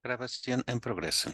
Grabación en progreso.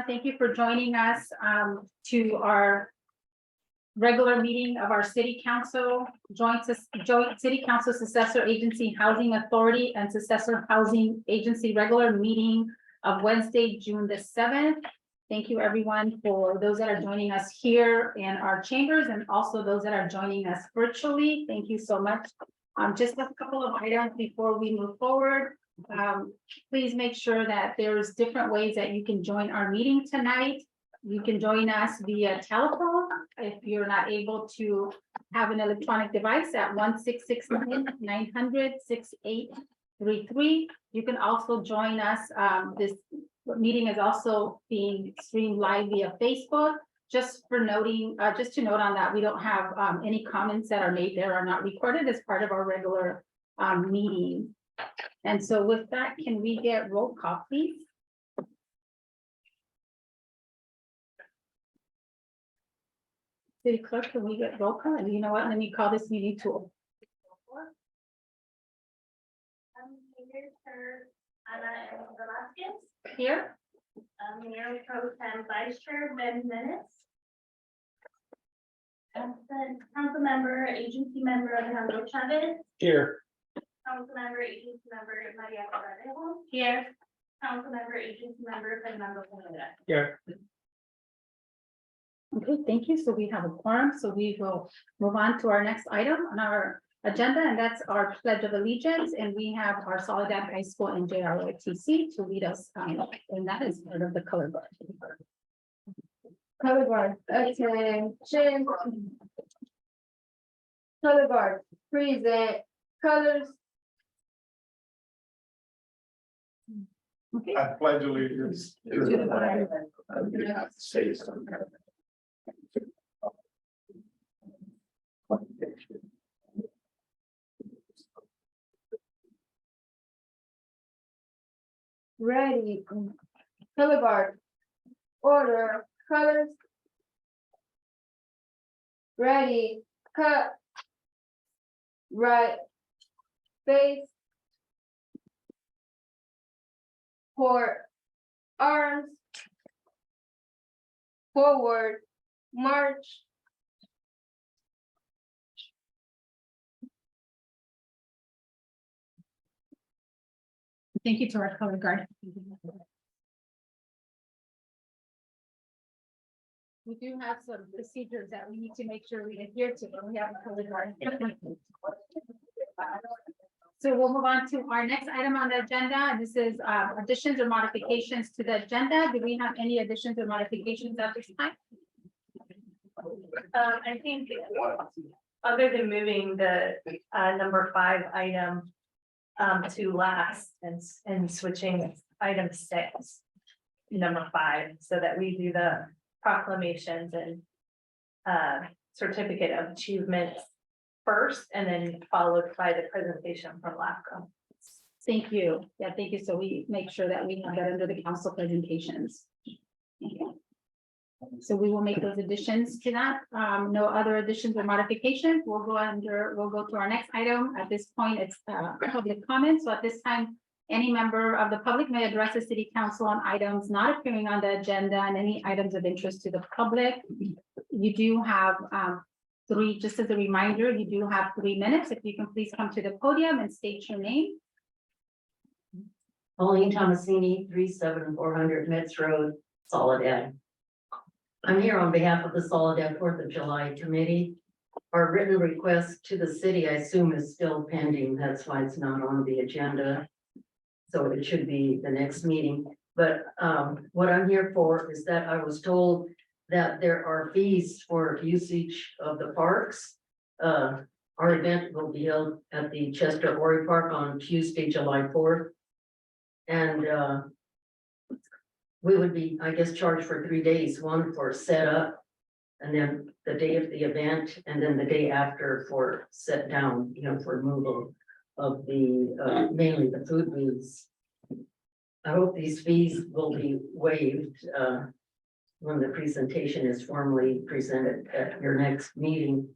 Thank you for joining us to our regular meeting of our City Council, Joint City Council Successor Agency Housing Authority and Successor Housing Agency regular meeting of Wednesday, June the 7th. Thank you, everyone, for those that are joining us here in our chambers and also those that are joining us virtually. Thank you so much. Just a couple of items before we move forward. Please make sure that there's different ways that you can join our meeting tonight. You can join us via telephone if you're not able to have an electronic device at 1-669-900-6833. You can also join us. This meeting is also being streamed live via Facebook. Just for noting, just to note on that, we don't have any comments that are made there are not recorded as part of our regular meeting. And so with that, can we get roll call, please? City Clerk, can we get roll call? And you know what, let me call this meeting to Here's her, Ana Velazquez, Here. Mayor Pro Tem Vice Chair Ben Menace. And then council member, agency member Alejandro Chavez, Here. council member, agency member Maria Correjo, Here. council member, agency member Fernando Rivera. Here. Okay, thank you. So we have a quorum, so we will move on to our next item on our agenda, and that's our pledge of allegiance. And we have our Soledad High School and JROTC to lead us, and that is part of the color guard. Color guard, attention. Color guard, present, colors. Okay, I pledge allegiance to the flag of the United States of America. Ready, color guard, order, colors. Ready, cut. Right, face. Port, arms. Forward, march. thank you to our color guard. We do have some procedures that we need to make sure we adhere to when we have a color guard. So we'll move on to our next item on the agenda. This is additions or modifications to the agenda. Do we have any additions or modifications at this time? I think other than moving the number 5 item to last and switching item 6, number 5, so that we do the proclamations and certificate of achievements first, and then followed by the presentation from LAFCO. Thank you. Yeah, thank you. So we make sure that we have that under the council presentations. So we will make those additions to that. No other additions or modifications. We'll go to our next item. At this point, it's public comment. So at this time, any member of the public may address the city council on items not appearing on the agenda and any items of interest to the public. You do have just as a reminder, you do have 3 minutes. If you can please come to the podium and state your name. Pauline Tomasini, 37400 Metz Road, Soledad. I'm here on behalf of the Soledad 4th of July Committee. Our written request to the city, I assume, is still pending. That's why it's not on the agenda. So it should be the next meeting. But what I'm here for is that I was told that there are fees for usage of the parks. Our event will be held at the Chester Ori Park on Tuesday, July 4th. And we would be, I guess, charged for 3 days, one for setup, and then the day of the event, and then the day after for set down, for removal of the, mainly the food booths. I hope these fees will be waived when the presentation is formally presented at your next meeting.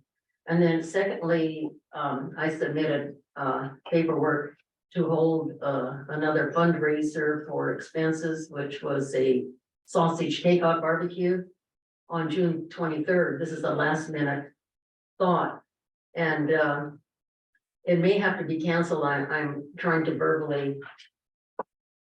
And then secondly, I submitted paperwork to hold another fundraiser for expenses, which was a sausage takeout barbecue on June 23rd. This is a last minute thought. And it may have to be canceled. I'm trying to verbally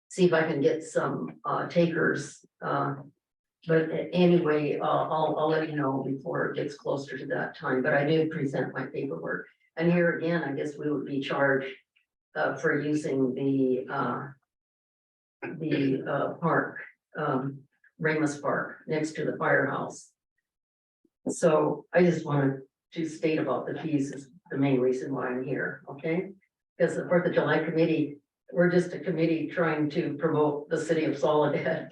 see if I can get some takers. But anyway, I'll let you know before it gets closer to that time, but I did present my paperwork. And here again, I guess we would be charged for using the park, Ramos Park, next to the firehouse. So I just wanted to state about the fees is the main reason why I'm here, okay? Because the 4th of July committee, we're just a committee trying to promote the city of Soledad.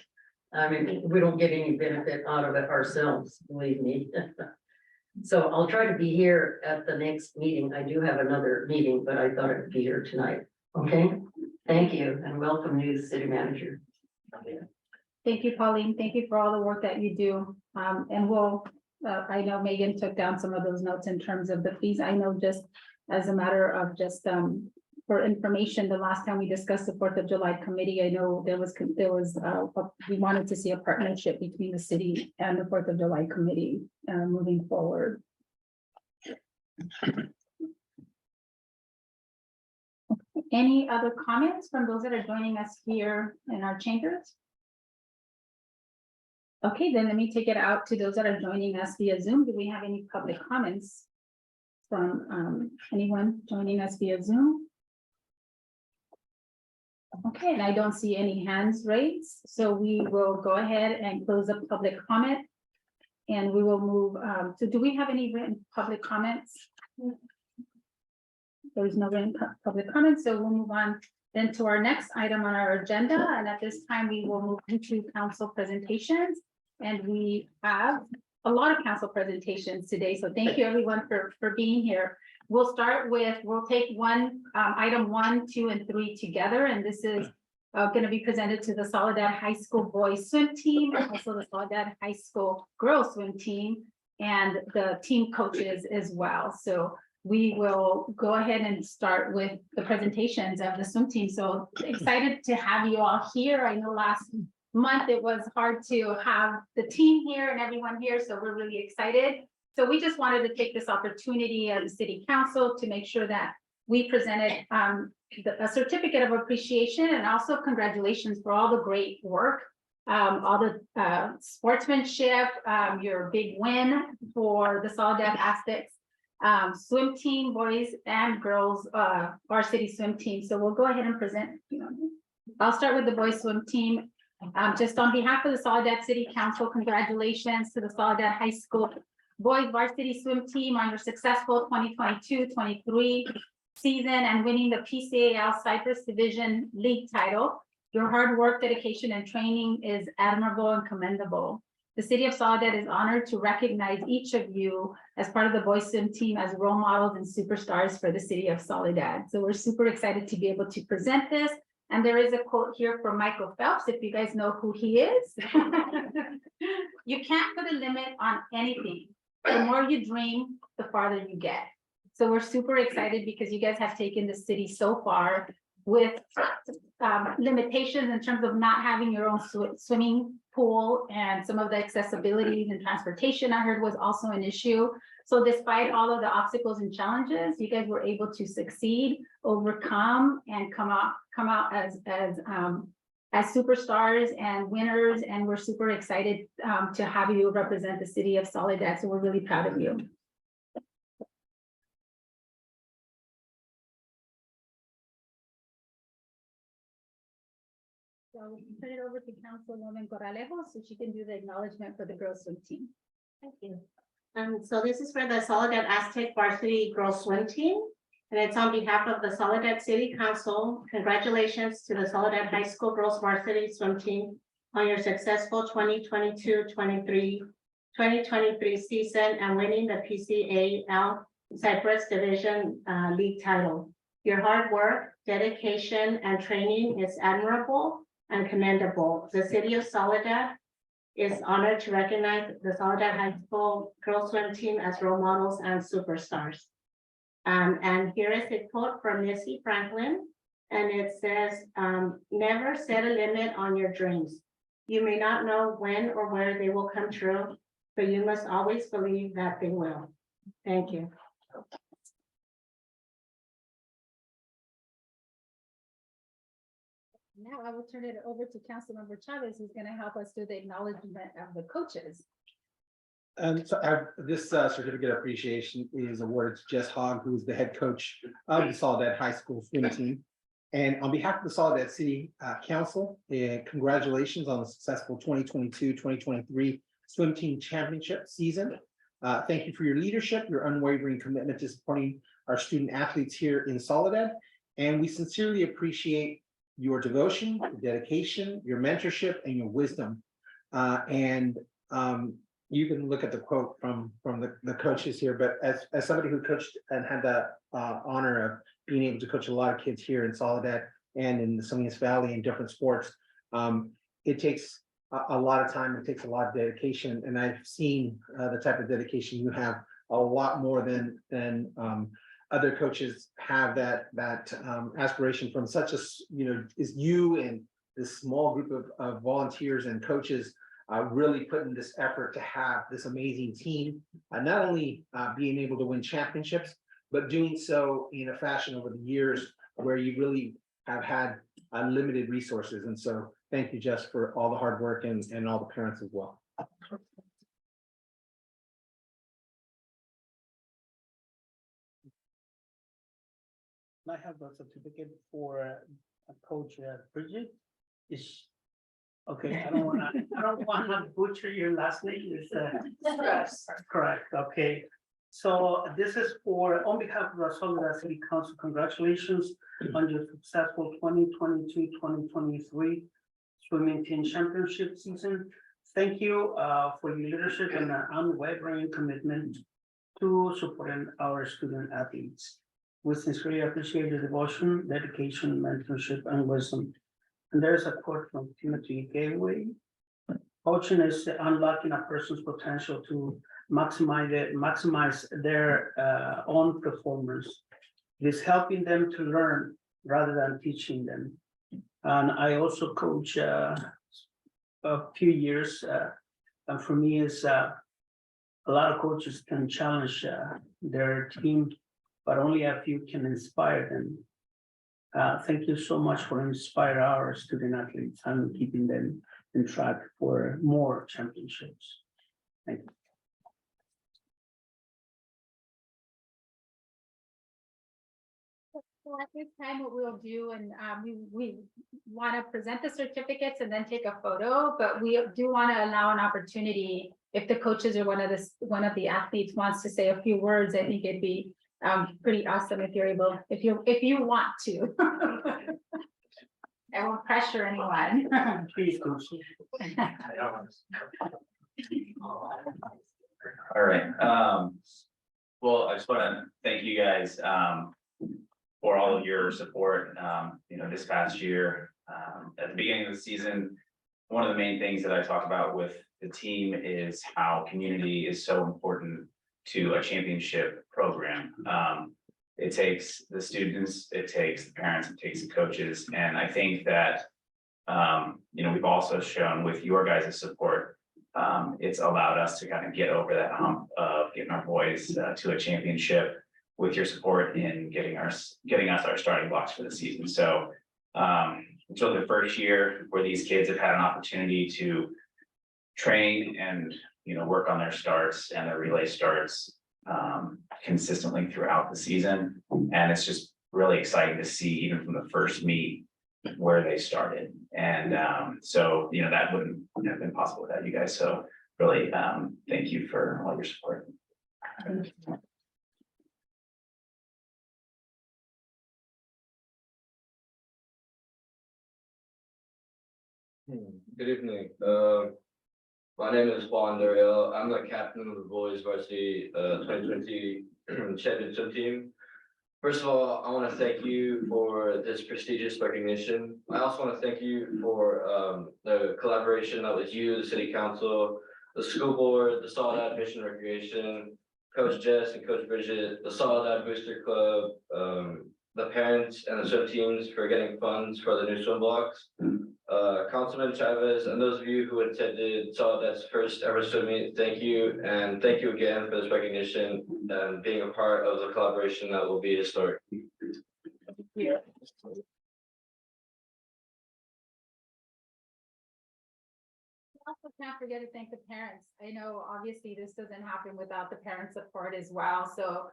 I mean, we don't get any benefit out of it ourselves, believe me. So I'll try to be here at the next meeting. I do have another meeting, but I thought I'd be here tonight. Okay, thank you and welcome new city manager. Thank you, Pauline. Thank you for all the work that you do. And we'll, I know Megan took down some of those notes in terms of the fees. I know just as a matter of just for information, the last time we discussed the 4th of July committee, I know we wanted to see a partnership between the city and the 4th of July committee, moving forward. Any other comments from those that are joining us here in our chambers? Okay, then let me take it out to those that are joining us via Zoom. Do we have any public comments from anyone joining us via Zoom? Okay, and I don't see any hands raised, so we will go ahead and close the public comment. And we will move, so do we have any written public comments? There is no written public comments, so we'll move on then to our next item on our agenda. And at this time, we will move into council presentations. And we have a lot of council presentations today, so thank you everyone for being here. We'll take item 1, 2, and 3 together, and this is going to be presented to the Soledad High School boys swim team, and also the Soledad High School girls swim team, and the team coaches as well. So we will go ahead and start with the presentations of the swim team. So excited to have you all here. I know last month it was hard to have the team here and everyone here, so we're really excited. So we just wanted to take this opportunity as a city council to make sure that we presented a certificate of appreciation and also congratulations for all the great work, all the sportsmanship, your big win for the Soledad Aztecs swim team, boys and girls varsity swim team. So we'll go ahead and present. I'll start with the boys swim team. Just on behalf of the Soledad City Council, congratulations to the Soledad High School boys varsity swim team on your successful 2022-23 season and winning the PCAL Cypress Division League title. Your hard work, dedication, and training is admirable and commendable. The City of Soledad is honored to recognize each of you as part of the boys swim team as role models and superstars for the City of Soledad. So we're super excited to be able to present this. And there is a quote here from Michael Phelps, if you guys know who he is. You can't put a limit on anything. The more you dream, the farther you get. So we're super excited because you guys have taken the city so far with limitations in terms of not having your own swimming pool, and some of the accessibilities and transportation I heard was also an issue. So despite all of the obstacles and challenges, you guys were able to succeed, overcome, and come out as superstars and winners. And we're super excited to have you represent the City of Soledad. So we're really proud of you. So we can turn it over to Councilwoman Corralejo so she can do the acknowledgement for the girls swim team. Thank you. So this is for the Soledad Aztec varsity girls swim team, and it's on behalf of the Soledad City Council. Congratulations to the Soledad High School girls varsity swim team on your successful 2022-23 season and winning the PCAL Cypress Division League title. Your hard work, dedication, and training is admirable and commendable. The City of Soledad is honored to recognize the Soledad High School girls swim team as role models and superstars. And here is a quote from Missy Franklin, and it says, never set a limit on your dreams. You may not know when or where they will come true, but you must always believe that they will. Thank you. Now I will turn it over to Councilmember Chavez, who's going to help us do the acknowledgement of the coaches. So this certificate of appreciation is awarded to Jess Hogg, who is the head coach of the Soledad High School swim team. And on behalf of the Soledad City Council, congratulations on the successful 2022-2023 swim team championship season. Thank you for your leadership, your unwavering commitment to supporting our student athletes here in Soledad. And we sincerely appreciate your devotion, your dedication, your mentorship, and your wisdom. You can look at the quote from the coaches here, but as somebody who coached and had the honor of being able to coach a lot of kids here in Soledad and in the Salinas Valley in different sports, it takes a lot of time, it takes a lot of dedication, and I've seen the type of dedication you have, a lot more than other coaches have that aspiration from such a, is you and this small group of volunteers and coaches really putting this effort to have this amazing team, not only being able to win championships, but doing so in a fashion over the years where you really have had unlimited resources. And so thank you, Jess, for all the hard work and all the parents as well. I have a certificate for Coach Bridget. Is, okay, I don't wanna butcher your last name, it's correct, okay. So this is on behalf of the Soledad City Council, congratulations on your successful 2022-2023 swimming team championship season. Thank you for your leadership and unwavering commitment to supporting our student athletes. We sincerely appreciate your devotion, dedication, mentorship, and wisdom. And there's a quote from Timothy Gateway. Coaching is unlocking a person's potential to maximize their own performance. It is helping them to learn rather than teaching them. And I also coach a few years, and for me, is a lot of coaches can challenge their team, but only a few can inspire them. Thank you so much for inspiring our student athletes and keeping them in track for more championships. Thank you. So at this time, what we'll do, and we want to present the certificates and then take a photo, but we do want to allow an opportunity if the coaches or one of the athletes wants to say a few words. I think it'd be pretty awesome if you're able, if you want to. I won't pressure anyone. Please, Coach. All right, well, I just want to thank you guys, for all of your support, this past year. At the beginning of the season, one of the main things that I talk about with the team is how community is so important to a championship program. It takes the students, it takes the parents, it takes the coaches, and I think that, we've also shown with your guys' support, it's allowed us to kind of get over that hump of getting our boys to a championship with your support in getting us our starting blocks for the season. So it's really the first year where these kids have had an opportunity to train and work on their starts and their relay starts consistently throughout the season. And it's just really exciting to see, even from the first meet, where they started. And so that wouldn't have been possible without you guys. So really thank you for all your support. Good evening. My name is Juan Duriel. I'm the captain of the boys varsity 2020 championship team. First of all, I want to thank you for this prestigious recognition. I also want to thank you for the collaboration that was you, the city council, the school board, the Soledad Mission Recreation, Coach Jess and Coach Bridget, the Soledad Booster Club, the parents and the swim teams for getting funds for the new swim blocks. Councilman Chavez and those of you who attended Soledad's first ever swim meet, thank you, and thank you again for this recognition and being a part of the collaboration that will be historic. Yeah. Also can't forget to thank the parents. I know obviously this doesn't happen without the parent support as well. So,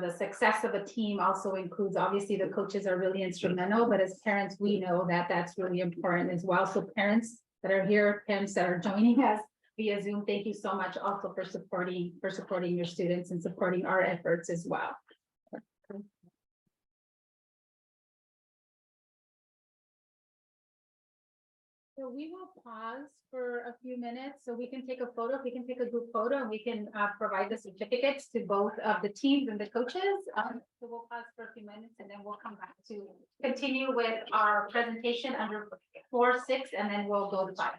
the success of a team also includes, obviously the coaches are really instrumental, but as parents, we know that that's really important as well. So parents that are here, parents that are joining us via Zoom, thank you so much also for supporting your students and supporting our efforts as well. So we will pause for a few minutes so we can take a photo. If we can take a group photo and we can provide the certificates to both of the teams and the coaches. So we'll pause for a few minutes and then we'll come back to continue with our presentation under 4, 6, and then we'll go to 5.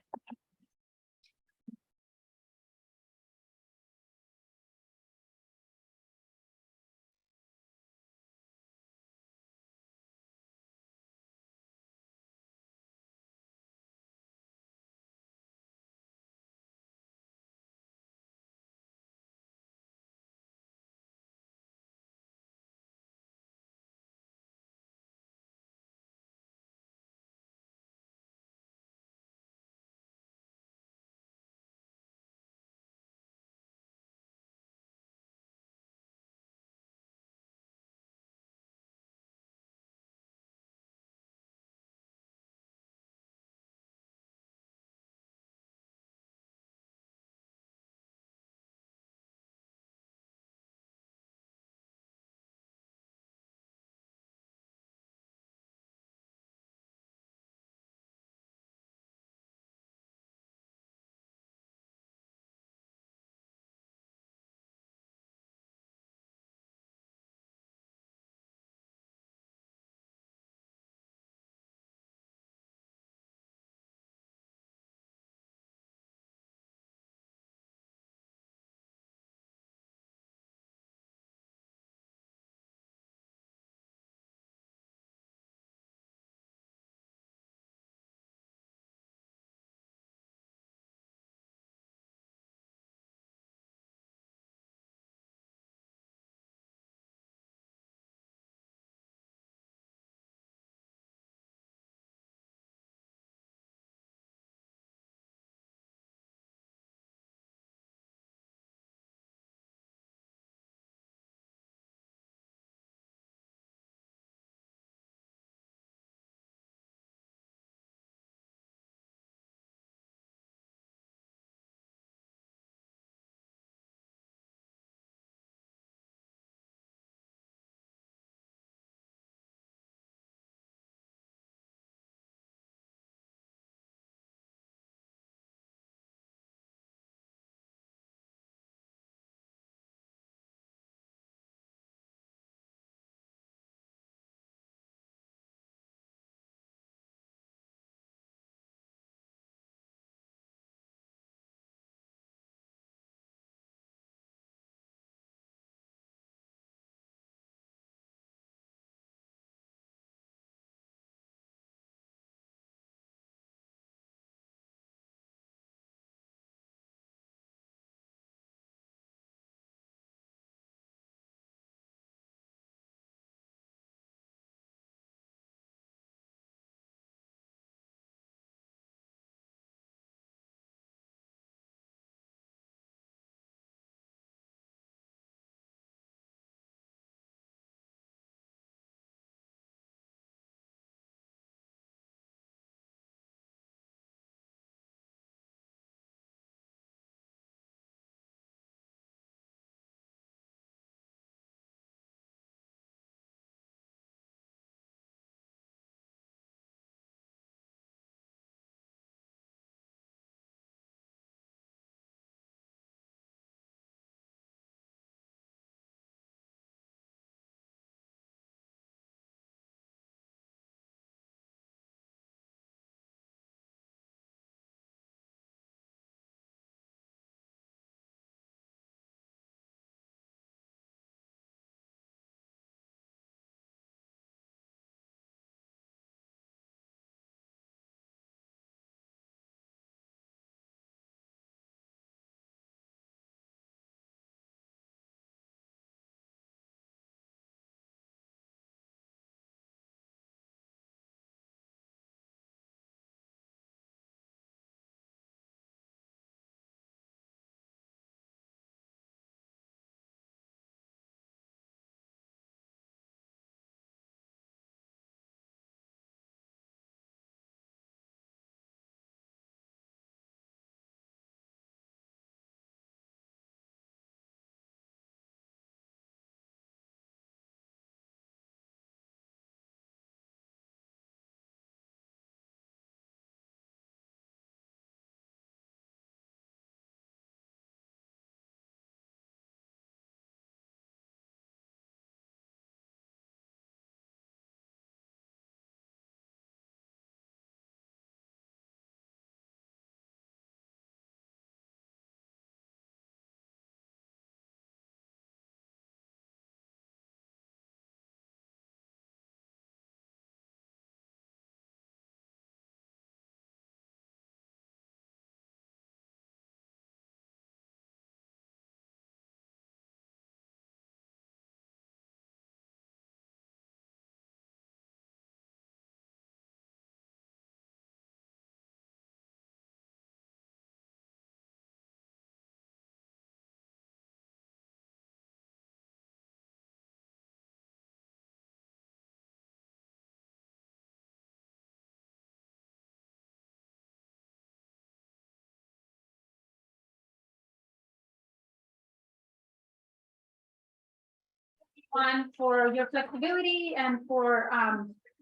everyone for your flexibility and for,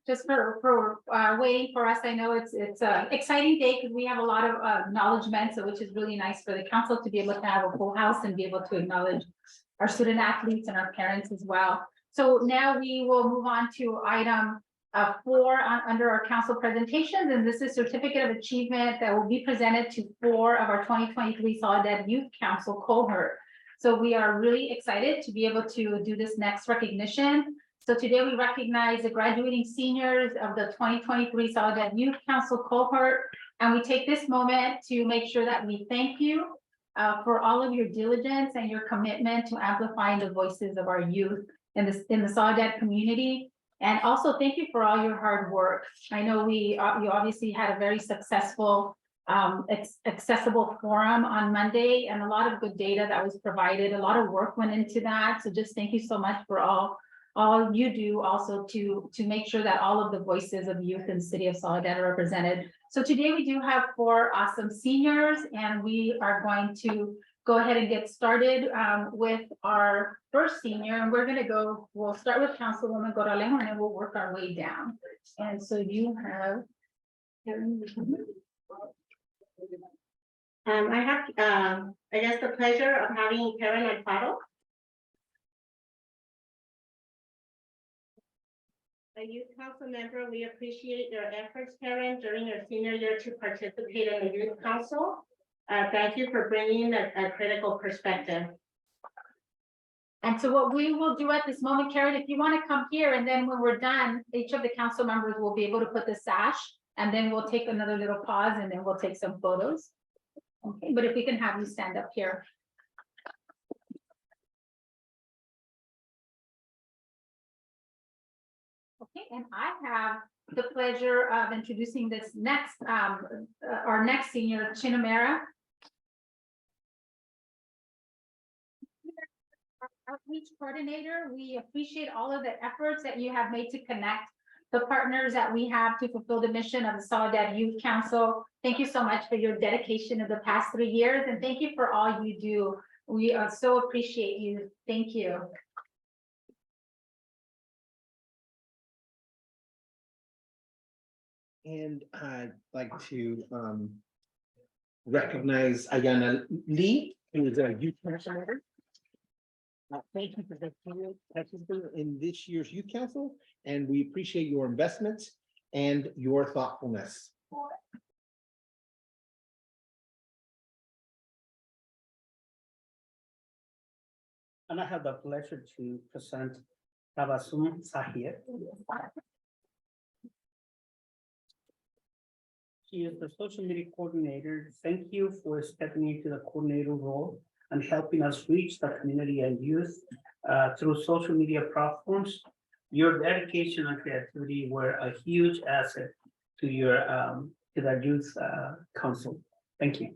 just for waiting for us. I know it's a exciting day because we have a lot of acknowledgements, so which is really nice for the council to be able to have a full house and be able to acknowledge our student athletes and our parents as well. So now we will move on to item 4 under our council presentations, and this is certificate of achievement that will be presented to 4 of our 2023 Soledad Youth Council cohort. So we are really excited to be able to do this next recognition. So today we recognize the graduating seniors of the 2023 Soledad Youth Council cohort, and we take this moment to make sure that we thank you for all of your diligence and your commitment to amplifying the voices of our youth in the Soledad community. And also thank you for all your hard work. I know you obviously had a very successful accessible forum on Monday, and a lot of good data that was provided. A lot of work went into that. So just thank you so much for all you do also to make sure that all of the voices of youth in the city of Soledad are represented. So today we do have 4 awesome seniors, and we are going to go ahead and get started with our first senior, and we'll start with Councilwoman Corralejo, and then we'll work our way down. And so you have. I have, I guess, the pleasure of having Karen Alfaro. A youth council member, we appreciate your efforts, Karen, during your senior year to participate in the youth council. Thank you for bringing a critical perspective. And so what we will do at this moment, Karen, if you want to come here, and then when we're done, each of the council members will be able to put the sash, and then we'll take another little pause, and then we'll take some photos. Okay, but if we can have you stand up here. Okay, and I have the pleasure of introducing this next, our next senior, Chinamera. Outreach coordinator, we appreciate all of the efforts that you have made to connect the partners that we have to fulfill the mission of the Soledad Youth Council. Thank you so much for your dedication of the past 3 years, and thank you for all you do. We so appreciate you. Thank you. And I'd like to recognize Ayana Lee, who is a youth council member. Thank you for participating in this year's youth council, and we appreciate your investments and your thoughtfulness. And I have the pleasure to present Tabassum Sahir. She is the social media coordinator. Thank you for stepping into the coordinator role and helping us reach the community and youth through social media platforms. Your dedication and creativity were a huge asset to your to the youth council. Thank you.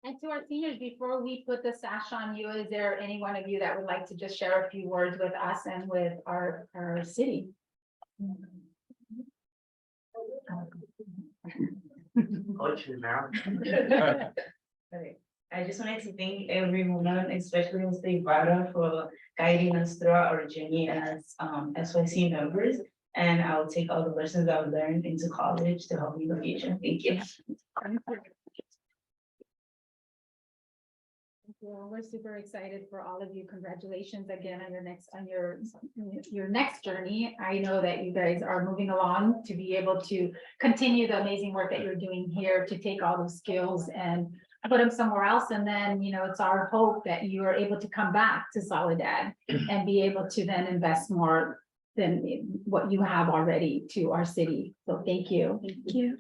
And to our seniors, before we put the sash on you, is there any one of you that would like to just share a few words with us and with our city? I just wanted to thank everyone, especially Mr. Ibarra, for guiding us throughout our journey as SYC members. And I'll take all the lessons I've learned into college to help me in the future. Thank you. Well, we're super excited for all of you. Congratulations again on your next journey. I know that you guys are moving along to be able to continue the amazing work that you're doing here, to take all those skills and put them somewhere else. And then, it's our hope that you are able to come back to Soledad and be able to then invest more than what you have already to our city. So thank you. Thank you.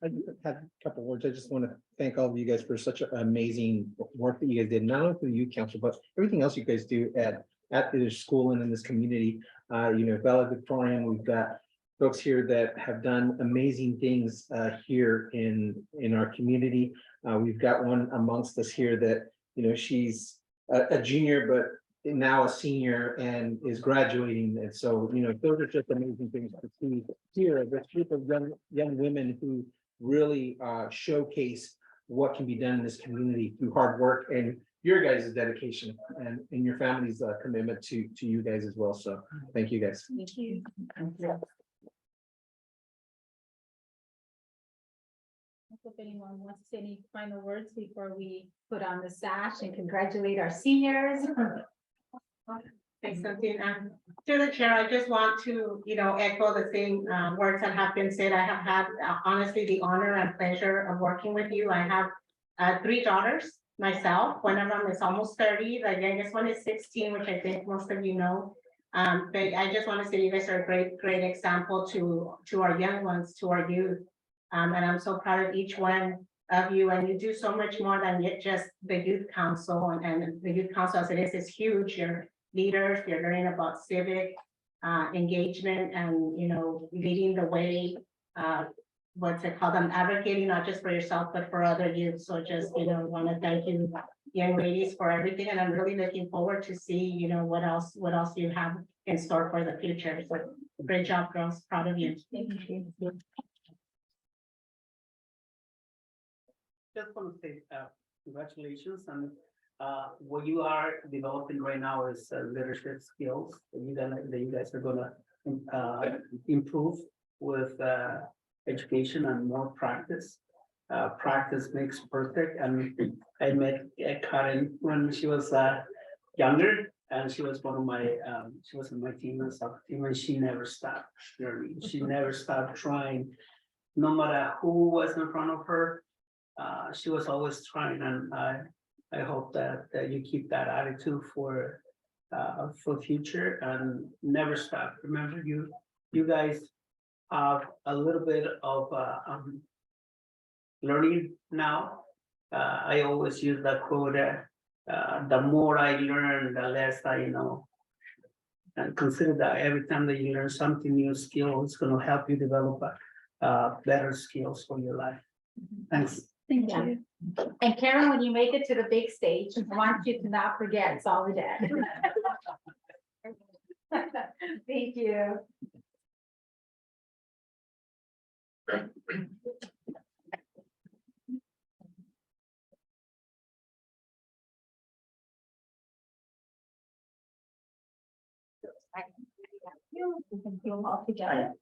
I just have a couple words. I just want to thank all of you guys for such amazing work that you guys did, not only for the youth council, but everything else you guys do at the school and in this community. Valedictorian, we've got folks here that have done amazing things here in our community. We've got one amongst us here that, she's a junior, but now a senior and is graduating. And so, those are just amazing things to see here. This group of young women who really showcase what can be done in this community through hard work and your guys' dedication and your family's commitment to you guys as well. So thank you guys. Thank you. If anyone wants to say any final words before we put on the sash and congratulate our seniors. Thanks, Cynthia. Through the chair, I just want to, echo the same words that have been said. I have had honestly the honor and pleasure of working with you. I have 3 daughters myself. One of them is almost 30. The youngest one is 16, which I think most of you know. But I just want to say you guys are a great example to our young ones, to our youth. And I'm so proud of each one of you, and you do so much more than just the youth council, and the youth council as it is huge. You're leaders, you're learning about civic engagement and, leading the way, what's it called, advocating not just for yourself, but for other youth. So just, want to thank you, young ladies, for everything, and I'm really looking forward to see, what else you have in store for the future. So great job, girls, proud of you. Thank you. Just want to say, congratulations on what you are developing right now is leadership skills that you guys are gonna improve with education and more practice. Practice makes perfect, and I met Karen when she was younger, and she was one of my she was on my team and soccer team, and she never stopped learning. She never stopped trying, no matter who was in front of her. She was always trying, and I hope that you keep that attitude for future and never stop. Remember, you guys have a little bit of learning now. I always use that quote, the more I learn, the less I know. And consider that every time that you learn something new skill, it's going to help you develop better skills for your life. Thanks. Thank you. And Karen, when you make it to the big stage, I want you to not forget Soledad. Thank you. We can do them all together.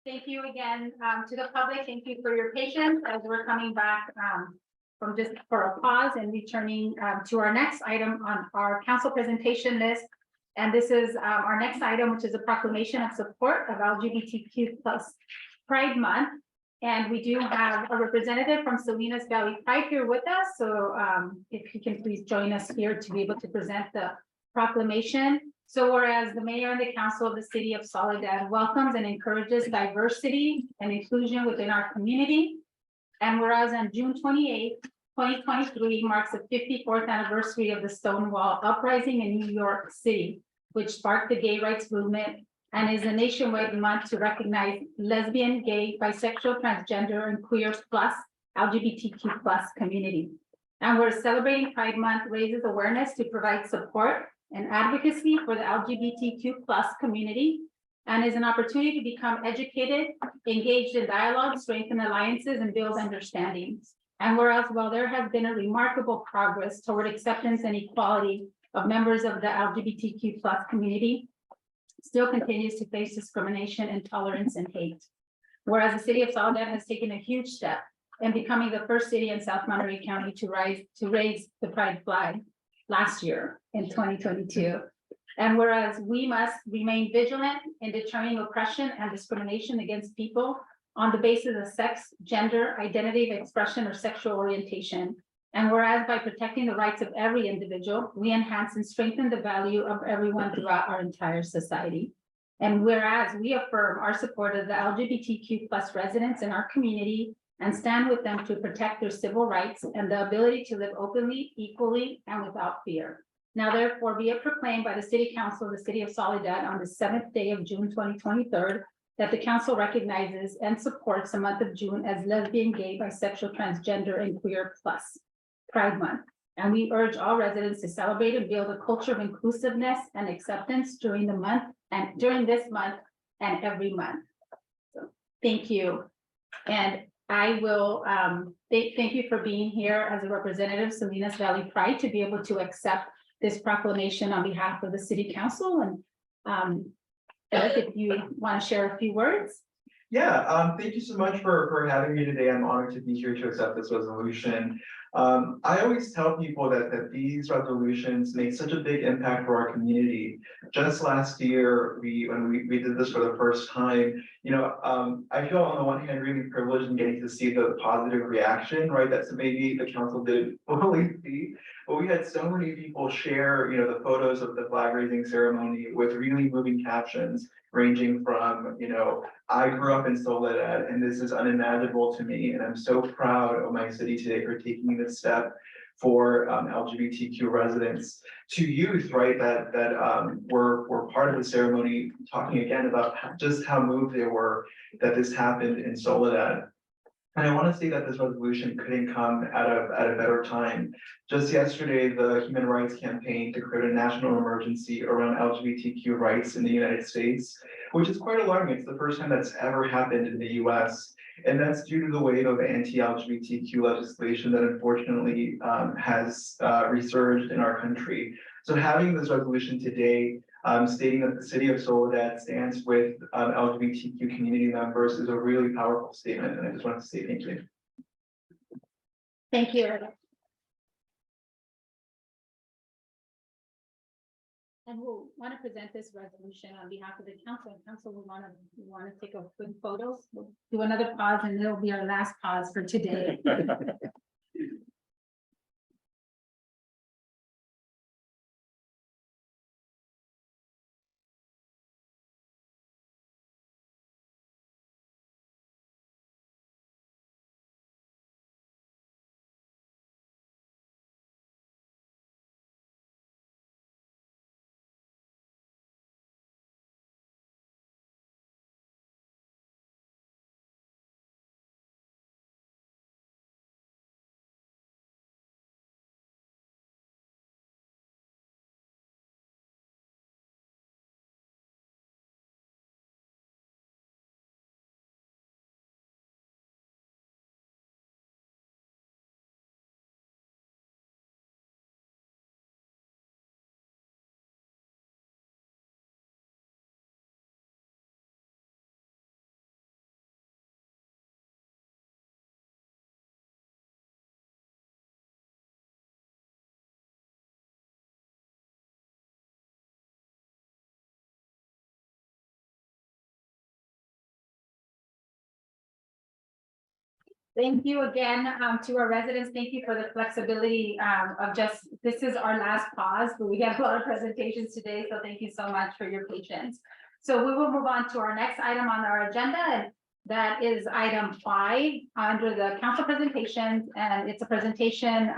Thank you again, to the public. Thank you for your patience as we're coming back, from just for a pause and returning, to our next item on our council presentation list. And this is, our next item, which is a proclamation of support of LGBTQ plus Pride Month. And we do have a representative from Salinas Valley Pride here with us. So, if he can please join us here to be able to present the proclamation. So whereas the mayor and the council of the city of Soledad welcomes and encourages diversity and inclusion within our community. And whereas on June 28th, 2023 marks the 54th anniversary of the Stonewall Uprising in New York City, which sparked the gay rights movement and is a nationwide month to recognize lesbian, gay, bisexual, transgender, and queer plus LGBTQ plus community. And we're celebrating Pride Month raises awareness to provide support and advocacy for the LGBTQ plus community, and is an opportunity to become educated, engaged in dialogue, strengthen alliances, and build understandings. And whereas while there has been a remarkable progress toward acceptance and equality of members of the LGBTQ plus community, still continues to face discrimination, intolerance, and hate. Whereas the city of Soledad has taken a huge step in becoming the first city in South Monterey County to raise the Pride flag last year in 2022. And whereas we must remain vigilant in deterring oppression and discrimination against people on the basis of sex, gender, identity of expression, or sexual orientation. And whereas by protecting the rights of every individual, we enhance and strengthen the value of everyone throughout our entire society. And whereas we affirm our support of the LGBTQ plus residents in our community and stand with them to protect their civil rights and the ability to live openly, equally, and without fear. Now therefore be it proclaimed by the City Council of the City of Soledad on the 7th day of June 2023, that the council recognizes and supports the month of June as lesbian, gay, bisexual, transgender, and queer plus Pride Month. And we urge all residents to celebrate and build a culture of inclusiveness and acceptance during the month and during this month and every month. So thank you. And I will thank you for being here as a representative of Salinas Valley Pride to be able to accept this proclamation on behalf of the City Council. And Eric, if you want to share a few words. Yeah, thank you so much for having me today. I'm honored to be here to accept this resolution. I always tell people that these resolutions make such a big impact for our community. Just last year, when we did this for the first time, I feel on the one hand really privileged in getting to see the positive reaction, right? That's maybe the council didn't fully see, but we had so many people share, the photos of the flag raising ceremony with really moving captions, ranging from, I grew up in Soledad and this is unimaginable to me. And I'm so proud of my city today for taking this step for LGBTQ residents, to youth, right, that were part of the ceremony, talking again about just how moved they were that this happened in Soledad. And I want to say that this resolution couldn't come at a better time. Just yesterday, the Human Rights Campaign declared a national emergency around LGBTQ rights in the United States, which is quite alarming. It's the first time that's ever happened in the US. And that's due to the wave of anti-LGBTQ legislation that unfortunately has resurged in our country. So having this resolution today, stating that the city of Soledad stands with LGBTQ community members is a really powerful statement. And I just wanted to say thank you. Thank you, Eric. And we'll want to present this resolution on behalf of the council. And council will want to take a quick photos. We'll do another pause, and it'll be our last pause for today. Thank you again, to our residents. Thank you for the flexibility, of just, this is our last pause, but we have a lot of presentations today, so thank you so much for your patience. So we will move on to our next item on our agenda, and that is item 5 under the council presentations, and it's a presentation,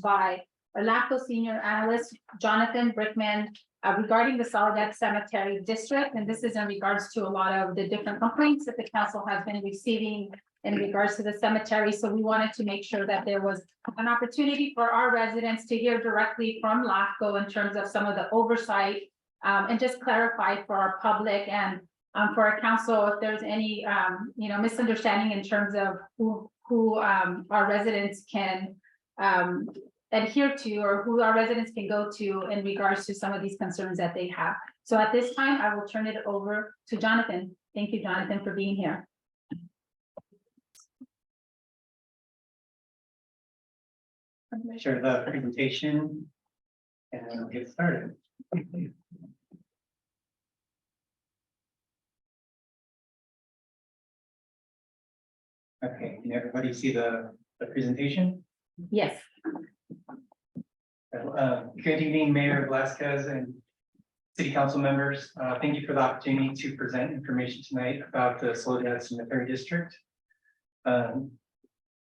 by LAFCO Senior Analyst Jonathan Brickman regarding the Soledad Cemetery District, and this is in regards to a lot of the different complaints that the council has been receiving in regards to the cemetery. So we wanted to make sure that there was an opportunity for our residents to hear directly from LAFCO in terms of some of the oversight, and just clarify for our public and for our council if there's any misunderstanding in terms of who our residents can adhere to, or who our residents can go to in regards to some of these concerns that they have. So at this time, I will turn it over to Jonathan. Thank you, Jonathan, for being here. Share the presentation and we'll get started. Okay, can everybody see the presentation? Yes. Good evening, Mayor Velasquez and City Council members. Thank you for the opportunity to present information tonight about the Soledad Cemetery District.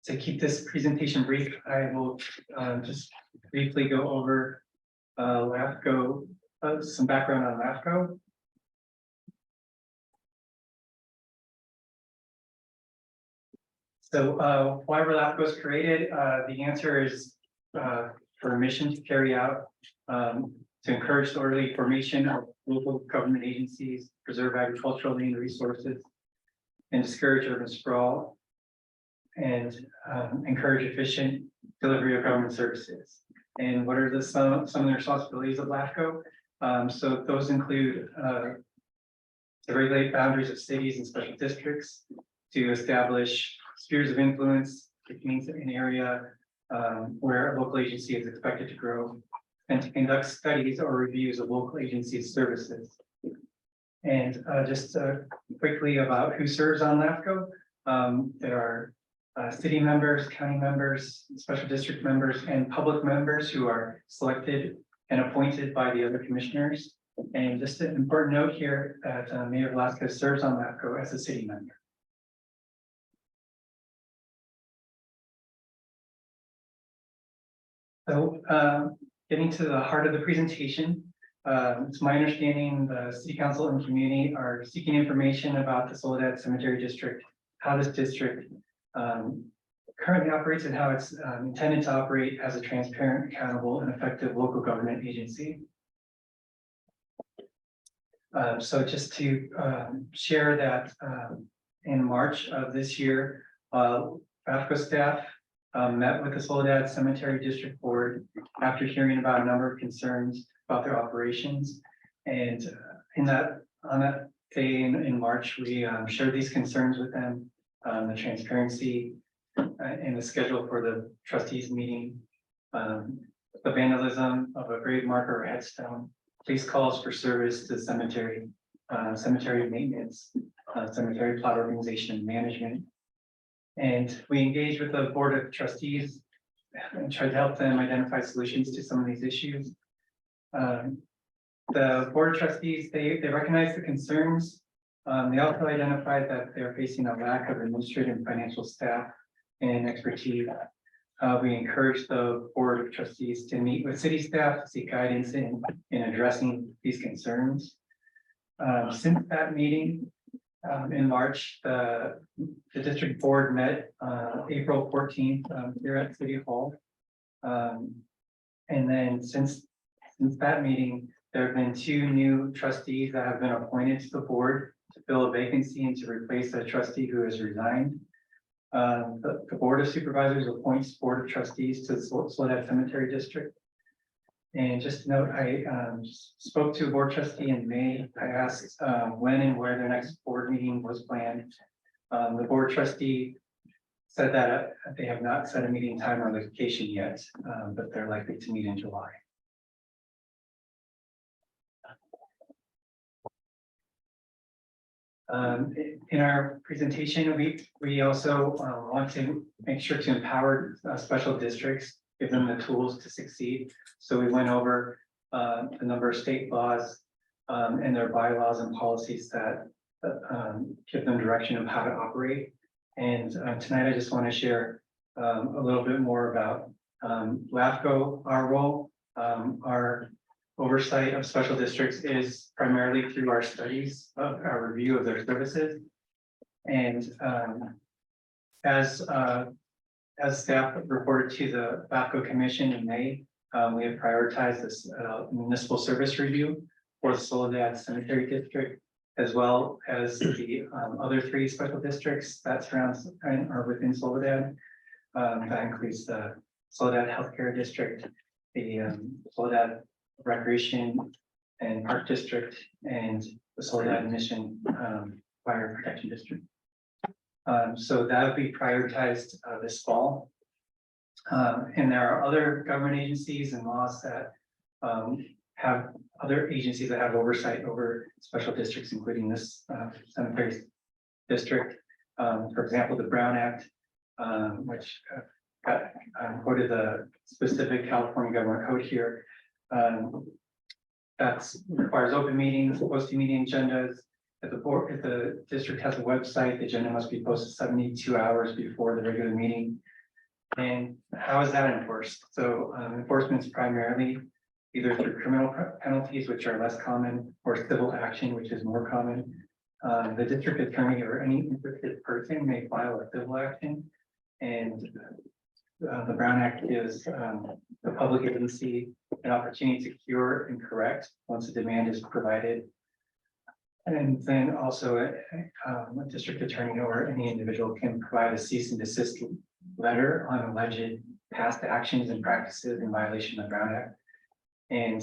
To keep this presentation brief, I will just briefly go over LAFCO, some background on LAFCO. So why were LAFCOs created? The answer is for a mission to carry out to encourage the orderly formation of local government agencies, preserve agricultural land resources, and discourage urban sprawl, and encourage efficient delivery of government services. And what are some of the responsibilities of LAFCO? So those include to regulate boundaries of cities and special districts, to establish spheres of influence, which means an area where a local agency is expected to grow, and to conduct studies or reviews of local agencies' services. And just quickly about who serves on LAFCO. There are city members, county members, special district members, and public members who are selected and appointed by the other commissioners. And just an important note here that Mayor Velasquez serves on LAFCO as a city member. So getting to the heart of the presentation, it's my understanding the City Council and community are seeking information about the Soledad Cemetery District, how this district currently operates and how it's intended to operate as a transparent, accountable, and effective local government agency. So just to share that in March of this year, LAFCO staff met with the Soledad Cemetery District Board after hearing about a number of concerns about their operations. And on that day in March, we shared these concerns with them, the transparency and the schedule for the trustees meeting, the vandalism of a grave marker or headstone, police calls for service to the cemetery, cemetery maintenance, cemetery plot organization and management. And we engaged with the Board of Trustees and tried to help them identify solutions to some of these issues. The Board of Trustees, they recognize the concerns. They also identified that they're facing a lack of administrative and financial staff and expertise. We encourage the Board of Trustees to meet with city staff to seek guidance in addressing these concerns. Since that meeting in March, the district board met April 14th here at City Hall. And then since that meeting, there have been 2 new trustees that have been appointed to the board to fill a vacancy and to replace a trustee who has resigned. The Board of Supervisors appoints Board of Trustees to the Soledad Cemetery District. And just to note, I spoke to a board trustee in May. I asked when and where their next board meeting was planned. The board trustee said that they have not set a meeting time or location yet, but they're likely to meet in July. In our presentation, we also want to make sure to empower special districts, give them the tools to succeed. So we went over a number of state laws and their bylaws and policies that give them direction of how to operate. And tonight I just want to share a little bit more about LAFCO, our role. Our oversight of special districts is primarily through our studies of our review of their services. And as staff reported to the LAFCO Commission in May, we have prioritized this municipal service review for the Soledad Cemetery District, as well as the other 3 special districts that surrounds and are within Soledad. That includes the Soledad Healthcare District, the Soledad Recreation and Park District, and the Soledad Mission Fire Protection District. So that will be prioritized this fall. And there are other government agencies and laws that have other agencies that have oversight over special districts, including this cemetery district. For example, the Brown Act, which quoted the specific California government code here. That requires open meetings, posting meeting agendas. If the district has a website, the agenda must be posted 72 hours before the regular meeting. And how is that enforced? So enforcement is primarily either through criminal penalties, which are less common, or civil action, which is more common. The district attorney or any interested person may file a civil action. And the Brown Act gives the public agency an opportunity to cure and correct once a demand is provided. And then also a district attorney or any individual can provide a cease and desist letter on alleged past actions and practices in violation of the Brown Act. And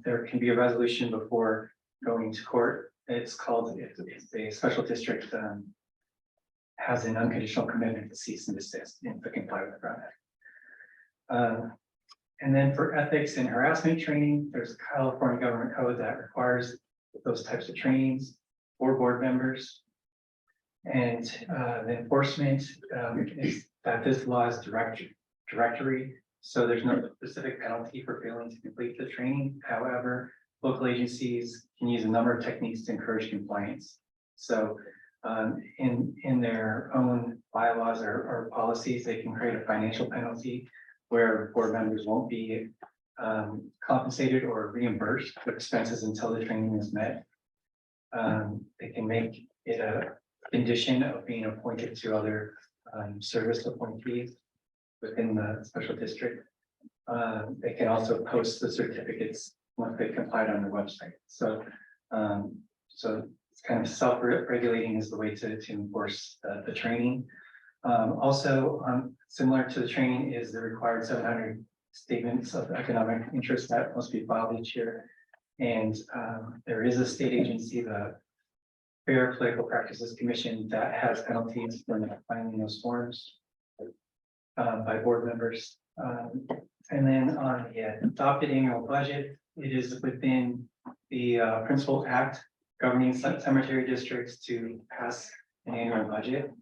there can be a resolution before going to court. It's called, it's a special district has an unconditional commitment to cease and desist and to comply with the Brown Act. And then for ethics and harassment training, there's a California government code that requires those types of trainings for board members. And the enforcement is that this law is directory, so there's no specific penalty for failing to complete the training. However, local agencies can use a number of techniques to encourage compliance. So in their own bylaws or policies, they can create a financial penalty where board members won't be compensated or reimbursed for expenses until the training is met. They can make it a condition of being appointed to other service appointees within the special district. They can also post the certificates once they complied on their website. So it's kind of self-regulating is the way to enforce the training. Also, similar to the training is the required 700 statements of economic interest that must be filed each year. And there is a state agency, the Fair Political Practices Commission, that has penalties for not filing those forms by board members. And then on the adopted annual budget, it is within the principal act governing cemetery districts to pass an annual budget.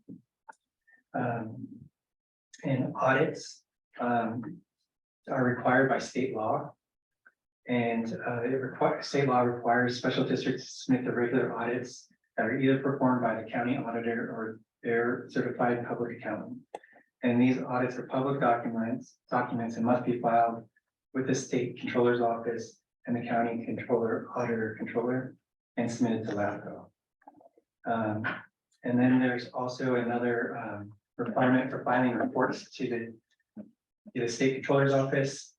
And audits are required by state law. And state law requires special districts to submit the regular audits that are either performed by the county auditor or their certified public accountant. And these audits are public documents and must be filed with the state controller's office and the county controller, auditor controller, and submitted to LAFCO. And then there's also another requirement for filing reports to the state controller's office.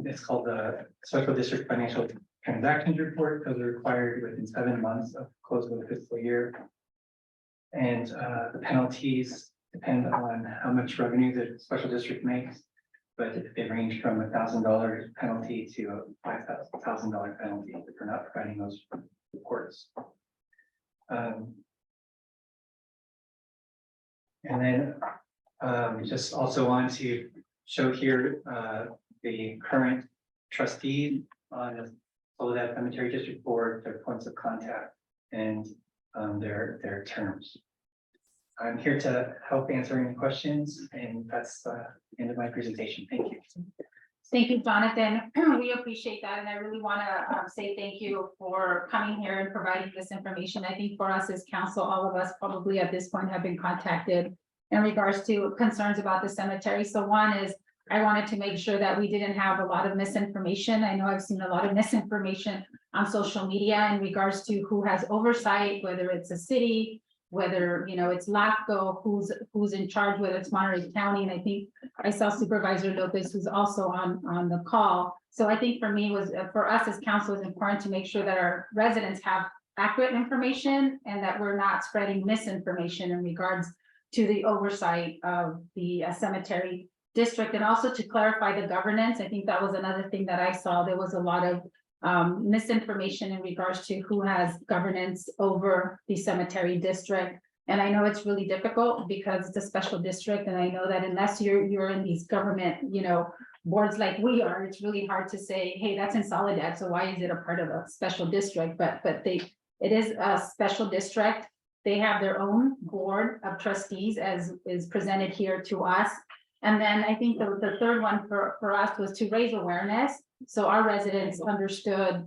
It's called the Special District Financial Transactions Report. Those are required within 7 months of close of the fiscal year. And the penalties depend on how much revenue the special district makes, but they range from $1,000 penalty to a $5,000 penalty for not providing those reports. And then just also want to show here the current trustee on the Soledad Cemetery District Board, their points of contact. And their terms. I'm here to help answer any questions, and that's the end of my presentation. Thank you. Thank you, Jonathan. We appreciate that, and I really want to say thank you for coming here and providing this information. I think for us as council, all of us probably at this point have been contacted in regards to concerns about the cemetery. So one is, I wanted to make sure that we didn't have a lot of misinformation. I know I've seen a lot of misinformation on social media in regards to who has oversight, whether it's a city, whether, you know, it's LAFCO, who's in charge, whether it's Monterey County. And I think I saw Supervisor Lopez, who's also on the call. So I think for me was, for us as council, it's important to make sure that our residents have accurate information and that we're not spreading misinformation in regards to the oversight of the cemetery district, and also to clarify the governance. I think that was another thing that I saw. There was a lot of misinformation in regards to who has governance over the cemetery district. And I know it's really difficult because it's a special district. And I know that unless you're in these government, you know, boards like we are, it's really hard to say, hey, that's in Soledad, so why is it a part of a special district? But it is a special district. They have their own board of trustees, as is presented here to us. And then I think the third one for us was to raise awareness. So our residents understood,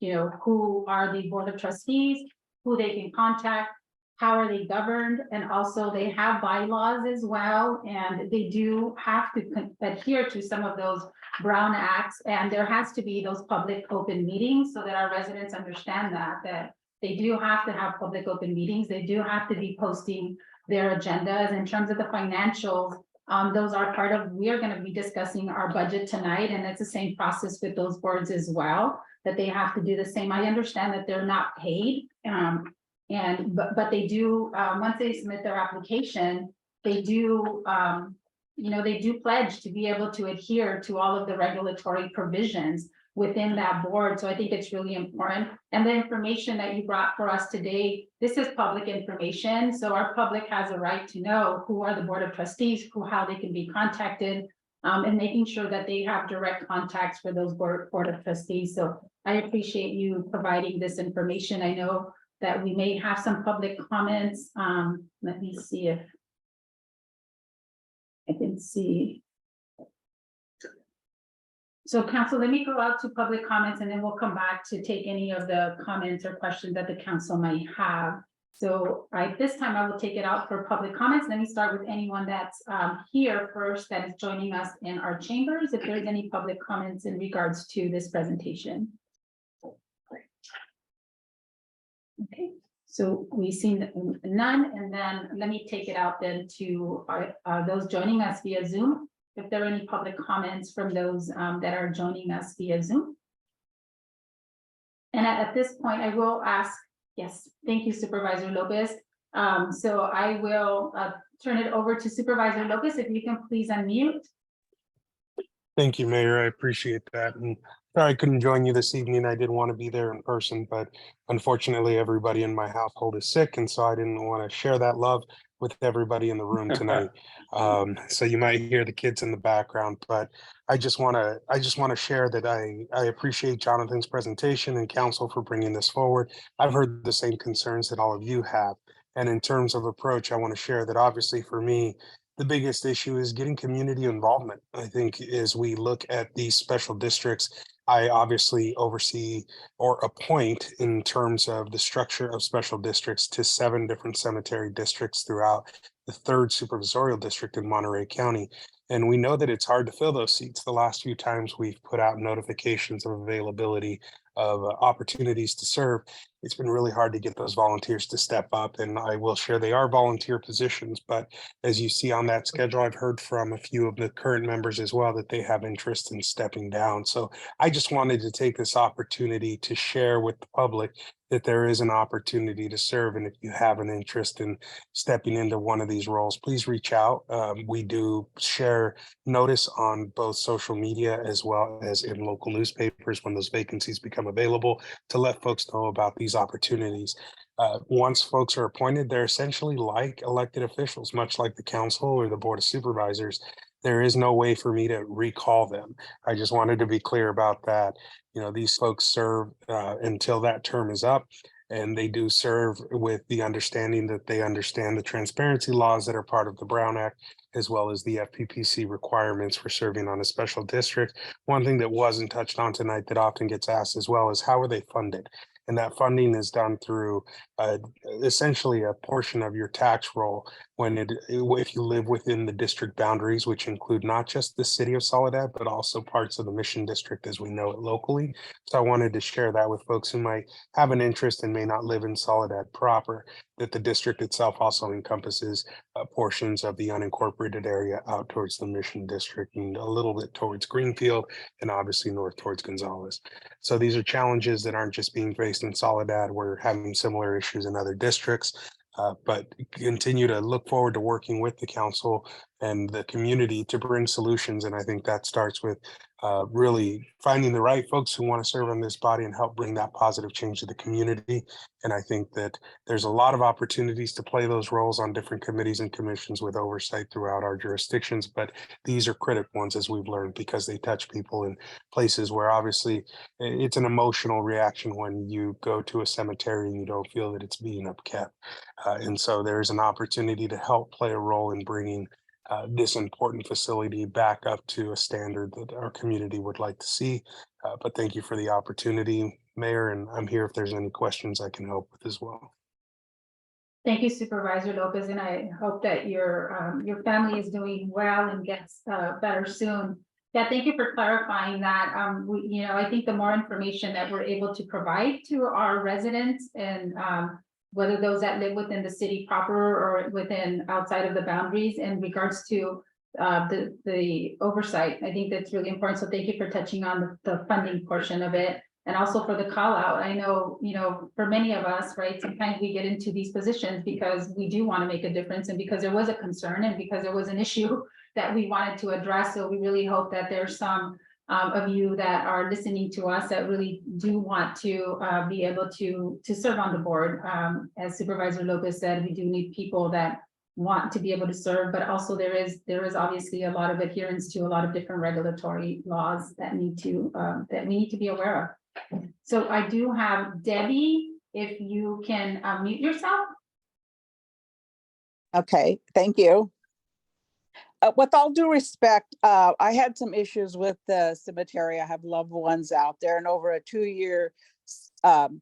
you know, who are the board of trustees, who they can contact, how are they governed, and also they have bylaws as well. And they do have to adhere to some of those Brown Acts, and there has to be those public open meetings so that our residents understand that they do have to have public open meetings. They do have to be posting their agendas. In terms of the financials, those are part of, we are going to be discussing our budget tonight, and it's the same process with those boards as well, that they have to do the same. I understand that they're not paid, but they do, once they submit their application, they do, you know, they do pledge to be able to adhere to all of the regulatory provisions within that board. So I think it's really important. And the information that you brought for us today, this is public information. So our public has a right to know who are the board of trustees, how they can be contacted, and making sure that they have direct contacts for those board of trustees. So I appreciate you providing this information. I know that we may have some public comments. Let me see if I can see. So council, let me go out to public comments, and then we'll come back to take any of the comments or questions that the council might have. So this time I will take it out for public comments. Let me start with anyone that's here first, that is joining us in our chambers, if there's any public comments in regards to this presentation. Okay, so we've seen none, and then let me take it out then to those joining us via Zoom. If there are any public comments from those that are joining us via Zoom. And at this point, I will ask, yes, thank you, Supervisor Lopez. So I will turn it over to Supervisor Lopez, if you can please unmute. Thank you, Mayor. I appreciate that. And sorry I couldn't join you this evening. I did want to be there in person, but unfortunately, everybody in my household is sick, and so I didn't want to share that love with everybody in the room tonight. So you might hear the kids in the background, but I just want to share that I appreciate Jonathan's presentation and council for bringing this forward. I've heard the same concerns that all of you have. And in terms of approach, I want to share that obviously for me, the biggest issue is getting community involvement. I think as we look at these special districts, I obviously oversee or appoint, in terms of the structure of special districts, to 7 different cemetery districts throughout the 3rd supervisorial district in Monterey County. And we know that it's hard to fill those seats. The last few times we've put out notifications of availability of opportunities to serve, it's been really hard to get those volunteers to step up. And I will share they are volunteer positions, but as you see on that schedule, I've heard from a few of the current members as well that they have interest in stepping down. So I just wanted to take this opportunity to share with the public that there is an opportunity to serve. And if you have an interest in stepping into one of these roles, please reach out. We do share notice on both social media as well as in local newspapers when those vacancies become available, to let folks know about these opportunities. Once folks are appointed, they're essentially like elected officials, much like the council or the board of supervisors. There is no way for me to recall them. I just wanted to be clear about that. You know, these folks serve until that term is up. And they do serve with the understanding that they understand the transparency laws that are part of the Brown Act, as well as the FPPC requirements for serving on a special district. One thing that wasn't touched on tonight that often gets asked as well is how are they funded? And that funding is done through essentially a portion of your tax roll if you live within the district boundaries, which include not just the city of Soledad, but also parts of the Mission District as we know it locally. So I wanted to share that with folks who might have an interest and may not live in Soledad proper, that the district itself also encompasses portions of the unincorporated area out towards the Mission District and a little bit towards Greenfield and obviously north towards Gonzales. So these are challenges that aren't just being faced in Soledad. We're having similar issues in other districts, but continue to look forward to working with the council and the community to bring solutions. And I think that starts with really finding the right folks who want to serve on this body and help bring that positive change to the community. And I think that there's a lot of opportunities to play those roles on different committees and commissions with oversight throughout our jurisdictions. But these are critical ones, as we've learned, because they touch people in places where obviously it's an emotional reaction when you go to a cemetery and you don't feel that it's being upkept. And so there's an opportunity to help play a role in bringing this important facility back up to a standard that our community would like to see. But thank you for the opportunity, Mayor, and I'm here if there's any questions I can help with as well. Thank you, Supervisor Lopez, and I hope that your family is doing well and gets better soon. Yeah, thank you for clarifying that. I think the more information that we're able to provide to our residents and whether those that live within the city proper or within outside of the boundaries in regards to the oversight, I think that's really important. So thank you for touching on the funding portion of it. And also for the call out. I know, for many of us, right, sometimes we get into these positions because we do want to make a difference and because there was a concern and because there was an issue that we wanted to address. So we really hope that there's some of you that are listening to us that really do want to be able to serve on the board. As Supervisor Lopez said, we do need people that want to be able to serve, but also there is obviously a lot of adherence to a lot of different regulatory laws that we need to be aware of. So I do have Debbie, if you can mute yourself. Okay, thank you. With all due respect, I had some issues with the cemetery. I have loved ones out there, and over a 2-year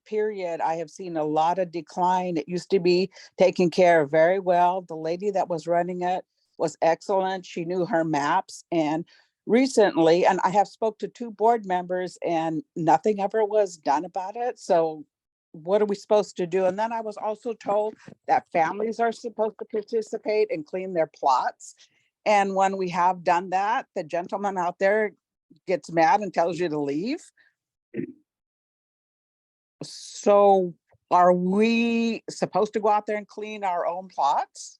period, I have seen a lot of decline. It used to be taken care of very well. The lady that was running it was excellent. She knew her maps, and recently, and I have spoke to 2 board members and nothing ever was done about it. So what are we supposed to do? And then I was also told that families are supposed to participate and clean their plots. And when we have done that, the gentleman out there gets mad and tells you to leave. So are we supposed to go out there and clean our own plots?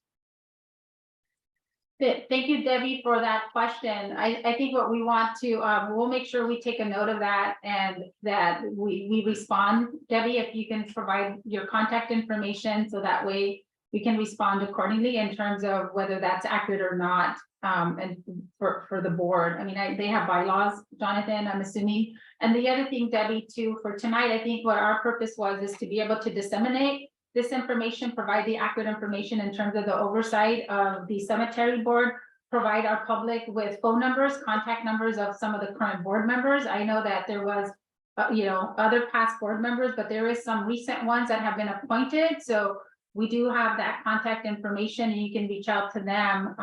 Thank you, Debbie, for that question. I think what we want to, we'll make sure we take a note of that and that we respond. Debbie, if you can provide your contact information so that way we can respond accordingly in terms of whether that's accurate or not. And for the board, I mean, they have bylaws, Jonathan, I'm assuming. And the other thing, Debbie, too, for tonight, I think what our purpose was is to be able to disseminate this information, provide the accurate information in terms of the oversight of the cemetery board, provide our public with phone numbers, contact numbers of some of the current board members. I know that there was, other past board members, but there is some recent ones that have been appointed. So we do have that contact information and you can reach out to them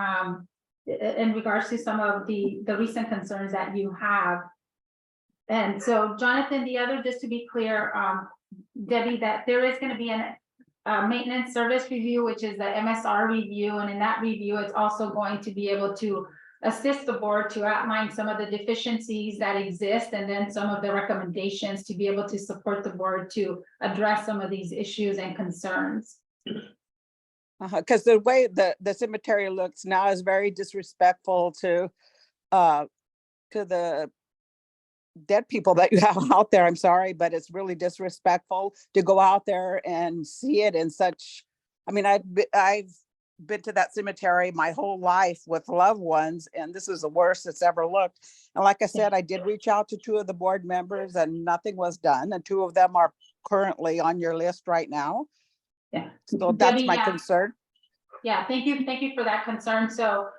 in regards to some of the recent concerns that you have. And so Jonathan, the other, just to be clear, Debbie, that there is going to be a maintenance service review, which is the MSR review. And in that review, it's also going to be able to assist the board to outline some of the deficiencies that exist and then some of the recommendations to be able to support the board to address some of these issues and concerns. Because the way the cemetery looks now is very disrespectful to the dead people that you have out there. I'm sorry, but it's really disrespectful to go out there and see it in such, I mean, I've been to that cemetery my whole life with loved ones, and this is the worst it's ever looked. And like I said, I did reach out to 2 of the board members and nothing was done, and 2 of them are currently on your list right now. Yeah. So that's Debbie, my yeah. concern. Yeah, thank you for that concern. So,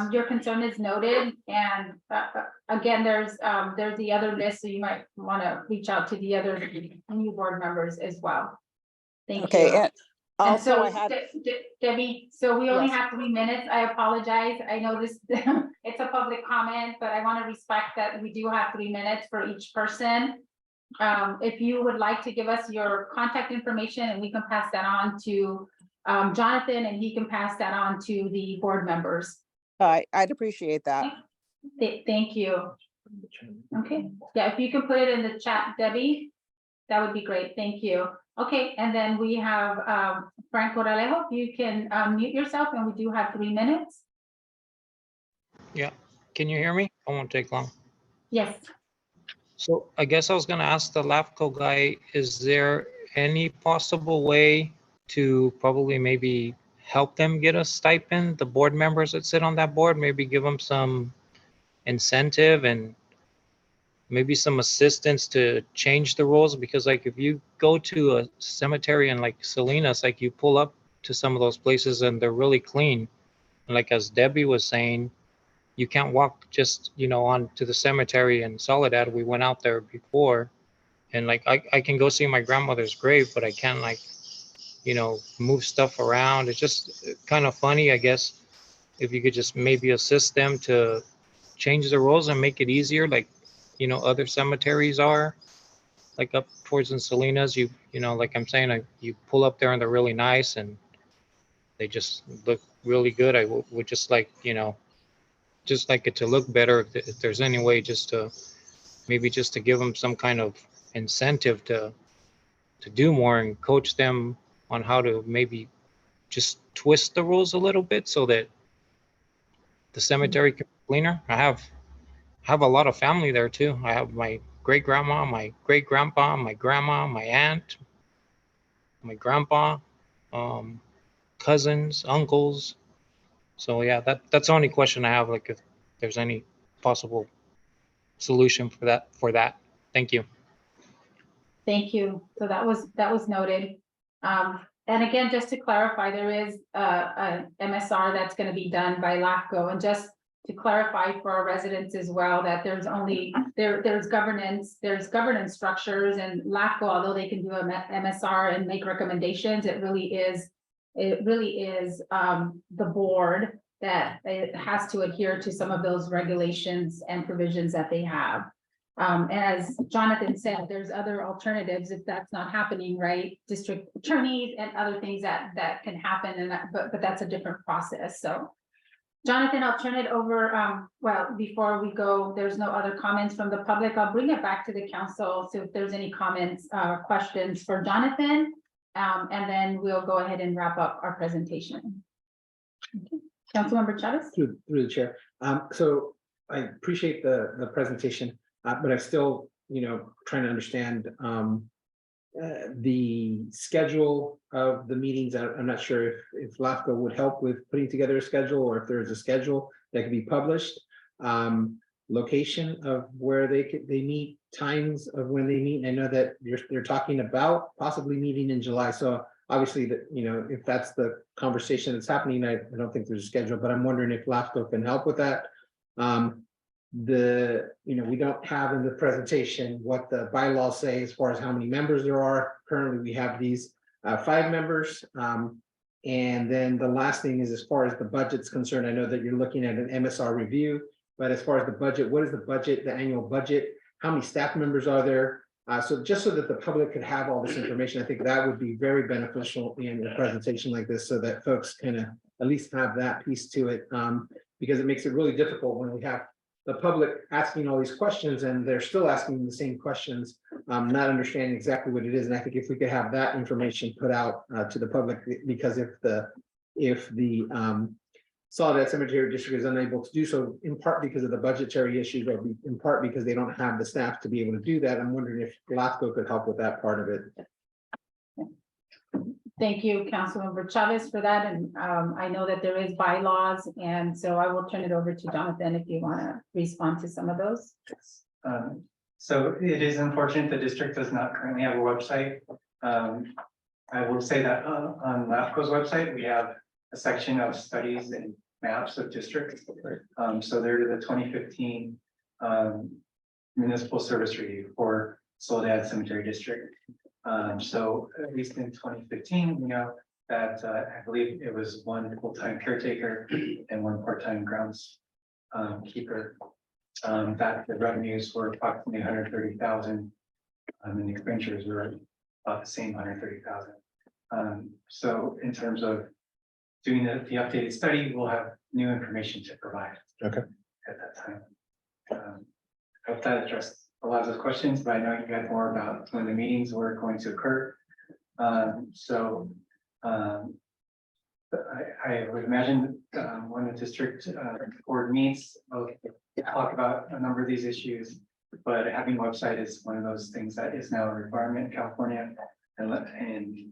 your concern is noted, and, again, there's the other list, so you might want to reach out to the other new board members as well. Thank you. Okay, and And also so, I had, Debbie, so we only Yes. have 3 minutes. I apologize. I know this, it's a public comment, but I want to respect that we do have 3 minutes for each person. If you would like to give us your contact information, and we can pass that on to Jonathan, and he can pass that on to the board members. I'd appreciate that. Thank you. Okay, yeah, if you can put it in the chat, Debbie, that would be great. Thank you. Okay, and then we have Frank Corralejo. You can mute yourself, and we do have 3 minutes. Yeah, can you hear me? I won't take long. Yes. So I guess I was gonna ask the LAFCO guy, is there any possible way to probably maybe help them get a stipend, the board members that sit on that board, maybe give them some incentive and maybe some assistance to change the rules? Because like if you go to a cemetery in like Salinas, like you pull up to some of those places and they're really clean. And like as Debbie was saying, you can't walk just, on to the cemetery in Soledad. We went out there before, and like I can go see my grandmother's grave, but I can't like, move stuff around. It's just kind of funny, I guess, if you could just maybe assist them to change the rules and make it easier, like, other cemeteries are, like up towards in Salinas, like I'm saying, you pull up there and they're really nice and they just look really good. I would just like, just like it to look better, if there's any way just to give them some kind of incentive to do more and coach them on how to maybe just twist the rules a little bit so that the cemetery can be cleaner. I have a lot of family there too. I have my great grandma, my great grandpa, my grandma, my aunt, my grandpa, cousins, uncles. So yeah, that's the only question I have, like if there's any possible solution for that. Thank you. Thank you. So that was noted. And again, just to clarify, there is a MSR that's going to be done by LAFCO, and just to clarify for our residents as well, that there's governance structures, and LAFCO, although they can do a MSR and make recommendations, it really is the board that it has to adhere to some of those regulations and provisions that they have. As Jonathan said, there's other alternatives if that's not happening, right? District attorneys and other things that can happen, and but that's a different process. So Jonathan, I'll turn it over. Well, before we go, there's no other comments from the public. I'll bring it back to the council. So if there's any comments, questions for Jonathan, and then we'll go ahead and wrap up our presentation. Okay. Councilmember Chavez? Through the chair. So I appreciate the presentation, but I still, trying to understand the schedule of the meetings. I'm not sure if LAFCO would help with putting together a schedule, or if there's a schedule that could be published. Location of where they meet, times of when they meet. And I know that they're talking about possibly meeting in July. So obviously that, if that's the conversation that's happening, I don't think there's a schedule, but I'm wondering if LAFCO can help with that. We don't have in the presentation what the bylaws say as far as how many members there are. Currently, we have these 5 members. And then the last thing is, as far as the budget's concerned, I know that you're looking at an MSR review, but as far as the budget, what is the budget, the annual budget? How many staff members are there? So just so that the public could have all this information, I think that would be very beneficial in a presentation like this, so that folks can at least have that piece to it. Because it makes it really difficult when we have the public asking all these questions and they're still asking the same questions, not understanding exactly what it is. And I think if we could have that information put out to the public, because if the Soledad Cemetery District is unable to do so, in part because of the budgetary issues, or in part because they don't have the staff to be able to do that, I'm wondering if LAFCO could help with that part of it. Thank you, Councilmember Chavez, for that, and I know that there is bylaws, and so I will turn it over to Jonathan if you want to respond to some of those. So it is unfortunate the district does not currently have a website. I will say that on LAFCO's website, we have a section of studies and maps of districts. So they're the 2015 municipal service review for Soledad Cemetery District. So at least in 2015, we know that I believe it was one full-time caretaker and one part-time grounds keeper. That the revenues were approximately 130,000. And the expenditures were about the same 130,000. So in terms of doing the updated study, we'll have new information to provide. Okay. At that time. I hope that addressed a lot of those questions, but I know you got more about when the meetings were going to occur. I would imagine when the district board meets, they'll talk about a number of these issues. But having a website is one of those things that is now a requirement in California. And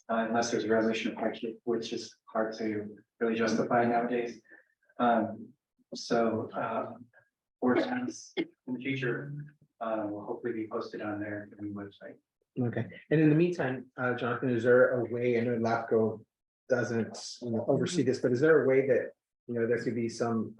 unless there's a resolution of hardship, which is hard to really justify nowadays. Boards in the future will hopefully be posted on their new website. Okay, and in the meantime, Jonathan, is there a way, I know LAFCO doesn't oversee this, but is there a way that, there could be some,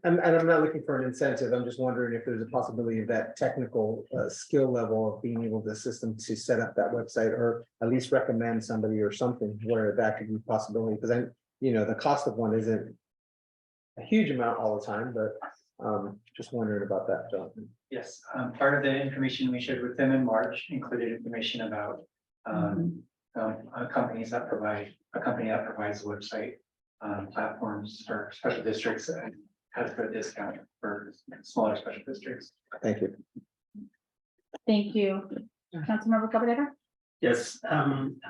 and I'm not looking for an incentive, I'm just wondering if there's a possibility of that technical skill level of being able to assist them to set up that website, or at least recommend somebody or something where that could be a possibility, because the cost of one isn't a huge amount all the time, but just wondering about that, Jonathan. Yes, part of the information we shared with them in March included information about companies that provide, a company that provides website platforms for special districts and has a discount for smaller special districts. Thank you. Thank you. Councilmember Cabrera? Yes,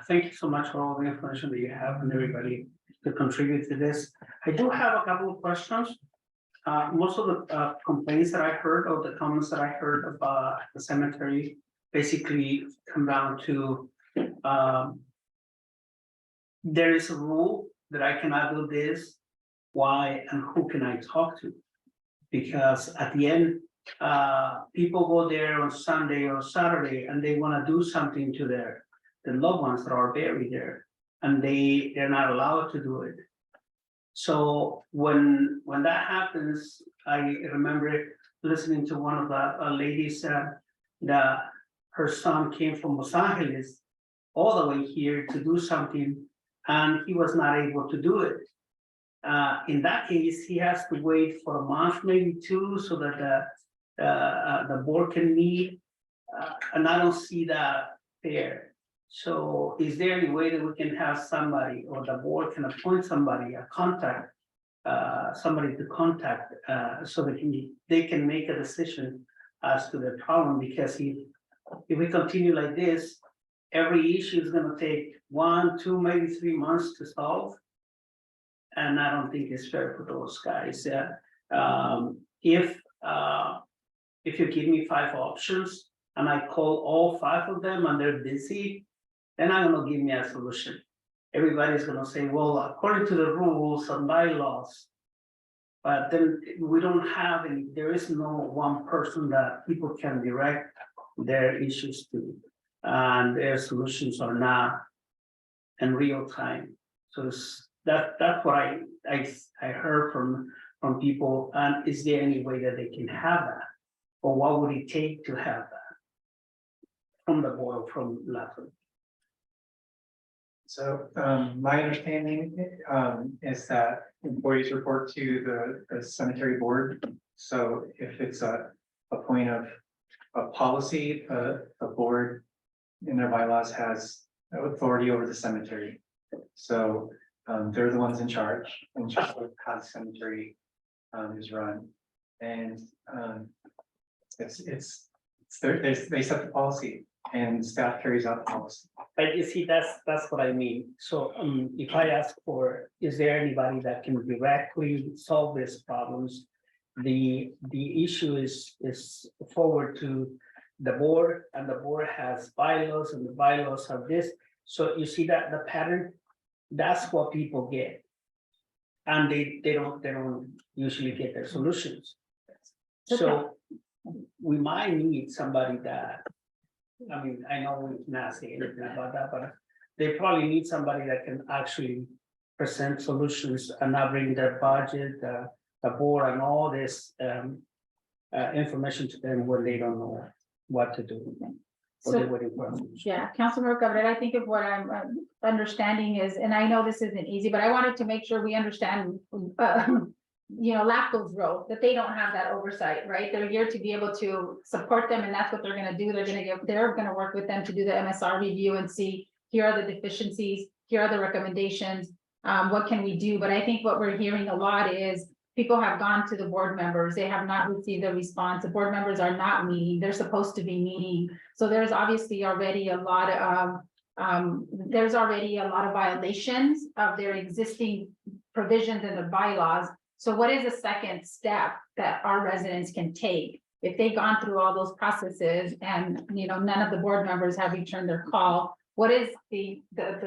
thank you so much for all the information that you have and everybody to contribute to this. I do have a couple of questions. Most of the complaints that I heard, or the comments that I heard about the cemetery basically come down to there is a rule that I cannot do this, why and who can I talk to? Because at the end, people go there on Sunday or Saturday and they want to do something to their loved ones that are buried there, and they're not allowed to do it. So when that happens, I remember listening to one of the ladies that her son came from Los Angeles all the way here to do something, and he was not able to do it. In that case, he has to wait for a month, maybe two, so that the board can meet, and I don't see that there. So is there any way that we can have somebody, or the board can appoint somebody, a contact, somebody to contact, so that they can make a decision as to the problem? Because if we continue like this, every issue is gonna take 1, 2, maybe 3 months to solve. And I don't think it's fair for those guys. If you give me 5 options and I call all 5 of them and they're busy, then I'm gonna give me a solution. Everybody's gonna say, well, according to the rules and bylaws. But then we don't have any, there is no one person that people can direct their issues to. And their solutions are not in real time. So that's what I heard from people. And is there any way that they can have that? Or what would it take to have that? From the board, from LAFCO? So my understanding is that employees report to the cemetery board. So if it's a point of policy, the board in their bylaws has authority over the cemetery. So they're the ones in charge of how the cemetery is run. And they set the policy and staff carries out the policy. But you see, that's what I mean. So if I ask for, is there anybody that can directly solve these problems? The issue is forward to the board, and the board has bylaws, and the bylaws have this. So you see that the pattern, that's what people get. And they don't usually get their solutions. So we might need somebody that, I mean, I know we cannot say anything about that, but they probably need somebody that can actually present solutions and not bring their budget, the board and all this information to them when they don't know what to do. Or So- they're waiting for a solution. Yeah, Councilmember Cabrera, I think of what I'm understanding is, and I know this isn't easy, but I wanted to make sure we understand, LAFCO's role, that they don't have that oversight, right? They're here to be able to support them, and that's what they're gonna do. They're gonna work with them to do the MSR review and see, here are the deficiencies, here are the recommendations, what can we do? But I think what we're hearing a lot is, people have gone to the board members, they have not received a response, the board members are not meeting, they're supposed to be meeting. So there's obviously already a lot of, violations of their existing provisions in the bylaws. So what is the second step that our residents can take? If they've gone through all those processes and, none of the board members have returned their call, what is the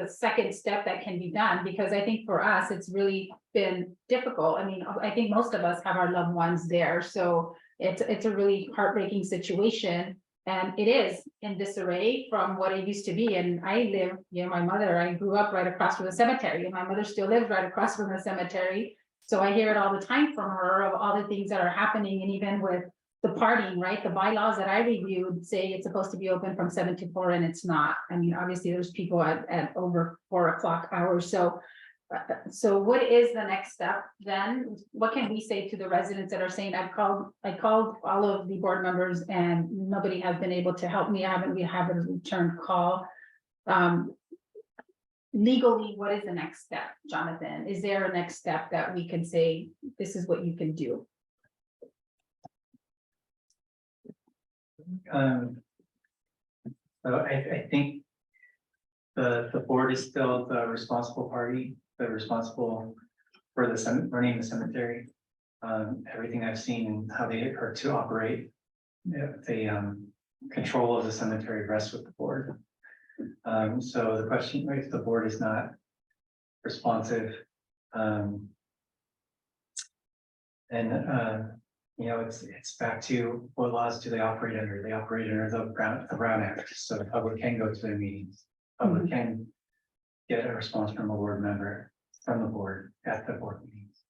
second step that can be done? Because I think for us, it's really been difficult. I mean, I think most of us have our loved ones there, so it's a really heartbreaking situation. And it is in disarray from what it used to be. And I live, I grew up right across from the cemetery, and my mother still lives right across from the cemetery. So I hear it all the time from her of all the things that are happening, and even with the partying, right? The bylaws that I reviewed say it's supposed to be open from 7 to 4, and it's not. I mean, obviously, there's people at over 4 o'clock hours. So what is the next step then? What can we say to the residents that are saying, I called all of the board members and nobody has been able to help me. We haven't returned call. Legally, what is the next step, Jonathan? Is there a next step that we can say, this is what you can do? So I think the board is still the responsible party, the responsible for running the cemetery. Everything I've seen and how they are to operate, the control of the cemetery rests with the board. So the question, if the board is not responsive, it's back to what laws do they operate under? They operate under the Brown Act, so the public can go to their meetings. Public can get a response from a board member, from the board at the board meetings.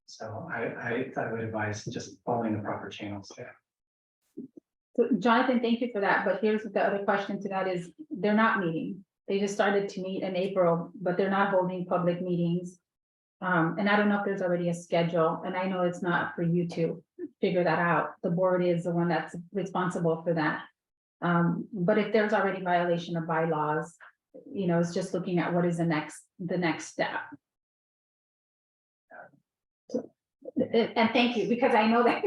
So I would advise just following the proper channels there. So Jonathan, thank you for that. But here's the other question to that is, they're not meeting. They just started to meet in April, but they're not holding public meetings. And I don't know if there's already a schedule, and I know it's not for you to figure that out. The board is the one that's responsible for that. But if there's already violation of bylaws, it's just looking at what is the next step. And thank you, because I know that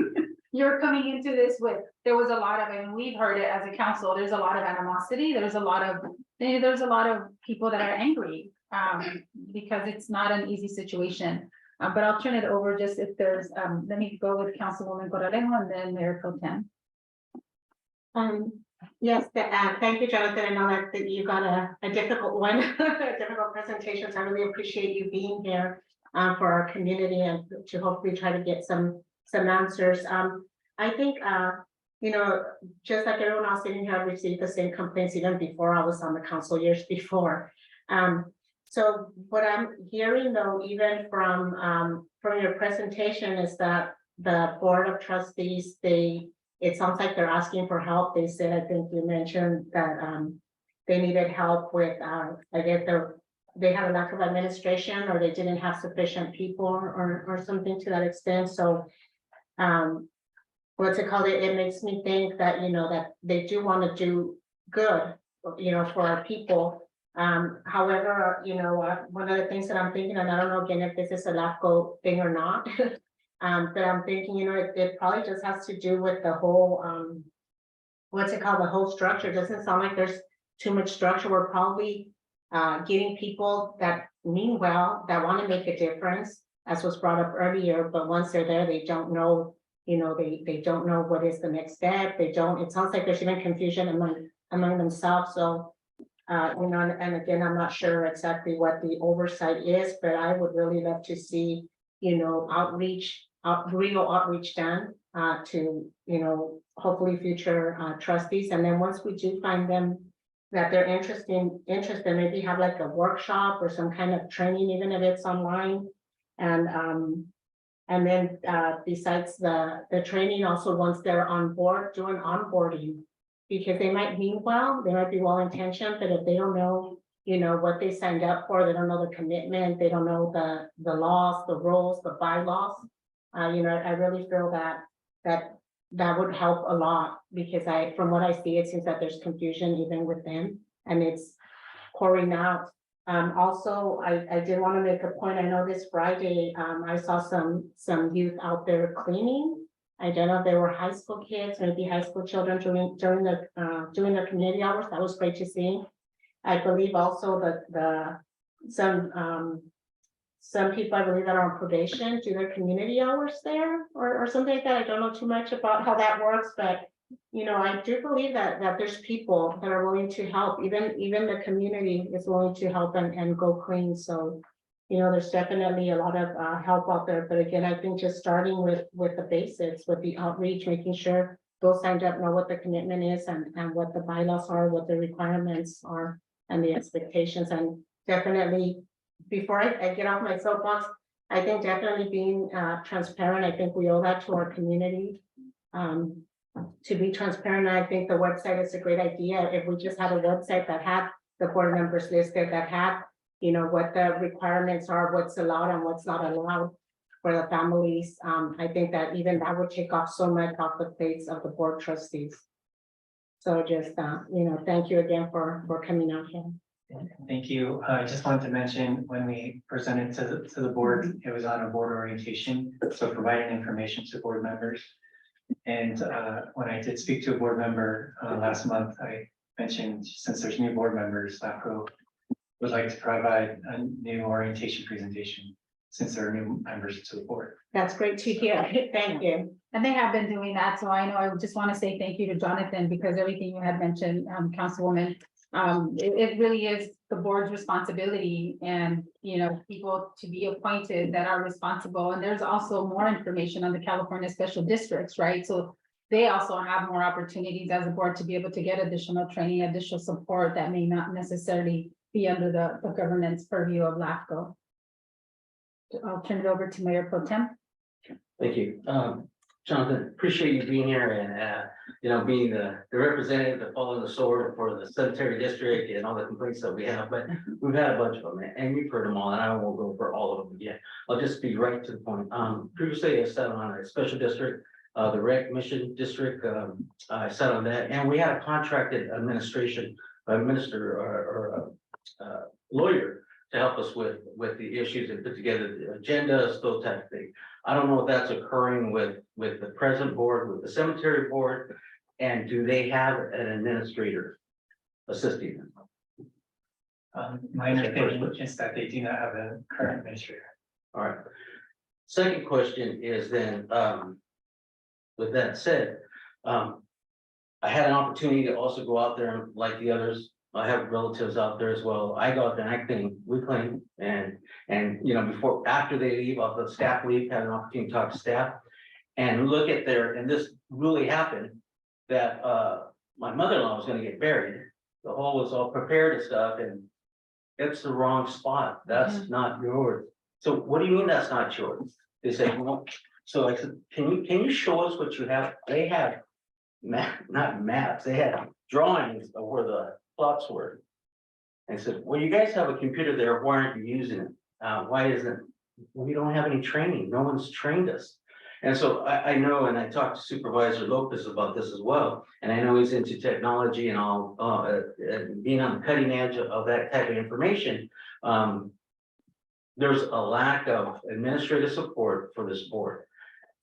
you're coming into this with, there was a lot of, and we've heard it as a council, there's a lot of animosity, there's a lot of people that are angry, because it's not an easy situation. But I'll turn it over just if there's, let me go with Councilwoman Corralejo and then Mayor Pro Tem. Yes, thank you, Jonathan. I know that you got a difficult one, a difficult presentation. So I really appreciate you being here for our community and to hopefully try to get some answers. I think, just like everyone else sitting here, I've received the same complaints even before I was on the council years before. So what I'm hearing though, even from your presentation, is that the Board of Trustees, it sounds like they're asking for help. They said, I think you mentioned that they needed help with, I guess they had a lack of administration, or they didn't have sufficient people or something to that extent. So what's it called? It makes me think that, that they do want to do good, for our people. However, one of the things that I'm thinking, and I don't know again if this is a LAFCO thing or not, but I'm thinking, it probably just has to do with the whole, what's it called? The whole structure. It doesn't sound like there's too much structure. We're probably getting people that mean well, that want to make a difference, as was brought up earlier, but once they're there, they don't know they don't know what is the next step. It sounds like there's even confusion among themselves. So, and again, I'm not sure exactly what the oversight is, but I would really love to see, real outreach done to, hopefully future trustees. And then once we do find them that they're interested, maybe have like a workshop or some kind of training, even if it's online. And then besides the training, also once they're on board, doing onboarding. Because they might mean well, they might be well intentioned, but if they don't know, what they signed up for, they don't know the commitment, they don't know the laws, the rules, the bylaws. I really feel that would help a lot, because from what I see, it seems that there's confusion even with them, and it's pouring out. Also, I did want to make a point. I know this Friday, I saw some youth out there cleaning. I don't know if they were high school kids, maybe high school children doing their community hours. That was great to see. I believe also that some people, I believe, that are on probation do their community hours there or something like that. I don't know too much about how that works, but I do believe that there's people that are willing to help. Even the community is willing to help and go clean. So, there's definitely a lot of help out there. But again, I think just starting with the basics, with the outreach, making sure those signed up know what the commitment is and what the bylaws are, what the requirements are, and the expectations. And definitely, before I get off my soapbox, I think definitely being transparent. I think we owe that to our community. To be transparent, I think the website is a great idea. If we just had a website that had the board members listed, that had, what the requirements are, what's allowed and what's not allowed for the families, I think that even that would take off so much off the plates of the board trustees. So just, thank you again for coming out here. Thank you. I just wanted to mention when we presented to the board, it was on a board orientation, so providing information to board members. And when I did speak to a board member last month, I mentioned since there's new board members, LAFCO would like to provide a new orientation presentation since there are new members to the board. That's great to hear. Thank you. And they have been doing that, so I know I just want to say thank you to Jonathan, because everything you had mentioned, Councilwoman, it really is the board's responsibility, and people to be appointed that are responsible. And there's also more information on the California special districts, right? So they also have more opportunities as a board to be able to get additional training, additional support that may not necessarily be under the government's purview of LAFCO. I'll turn it over to Mayor Pro Tem. Thank you. Jonathan, appreciate you being here and, being the representative to follow the sword for the cemetery district and all the complaints that we have, but we've had a bunch of them and you've heard them all, and I won't go over all of them again. I'll just be right to the point. Previously I sat on a special district, the Rec Mission District, I sat on that, and we had a contracted administration, administrator or lawyer to help us with the issues and put together the agendas, those type of things. I don't know if that's occurring with the present board, with the cemetery board, and do they have an administrator assisting them? My understanding is that they do not have a current administrator. All right. Second question is then, with that said, I had an opportunity to also go out there like the others. I have relatives out there as well. I go out there and I clean, we clean, and before, after they leave, off the staff leave, had an opportunity to talk to staff and look at and this really happened, that my mother-in-law was gonna get buried. The hole was all prepared and stuff, and it's the wrong spot. That's not yours. So what do you mean that's not yours? They said, well, so I said, can you show us what you have? They had not maps, they had drawings of where the plots were. And said, well, you guys have a computer there, why aren't you using it? Why isn't, we don't have any training, no one's trained us. And so I know, and I talked to Supervisor Lopez about this as well, and I know he's into technology and all, being on the cutting edge of that type of information. There's a lack of administrative support for this board.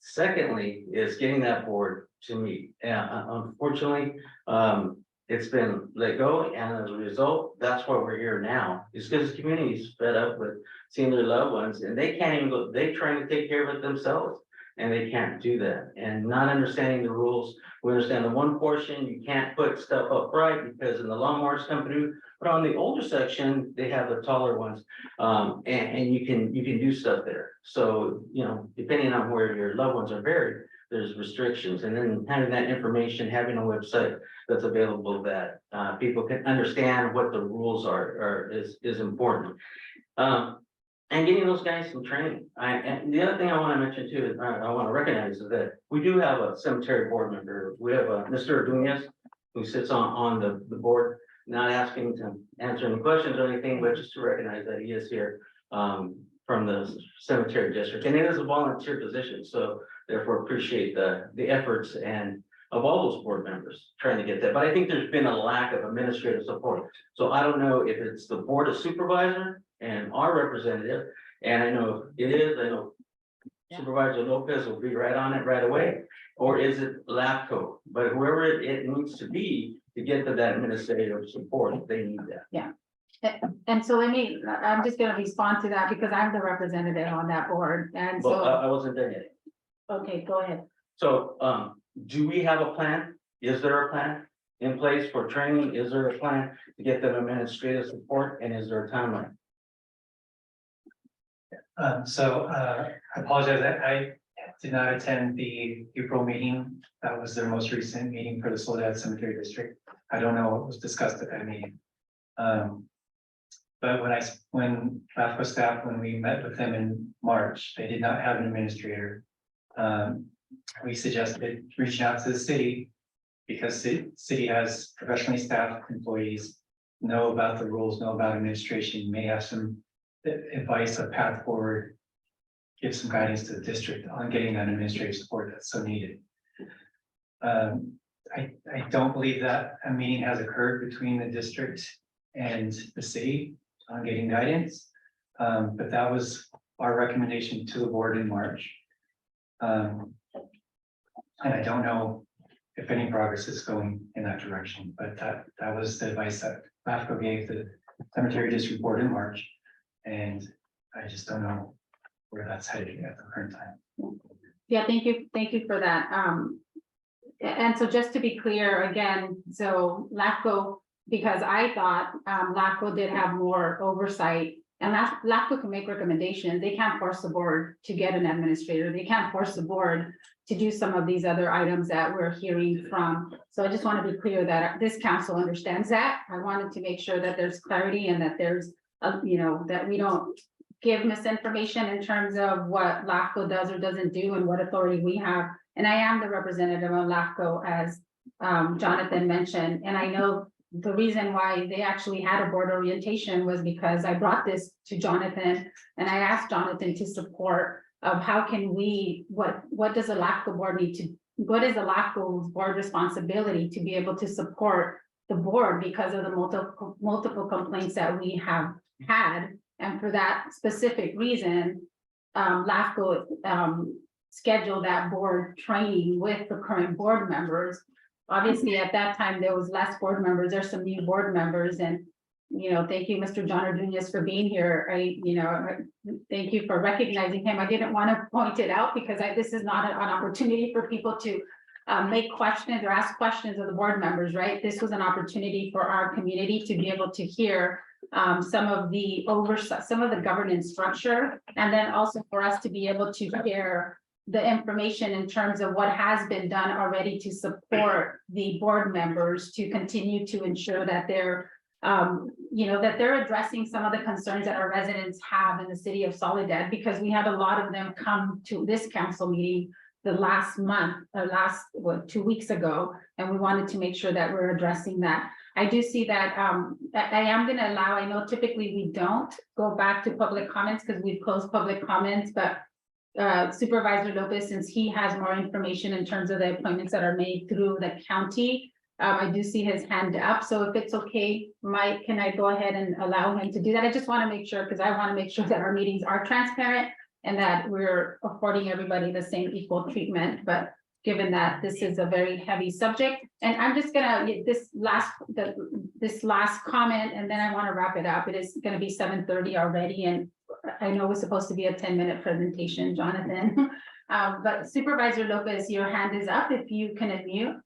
Secondly, is getting that board to meet. Unfortunately, it's been let go, and as a result, that's why we're here now. It's because the community's fed up with seeing their loved ones, and they can't even go, they're trying to take care of it themselves. and they can't do that. And not understanding the rules, we understand the one portion, you can't put stuff upright because in the lawnmowers come through. But on the older section, they have the taller ones, and you can do stuff there. So, you know, depending on where your loved ones are buried, there's restrictions. And then having that information, having a website that's available that people can understand what the rules are is important. And getting those guys some training. And the other thing I want to mention too, is I want to recognize is that we do have a cemetery board member. We have Mr. Duenas, who sits on the board, not asking to answer any questions or anything, but just to recognize that he is here from the cemetery district. And it is a volunteer position, so therefore appreciate the efforts and of all those board members trying to get that. But I think there's been a lack of administrative support. So I don't know if it's the board of supervisor and our representative, and I know it is, I know Supervisor Lopez will be right on it right away, or is it LAFCO? But whoever it needs to be to get to that administrative support, they need that. And so I'm just gonna respond to that because I'm the representative on that board, and Well, so, I wasn't done yet. okay, go ahead. So, do we have a plan? Is there a plan in place for training? Is there a plan to get them administrative support, and is there a timeline? I apologize, I did not attend the April meeting. That was their most recent meeting for the Soledad Cemetery District. I don't know what was discussed at that meeting. But when LAFCO staff, when we met with them in March, they did not have an administrator. We suggested reaching out to the city because the city has professionally staffed employees, know about the rules, know about administration, may have some advice, a path forward, give some guidance to the district on getting that administrative support that's so needed. I don't believe that a meeting has occurred between the district and the city on getting guidance. But that was our recommendation to the board in March. And I don't know if any progress is going in that direction, but that was the advice that LAFCO gave the cemetery district board in March. And I just don't know where that's headed at the current time. Yeah, thank you for that. And so just to be clear again, so LAFCO, because I thought LAFCO did have more oversight, and LAFCO can make recommendations. They can't force the board to get an administrator. They can't force the board to do some of these other items that we're hearing from. So I just want to be clear that this council understands that. I wanted to make sure that there's clarity and that there's, that we don't give misinformation in terms of what LAFCO does or doesn't do and what authority we have. And I am the representative of LAFCO, as Jonathan mentioned, and I know the reason why they actually had a board orientation was because I brought this to Jonathan and I asked Jonathan to support of how can we, what does the LAFCO board need to, what is the LAFCO's board responsibility to be able to support the board because of the multiple complaints that we have had. And for that specific reason, LAFCO scheduled that board training with the current board members. Obviously, at that time, there was less board members. There's some new board members, and thank you, Mr. John Ordonez, for being here. Thank you for recognizing him. I didn't want to point it out because this is not an opportunity for people to make questions or ask questions of the board members, right? This was an opportunity for our community to be able to hear some of the oversight, some of the governance structure, and then also for us to be able to share the information in terms of what has been done already to support the board members to continue to ensure that they're, that they're addressing some of the concerns that our residents have in the city of Soledad, because we had a lot of them come to this council meeting the last month or 2 weeks ago, and we wanted to make sure that we're addressing that. I do see that I am going to allow, I know typically we don't go back to public comments because we've closed public comments, but Supervisor Lopez, since he has more information in terms of the appointments that are made through the county, I do see his hand up. So if it's okay, Mike, can I go ahead and allow him to do that? I just want to make sure, because I want to make sure that our meetings are transparent and that we're affording everybody the same equal treatment. But given that this is a very heavy subject, and I'm just gonna get this last comment, and then I want to wrap it up. It is going to be 7:30 already, and I know it was supposed to be a 10-minute presentation, Jonathan. But Supervisor Lopez, your hand is up if you can unmute.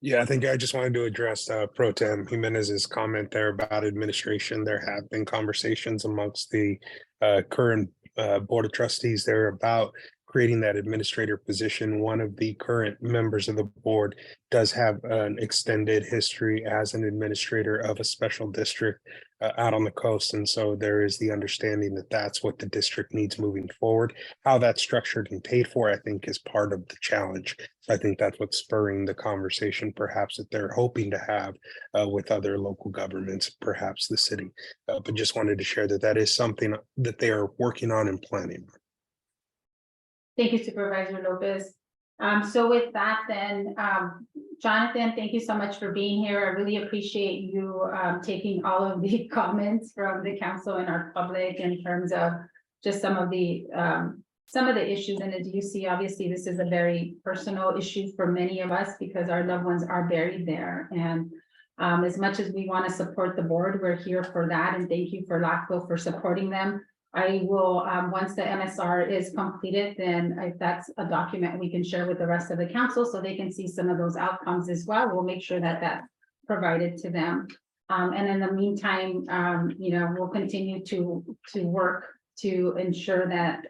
Yeah, I think I just wanted to address Pro Tem Jimenez's comment there about administration. There have been conversations amongst the current Board of Trustees there about creating that administrator position. One of the current members of the board does have an extended history as an administrator of a special district out on the coast. And so there is the understanding that that's what the district needs moving forward. How that's structured and paid for, I think, is part of the challenge. So I think that's what's spurring the conversation perhaps that they're hoping to have with other local governments, perhaps the city. But just wanted to share that that is something that they are working on and planning. Thank you, Supervisor Lopez. So with that, then, Jonathan, thank you so much for being here. I really appreciate you taking all of the comments from the council and our public in terms of just some of the issues. And as you see, obviously, this is a very personal issue for many of us because our loved ones are buried there. And as much as we want to support the board, we're here for that. And thank you for LAFCO for supporting them. I will, once the MSR is completed, then if that's a document we can share with the rest of the council so they can see some of those outcomes as well. We'll make sure that that's provided to them. And in the meantime, we'll continue to work to ensure that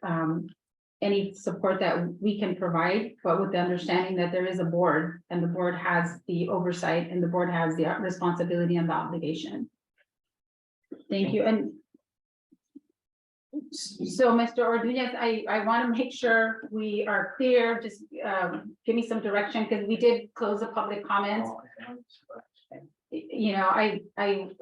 any support that we can provide, but with the understanding that there is a board and the board has the oversight and the board has the responsibility and the obligation. Thank you. And so, Mr. Ordonez, I want to make sure we are clear, just give me some direction, because we did close the public comments. I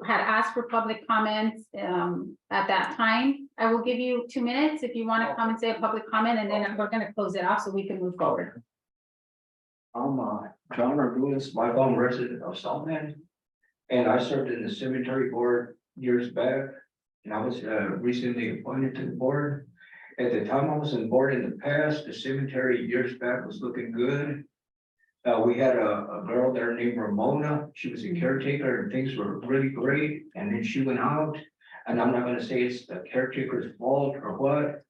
had asked for public comments at that time. I will give you 2 minutes if you want to come and say a public comment, and then we're going to close it off so we can move forward. I'm John Ordonez, my home resident of Saltman, and I served in the cemetery board years back. And I was recently appointed to the board. At the time I was on board in the past, the cemetery years back was looking good. We had a girl there named Ramona. She was a caretaker and things were really great. And then she went out. And I'm not gonna say it's the caretaker's fault or what.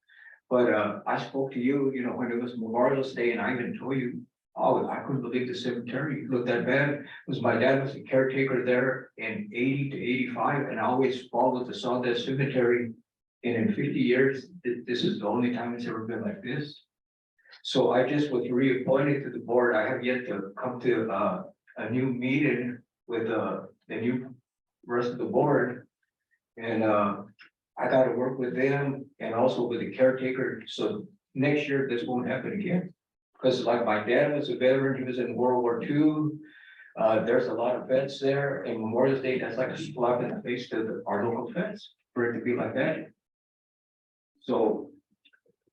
But I spoke to you, when it was Memorial Day, and I even told you, oh, I couldn't believe the cemetery looked that bad. Because my dad was a caretaker there in 80 to 85, and I always followed the Soledad Cemetery. And in 50 years, this is the only time it's ever been like this. So I just was reappointed to the board. I have yet to come to a new meeting with the new rest of the board. And I got to work with them and also with the caretaker. So next year, this won't happen again. Because like my dad was a veteran, he was in World War II. There's a lot of vets there, and Memorial Day, that's like a slap in the face to our local vets for it to be like that. So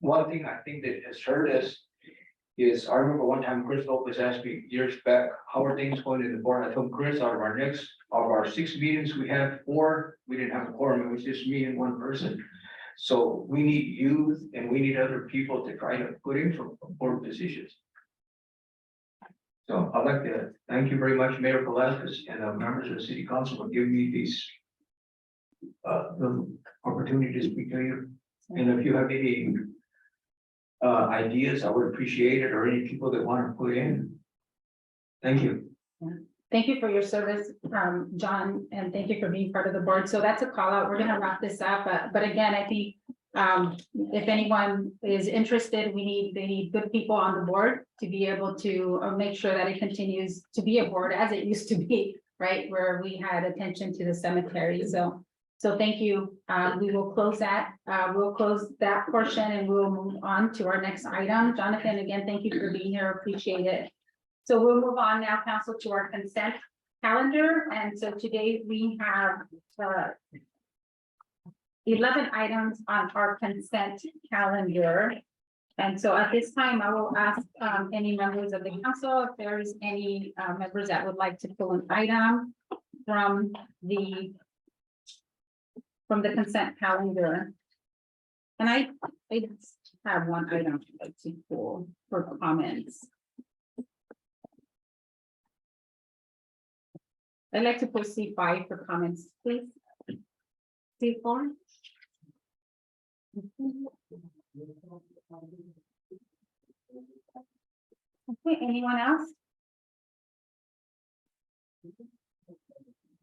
one thing I think that has hurt us is, I remember one time Chris Lopez asked me years back, how are things going in the board? I told Chris, out of our 6 meetings, we had 4, we didn't have a quorum, it was just me and one person. So we need youth and we need other people to try to put in for board positions. So I'd like to thank you very much, Mayor Velazquez, and the members of the city council for giving me these the opportunity to speak to you. And if you have any ideas, I would appreciate it, or any people that want to put in. Thank you. Thank you for your service, John, and thank you for being part of the board. So that's a call out. We're going to wrap this up. But again, I think if anyone is interested, they need good people on the board to be able to make sure that it continues to be a board as it used to be, right? Where we had attention to the cemetery. So thank you. We will close that. We'll close that portion and we'll move on to our next item. Jonathan, again, thank you for being here. Appreciate it. So we'll move on now, council, to our consent calendar. And so today we have 11 items on our consent calendar. And so at this time, I will ask any members of the council if there is any members that would like to pull an item from the consent calendar. And I just have one item I'd like to pull for comments. I'd like to pull C5 for comments, please. C4. Okay, anyone else?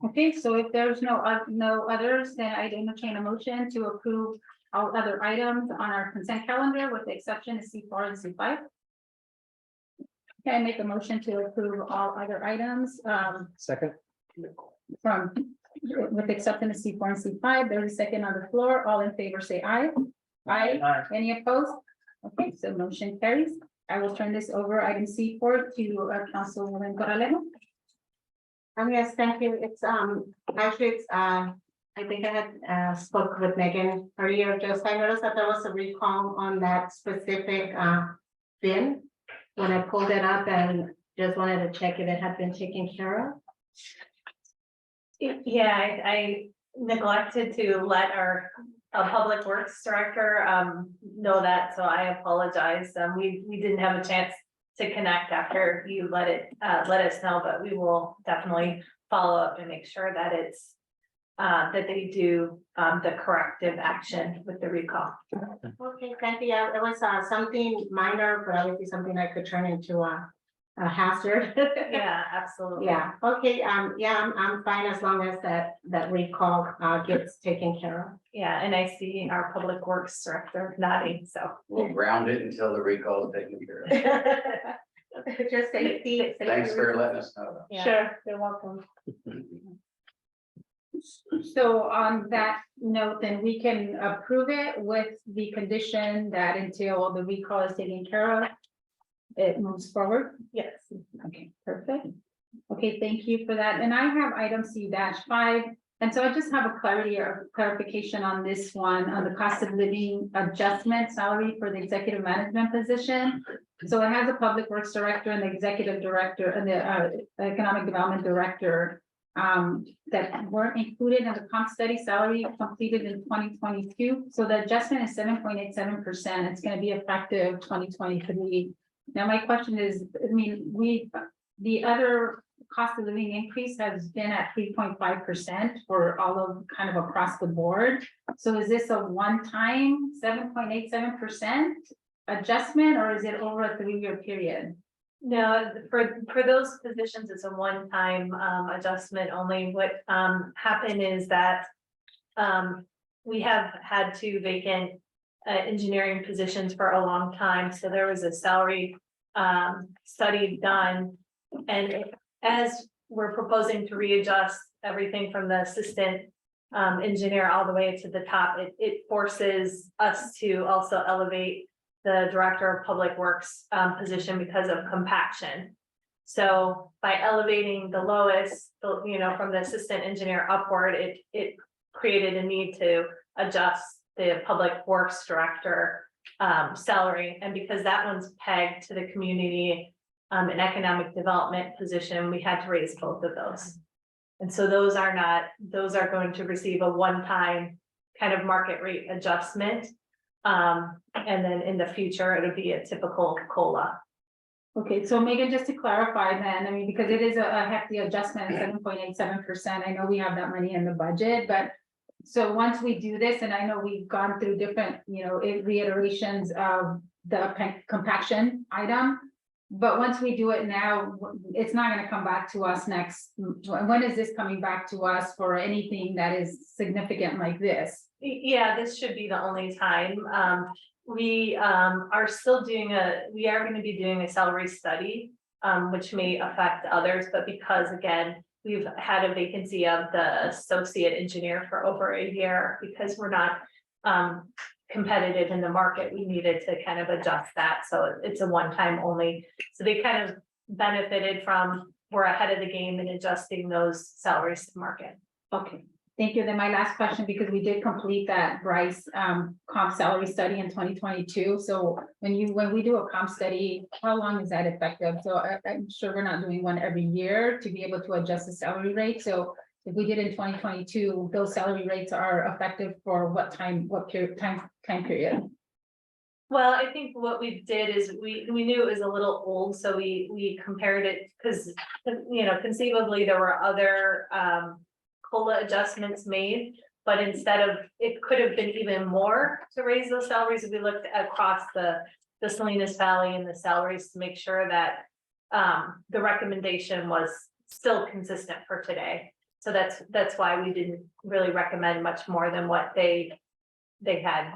Okay, so if there's no others, then I'd entertain a motion to approve all other items on our consent calendar with the exception of C4 and C5. Okay, I make a motion to approve all other items, Second. from, with the exception of C4 and C5. There's a second on the floor. All in favor, say aye. Aye. Any opposed? Okay, so motion carries. I will turn this over, item C4, to Councilwoman Corralejo. Yes, thank you. It's, actually, it's, I think I had, spoke with Megan earlier, just I noticed that there was a recall on that specific, bin. When I pulled it up and just wanted to check if it had been taken care of. Yeah, I neglected to let our Public Works Director know that, so I apologize. We didn't have a chance to connect after you let us know, but we will definitely follow up and make sure that it's that they do the corrective action with the recall. Okay, thank you. Yeah, it was something minor, but obviously something I could turn into a hazard. Yeah, absolutely. Yeah, okay, yeah, I'm fine as long as that recall gets taken care of. Yeah, and I see our Public Works Director nodding, so. We'll ground it until the recall is taken care of. Just safety. Thanks for letting us know. Yeah. Sure, you're welcome. So on that note, then we can approve it with the condition that until the recall is taken care of, it moves forward. Yes. Okay, perfect. Okay, thank you for that. And I have item C-5. And so I just have a clarification on this one, on the cost of living adjustment salary for the executive management position. So it has a public works director and the executive director and the economic development director that weren't included in the comp study salary completed in 2022. So the adjustment is 7.87%. It's going to be effective 2023. Now, my question is, I mean, the other cost of living increase has been at 3.5% for all of kind of across the board. So is this a one-time 7.87% adjustment, or is it over a 3-year period? No, for those positions, it's a one-time adjustment only. What happened is that we have had 2 vacant engineering positions for a long time, so there was a salary study done. And as we're proposing to readjust everything from the assistant engineer all the way to the top, it forces us to also elevate the director of public works position because of compaction. So by elevating the lowest, from the assistant engineer upward, it created a need to adjust the public works director salary. And because that one's pegged to the community and economic development position, we had to raise both of those. And so those are going to receive a one-time kind of market rate adjustment. And then in the future, it'll be a typical COLA. Okay, so Megan, just to clarify then, I mean, because it is a hefty adjustment, 7.87%. I know we have that money in the budget, but so once we do this, and I know we've gone through different, reiterations of the compaction item, but once we do it now, it's not going to come back to us next. When is this coming back to us for anything that is significant like this? Yeah, this should be the only time. We are going to be doing a salary study, which may affect others, but because again, we've had a vacancy of the associate engineer for over a year because we're not competitive in the market, we needed to kind of adjust that. So it's a one-time only. So they kind of benefited from, we're ahead of the game in adjusting those salaries to market. Okay, thank you. Then my last question, because we did complete that Bryce comp salary study in 2022. So when we do a comp study, how long is that effective? So I'm sure we're not doing one every year to be able to adjust the salary rate. So if we did in 2022, those salary rates are effective for what time period? Well, I think what we did is we knew it was a little old, so we compared it because, conceivably there were other COLA adjustments made, But instead of, it could have been even more to raise those salaries if we looked across the Salinas Valley and the salaries to make sure that the recommendation was still consistent for today. So that's why we didn't really recommend much more than what they had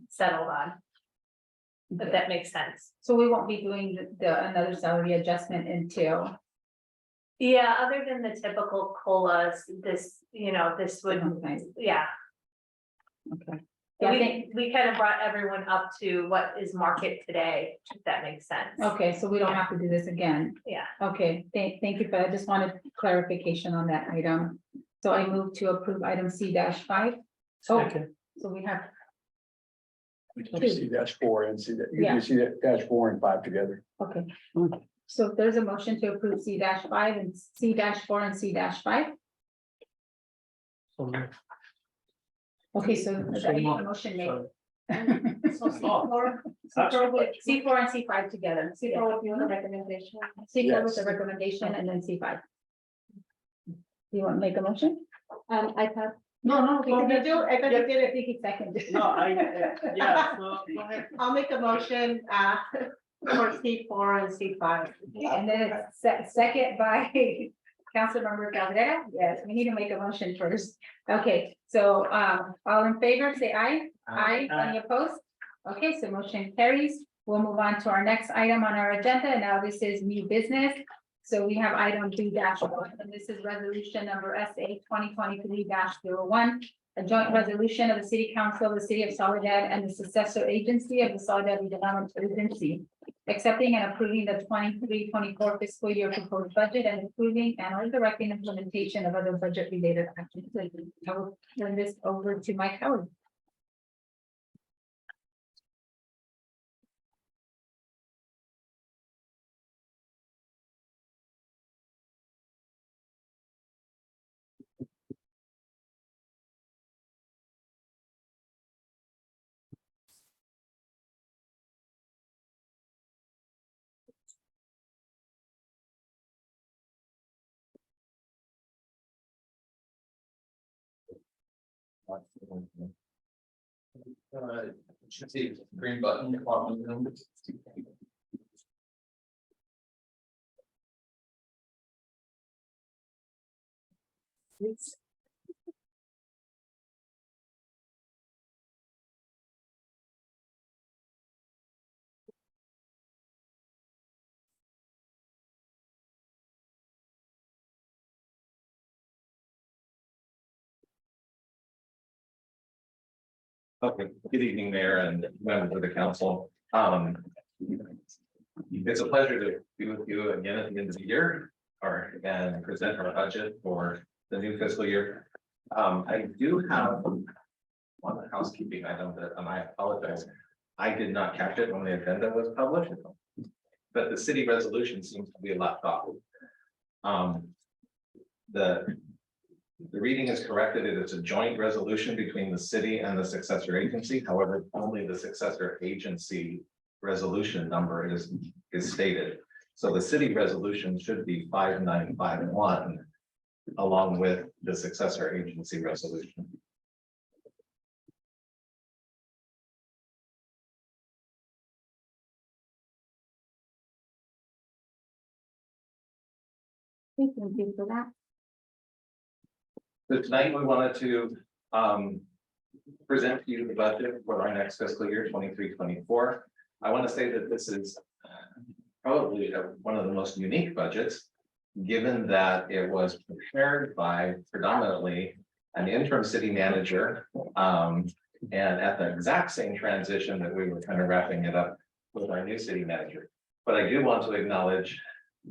settled on. If that makes sense. So we won't be doing another salary adjustment until, Yeah, other than the typical COLAs, this would, okay, yeah. okay. Yeah, I think, We kind of brought everyone up to what is market today, if that makes sense. okay, so we don't have to do this again. Yeah. Okay, thank you, but I just wanted clarification on that item. So I move to approve item C-5. Oh, so we have, C-4 and C, you Yeah. can see that -4 and 5 together. okay. So there's a motion to approve C-5 and C-4 and C-5. Okay, so I need a motion made. So C4 and C5 together. C4 with the recommendation. C4 with the recommendation and then C5. You want to make a motion? I thought. No, Did you do? I thought you did it. He seconded. No, yeah, so go ahead. I'll make a motion for C4 and C5. And then it's second by Councilmember Cabrera. Yes, we need to make a motion first. Okay, so all in favor, say aye. Aye. Any opposed? Okay, so motion carries. We'll move on to our next item on our agenda. And now this is new business. So we have item B-1, and this is resolution number SA 2023-01. A joint resolution of the City Council of the City of Soledad and the successor agency of the Soledad Redevelopment Agency, accepting and approving the 23-24 fiscal year proposed budget and approving and/or directing implementation of other budget-related actions. I will turn this over to Mike Howard. Should see green button. Okay, good evening, Mayor and members of the council. It's a pleasure to be with you again at the end of the year and present our budget for the new fiscal year. I do have one housekeeping item that, and I apologize. I did not catch it when the agenda was published, but the city resolution seems to be left off. The reading is corrected. It is a joint resolution between the city and the successor agency. However, only the successor agency resolution number is stated. So the city resolution should be 5951 along with the successor agency resolution. Thank you for that. So tonight we wanted to present to you the budget for our next fiscal year 23-24. I want to say that this is probably one of the most unique budgets, given that it was prepared by predominantly an interim city manager. And at the exact same transition that we were kind of wrapping it up with our new city manager. But I do want to acknowledge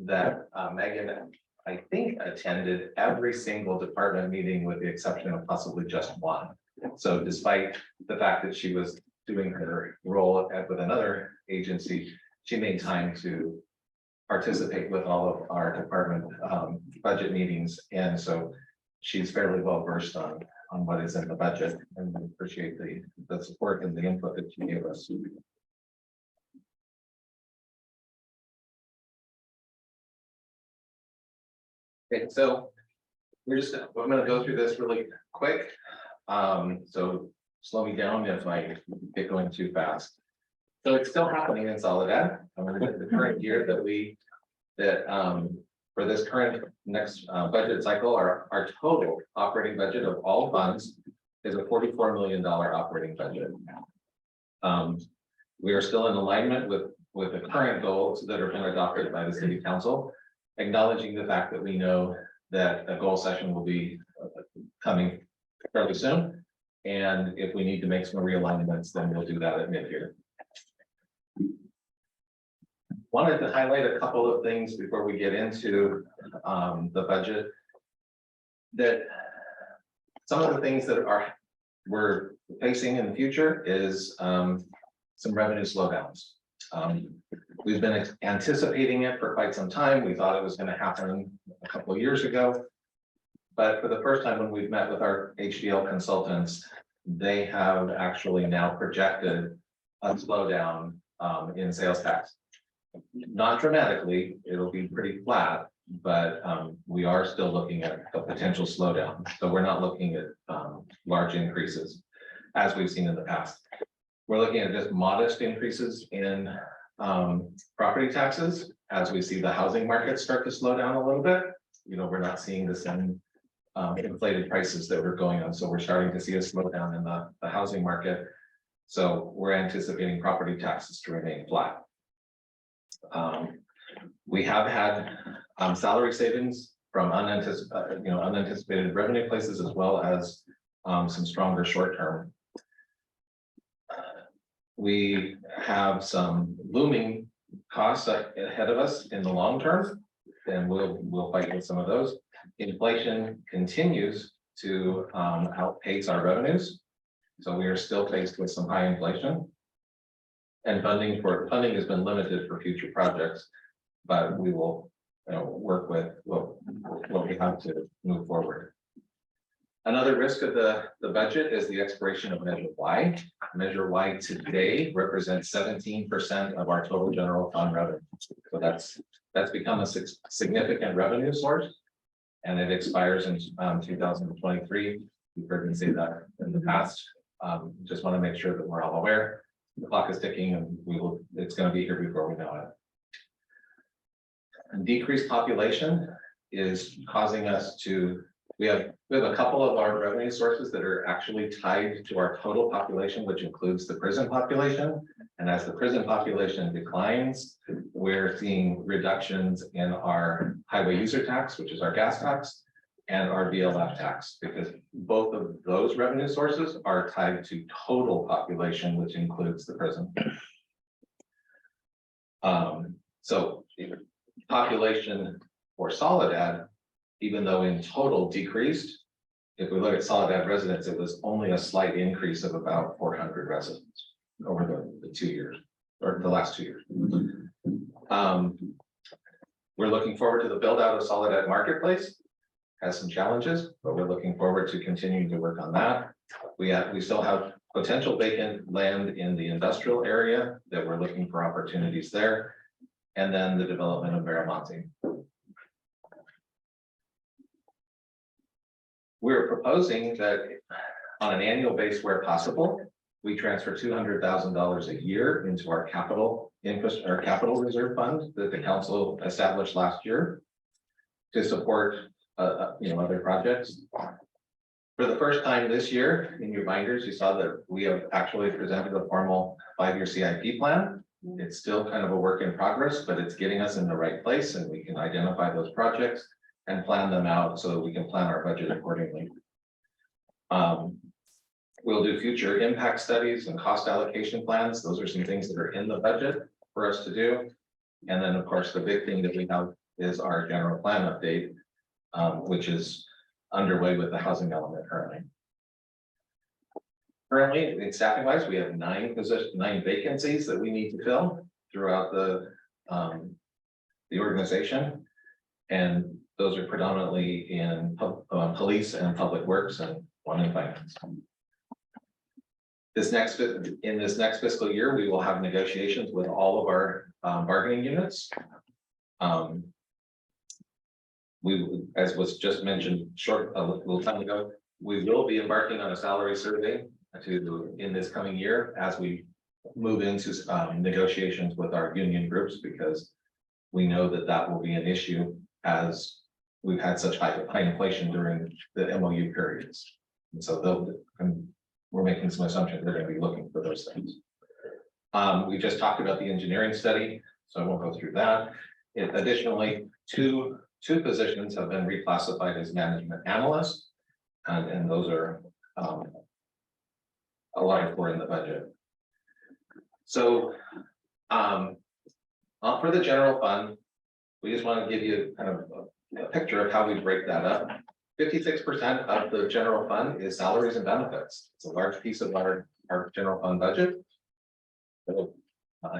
that Megan, I think, attended every single department meeting with the exception of possibly just one. So despite the fact that she was doing her role with another agency, she made time to participate with all of our department budget meetings. And so she's fairly well versed on what is in the budget, and we appreciate the support and the input that she gave us. Okay, so I'm gonna go through this really quick. So slow me down if I get going too fast. So it's still happening in Soledad. I mean, the current year for this current next budget cycle, our total operating budget of all funds is a $44 million operating budget. We are still in alignment with the current goals that have been adopted by the city council, acknowledging the fact that we know that a goal session will be coming fairly soon. And if we need to make some realignments, then we'll do that at mid-year. Wanted to highlight a couple of things before we get into the budget. That some of the things that we're facing in the future is some revenue slowdowns. We've been anticipating it for quite some time. We thought it was going to happen a couple of years ago. But for the first time, when we've met with our HDL consultants, they have actually now projected a slowdown in sales tax. Not dramatically, it'll be pretty flat, but we are still looking at a potential slowdown. So we're not looking at large increases as we've seen in the past. We're looking at just modest increases in property taxes as we see the housing market start to slow down a little bit. You know, we're not seeing the same inflated prices that were going on. So we're starting to see a slowdown in the housing market. So we're anticipating property taxes to remain flat. We have had salary savings from unanticipated revenue places, as well as some stronger short-term. We have some looming costs ahead of us in the long term, and we'll fight with some of those. Inflation continues to outpace our revenues, so we are still faced with some high inflation. And funding has been limited for future projects, but we will work with what we have to move forward. Another risk of the budget is the expiration of Measure Y. Measure Y today represents 17% of our total general fund revenue. So that's become a significant revenue source, and it expires in 2023. You've heard me say that in the past. Just want to make sure that we're all aware. The clock is ticking, and it's going to be here before we know it. And decreased population is causing us to, we have a couple of our revenue sources that are actually tied to our total population, which includes the prison population. And as the prison population declines, we're seeing reductions in our highway user tax, which is our gas tax, and our VLF tax, because both of those revenue sources are tied to total population, which includes the prison. So population for Soledad, even though in total decreased, if we look at Soledad residents, it was only a slight increase of about 400 residents over the 2 years, or the last 2 years. We're looking forward to the build out of Soledad Marketplace. Has some challenges, but we're looking forward to continuing to work on that. We still have potential vacant land in the industrial area that we're looking for opportunities there. And then the development of Miramonte. We're proposing that on an annual basis where possible, we transfer $200,000 a year into our capital reserve fund that the council established last year to support other projects. For the first time this year, in your binders, you saw that we have actually presented a formal 5-year CIP plan. It's still kind of a work in progress, but it's getting us in the right place, and we can identify those projects and plan them out so that we can plan our budget accordingly. We'll do future impact studies and cost allocation plans. Those are some things that are in the budget for us to do. And then, of course, the big thing that we have is our general plan update, which is underway with the housing element currently. Currently, in staffing wise, we have 9 vacancies that we need to fill throughout the organization. And those are predominantly in police and public works, and 1 in finance. In this next fiscal year, we will have negotiations with all of our bargaining units. We, as was just mentioned a little time ago, we will be embarking on a salary survey in this coming year as we move into negotiations with our union groups, because we know that that will be an issue as we've had such high inflation during the MOU periods. And so we're making some assumptions they're going to be looking for those things. We just talked about the engineering study, so I won't go through that. Additionally, two positions have been reclassified as management analysts, and those are allotted for in the budget. So for the general fund, we just want to give you kind of a picture of how we break that up. 56% of the general fund is salaries and benefits. It's a large piece of our general fund budget. So,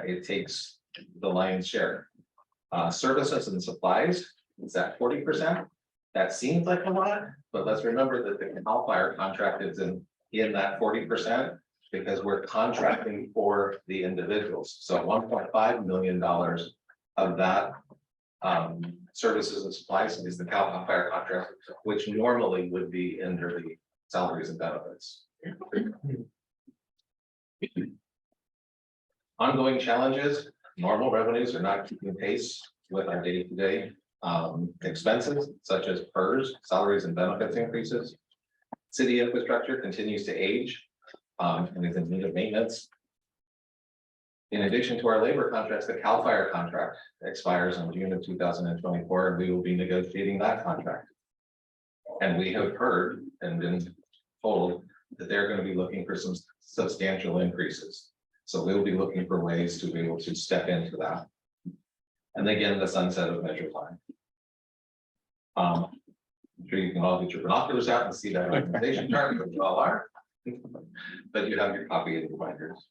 it takes the lion's share. Services and supplies is at 40%. That seems like a lot, but let's remember that the CAL FIRE contract is in that 40% because we're contracting for the individuals. So $1.5 million of that services and supplies is the CAL FIRE contract, which normally would be under the salaries and benefits. Ongoing challenges, normal revenues are not keeping pace with our day-to-day expenses, such as PERS, salaries and benefits increases. City infrastructure continues to age and is in need of maintenance. In addition to our labor contracts, the CAL FIRE contract expires in June of 2024, and we will be negotiating that contract. And we have heard and been told that they're going to be looking for some substantial increases. So we'll be looking for ways to be able to step into that. And again, the sunset of Measure 5. I'm sure you can all get your binoculars out and see that organization chart, which you all are. But you have your copy in your binders.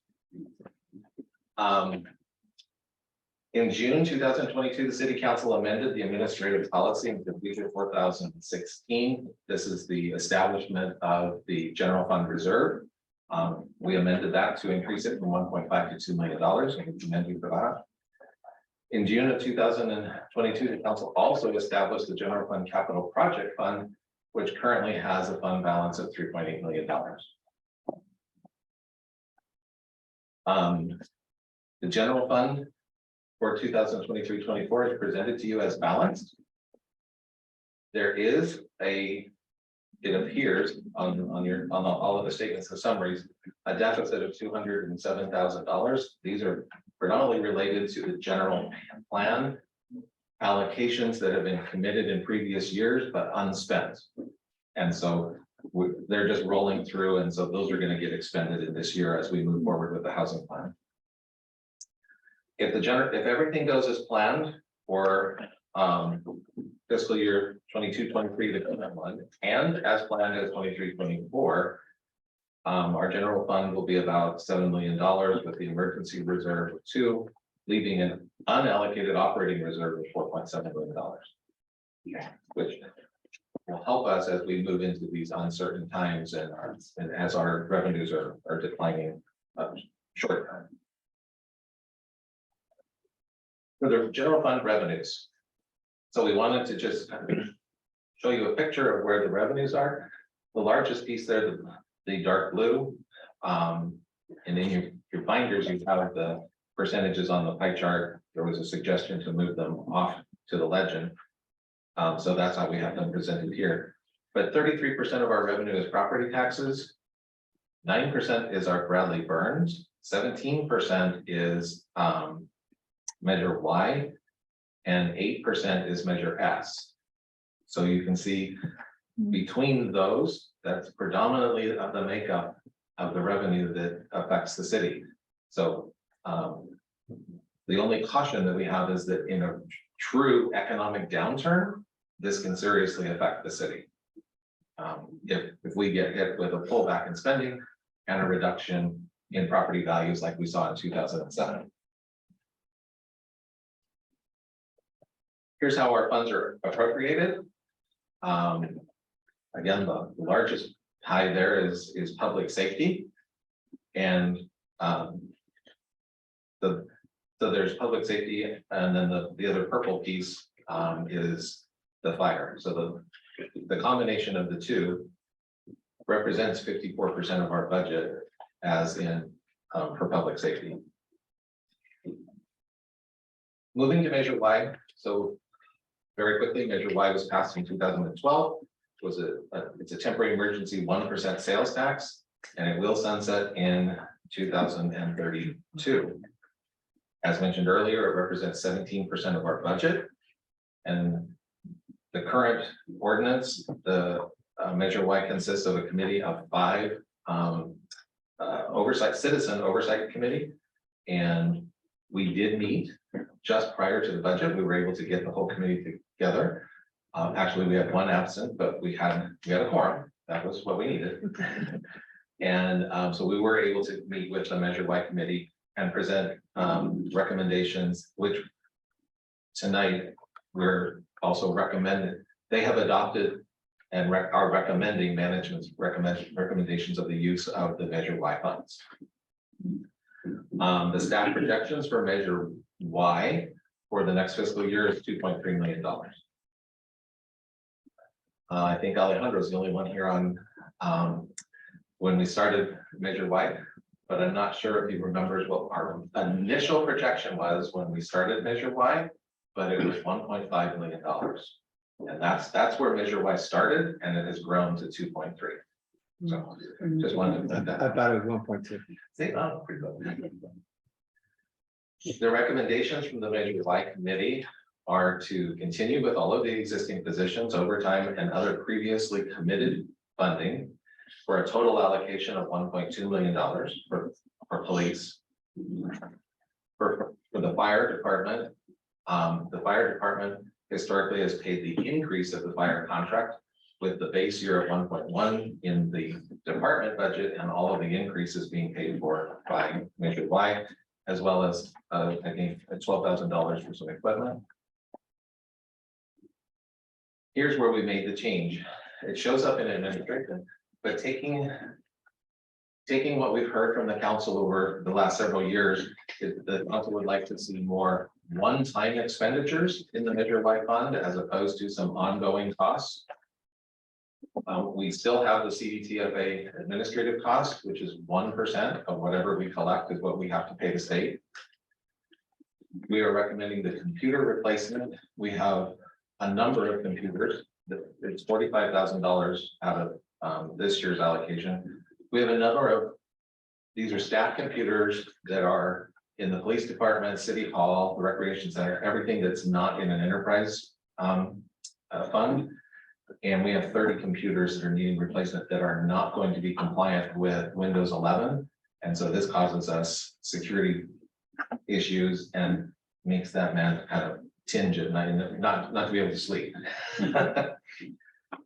In June 2022, the City Council amended the administrative policy in Procedure 4016. This is the establishment of the general fund reserve. We amended that to increase it from 1.5 to $2 million, and we commend you for that. In June of 2022, the council also established the General Fund Capital Project Fund, which currently has a fund balance of $3.8 million. The general fund for 2023-24 is presented to you as balanced. There is it appears on all of the statements and summaries, a deficit of $207,000. These are predominantly related to the general plan allocations that have been committed in previous years, but unspent. And so they're just rolling through. And so those are going to get expended in this year as we move forward with the housing plan. If everything goes as planned for fiscal year 22-23, the current one, and as planned as 23-24, our general fund will be about $7 million with the emergency reserve of $2 million, leaving an unallocated operating reserve of $4.7 million, which will help us as we move into these uncertain times and as our revenues are declining short term. For the general fund revenues. So we wanted to just show you a picture of where the revenues are. The largest piece there, the dark blue, and in your binders, you have the percentages on the pie chart. There was a suggestion to move them off to the legend. So that's how we have them presented here. But 33% of our revenue is property taxes. 9% is our Bradley Burns. 17% is Measure Y, and 8% is Measure S. So you can see between those, that's predominantly the makeup of the revenue that affects the city. So the only caution that we have is that in a true economic downturn, this can seriously affect the city. If we get hit with a pullback in spending and a reduction in property values like we saw in 2007. Here's how our funds are appropriated. Again, the largest pie there is public safety. And so there's public safety, and then the other purple piece is the fire. So the combination of the two represents 54% of our budget as in for public safety. Moving to Measure Y, so very quickly, Measure Y was passed in 2012. It's a temporary emergency 1% sales tax, and it will sunset in 2032. As mentioned earlier, it represents 17% of our budget. And the current ordinance, the Measure Y consists of a committee of 5 citizen oversight committee. And we did meet just prior to the budget. We were able to get the whole committee together. Actually, we had one absent, but we had a quorum. That was what we needed. And so we were able to meet with the Measure Y committee and present recommendations, which tonight we're also recommending. They have adopted and are recommending management's recommendations of the use of the Measure Y funds. The staff projections for Measure Y for the next fiscal year is $2.3 million. I think Alejandro is the only one here on when we started Measure Y, but I'm not sure if he remembers what our initial projection was when we started Measure Y, but it was $1.5 million. And that's where Measure Y started, and it has grown to 2.3. So just wanted to. I thought it was 1.2. See, oh, pretty good. The recommendations from the Measure Y committee are to continue with all of the existing positions, overtime, and other previously committed funding for a total allocation of $1.2 million for police. For the fire department, historically has paid the increase of the fire contract with the base year of 1.1 in the department budget, and all of the increases being paid for by Measure Y, as well as I think $12,000 for some equipment. Here's where we made the change. It shows up in administration, but taking what we've heard from the council over the last several years, the council would like to see more one-time expenditures in the Measure Y fund as opposed to some ongoing costs. We still have the CDTFA administrative cost, which is 1% of whatever we collect is what we have to pay the state. We are recommending the computer replacement. We have a number of computers. It's $45,000 out of this year's allocation. We have a number of, these are staff computers that are in the police department, city hall, the recreation center, everything that's not in an enterprise fund. And we have 30 computers that are needing replacement that are not going to be compliant with Windows 11. And so this causes us security issues and makes that man kind of tinge at night, not to be able to sleep.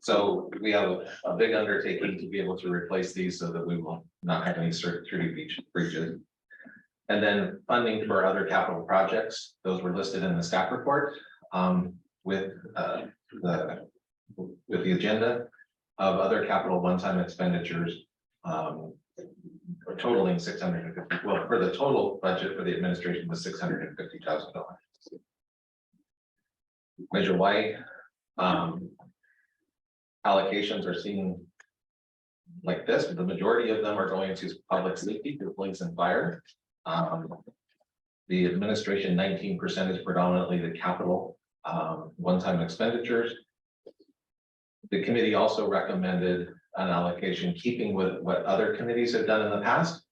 So we have a big undertaking to be able to replace these so that we will not have any security breaches. And then funding for other capital projects, those were listed in the staff report with the agenda of other capital one-time expenditures totaling $650,000. Well, for the total budget for the administration was $650,000. Measure Y allocations are seen like this, but the majority of them are going to public safety, to police and fire. The administration 19% is predominantly the capital one-time expenditures. The committee also recommended an allocation keeping with what other committees have done in the past,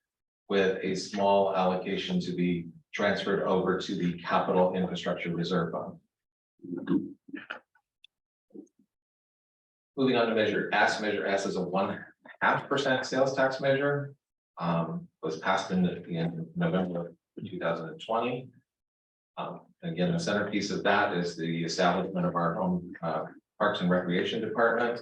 with a small allocation to be transferred over to the capital infrastructure reserve fund. Moving on to Measure S. Measure S is a 1.5% sales tax measure. Was passed in November of 2020. Again, the centerpiece of that is the establishment of our own Parks and Recreation Department.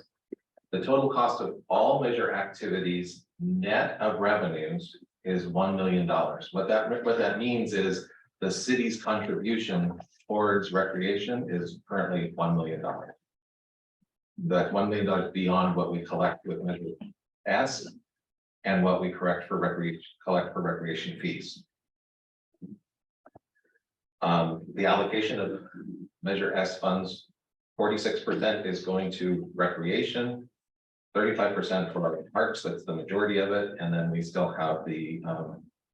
The total cost of all measure activities net of revenues is $1 million. What that means is the city's contribution towards recreation is currently $1 million. That's $1 million beyond what we collect with Measure S and what we collect for recreation fees. The allocation of Measure S funds, 46% is going to recreation, 35% for our parks, that's the majority of it, and then we still have the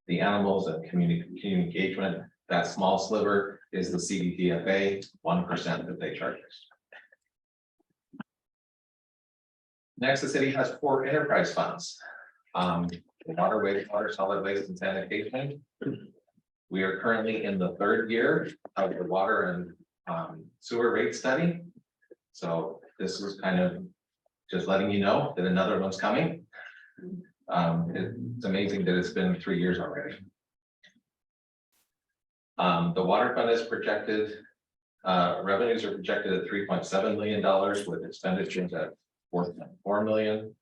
animals and community engagement. That small sliver is the CDTFA, 1% that they charge us. Next, the city has 4 enterprise funds. Water, wastewater, solid waste, and sanitation. We are currently in the 3rd year of the water and sewer rate study. So this is kind of just letting you know that another one's coming. It's amazing that it's been 3 years already. The water fund is projected, revenues are projected at $3.7 million with expenditures at $4.4 million.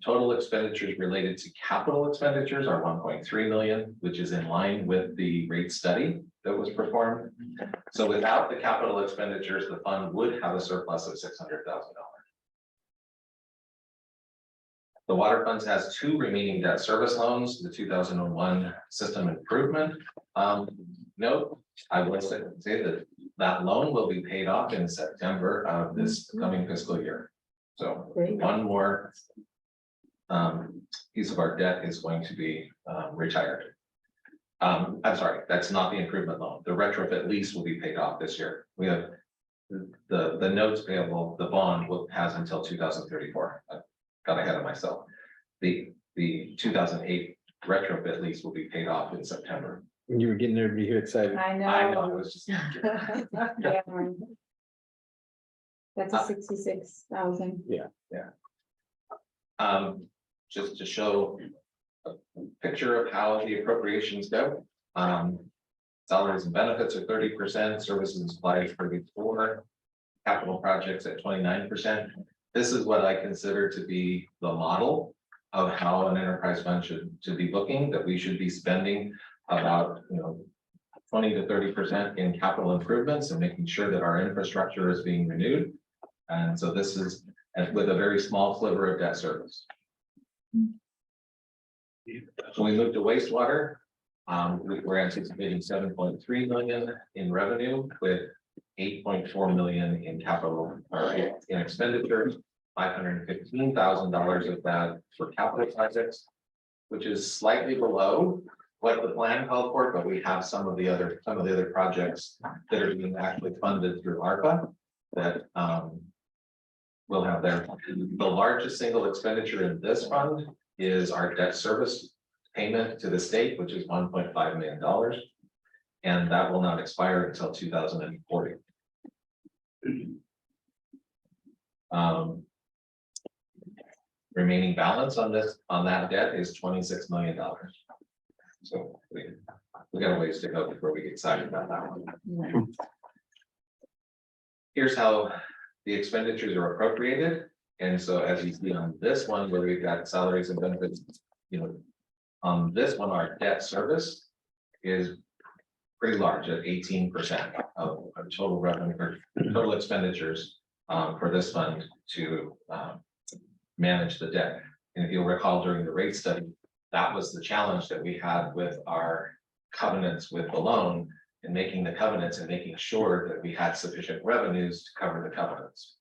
Total expenditures related to capital expenditures are $1.3 million, which is in line with the rate study that was performed. So without the capital expenditures, the fund would have a surplus of $600,000. The water funds has 2 remaining debt service loans, the 2001 system improvement note. I will say that that loan will be paid off in September of this coming fiscal year. So one more piece of our debt is going to be retired. I'm sorry, that's not the improvement loan. The retrofit lease will be paid off this year. We have the notes payable, the bond has until 2034. I got ahead of myself. The 2008 retrofit lease will be paid off in September. When you were getting everybody here excited. I know. I know, it was just. That's a 66,000. Just to show a picture of how the appropriations go. Salaries and benefits are 30%, services and supplies 34%, capital projects at 29%. This is what I consider to be the model of how an enterprise fund should be looking, that we should be spending about 20 to 30% in capital improvements and making sure that our infrastructure is being renewed. And so this is with a very small sliver of debt service. So we moved to wastewater. We're anticipating 7.3 million in revenue with 8.4 million in capital or in expenditures, $515,000 of that for capital projects, which is slightly below what the plan called for, but we have some of the other projects that are being actually funded through ARPA that will have the largest single expenditure in this fund is our debt service payment to the state, which is $1.5 million. And that will not expire until 2040. Remaining balance on that debt is $26 million. So we got a ways to go before we get excited about that one. Here's how the expenditures are appropriated. And so as you see on this one, where we've got salaries and benefits, on this one, our debt service is pretty large at 18% of total revenue or total expenditures for this fund to manage the debt. And if you'll recall during the rate study, that was the challenge that we had with our covenants with the loan and making the covenants and making sure that we had sufficient revenues to cover the covenants.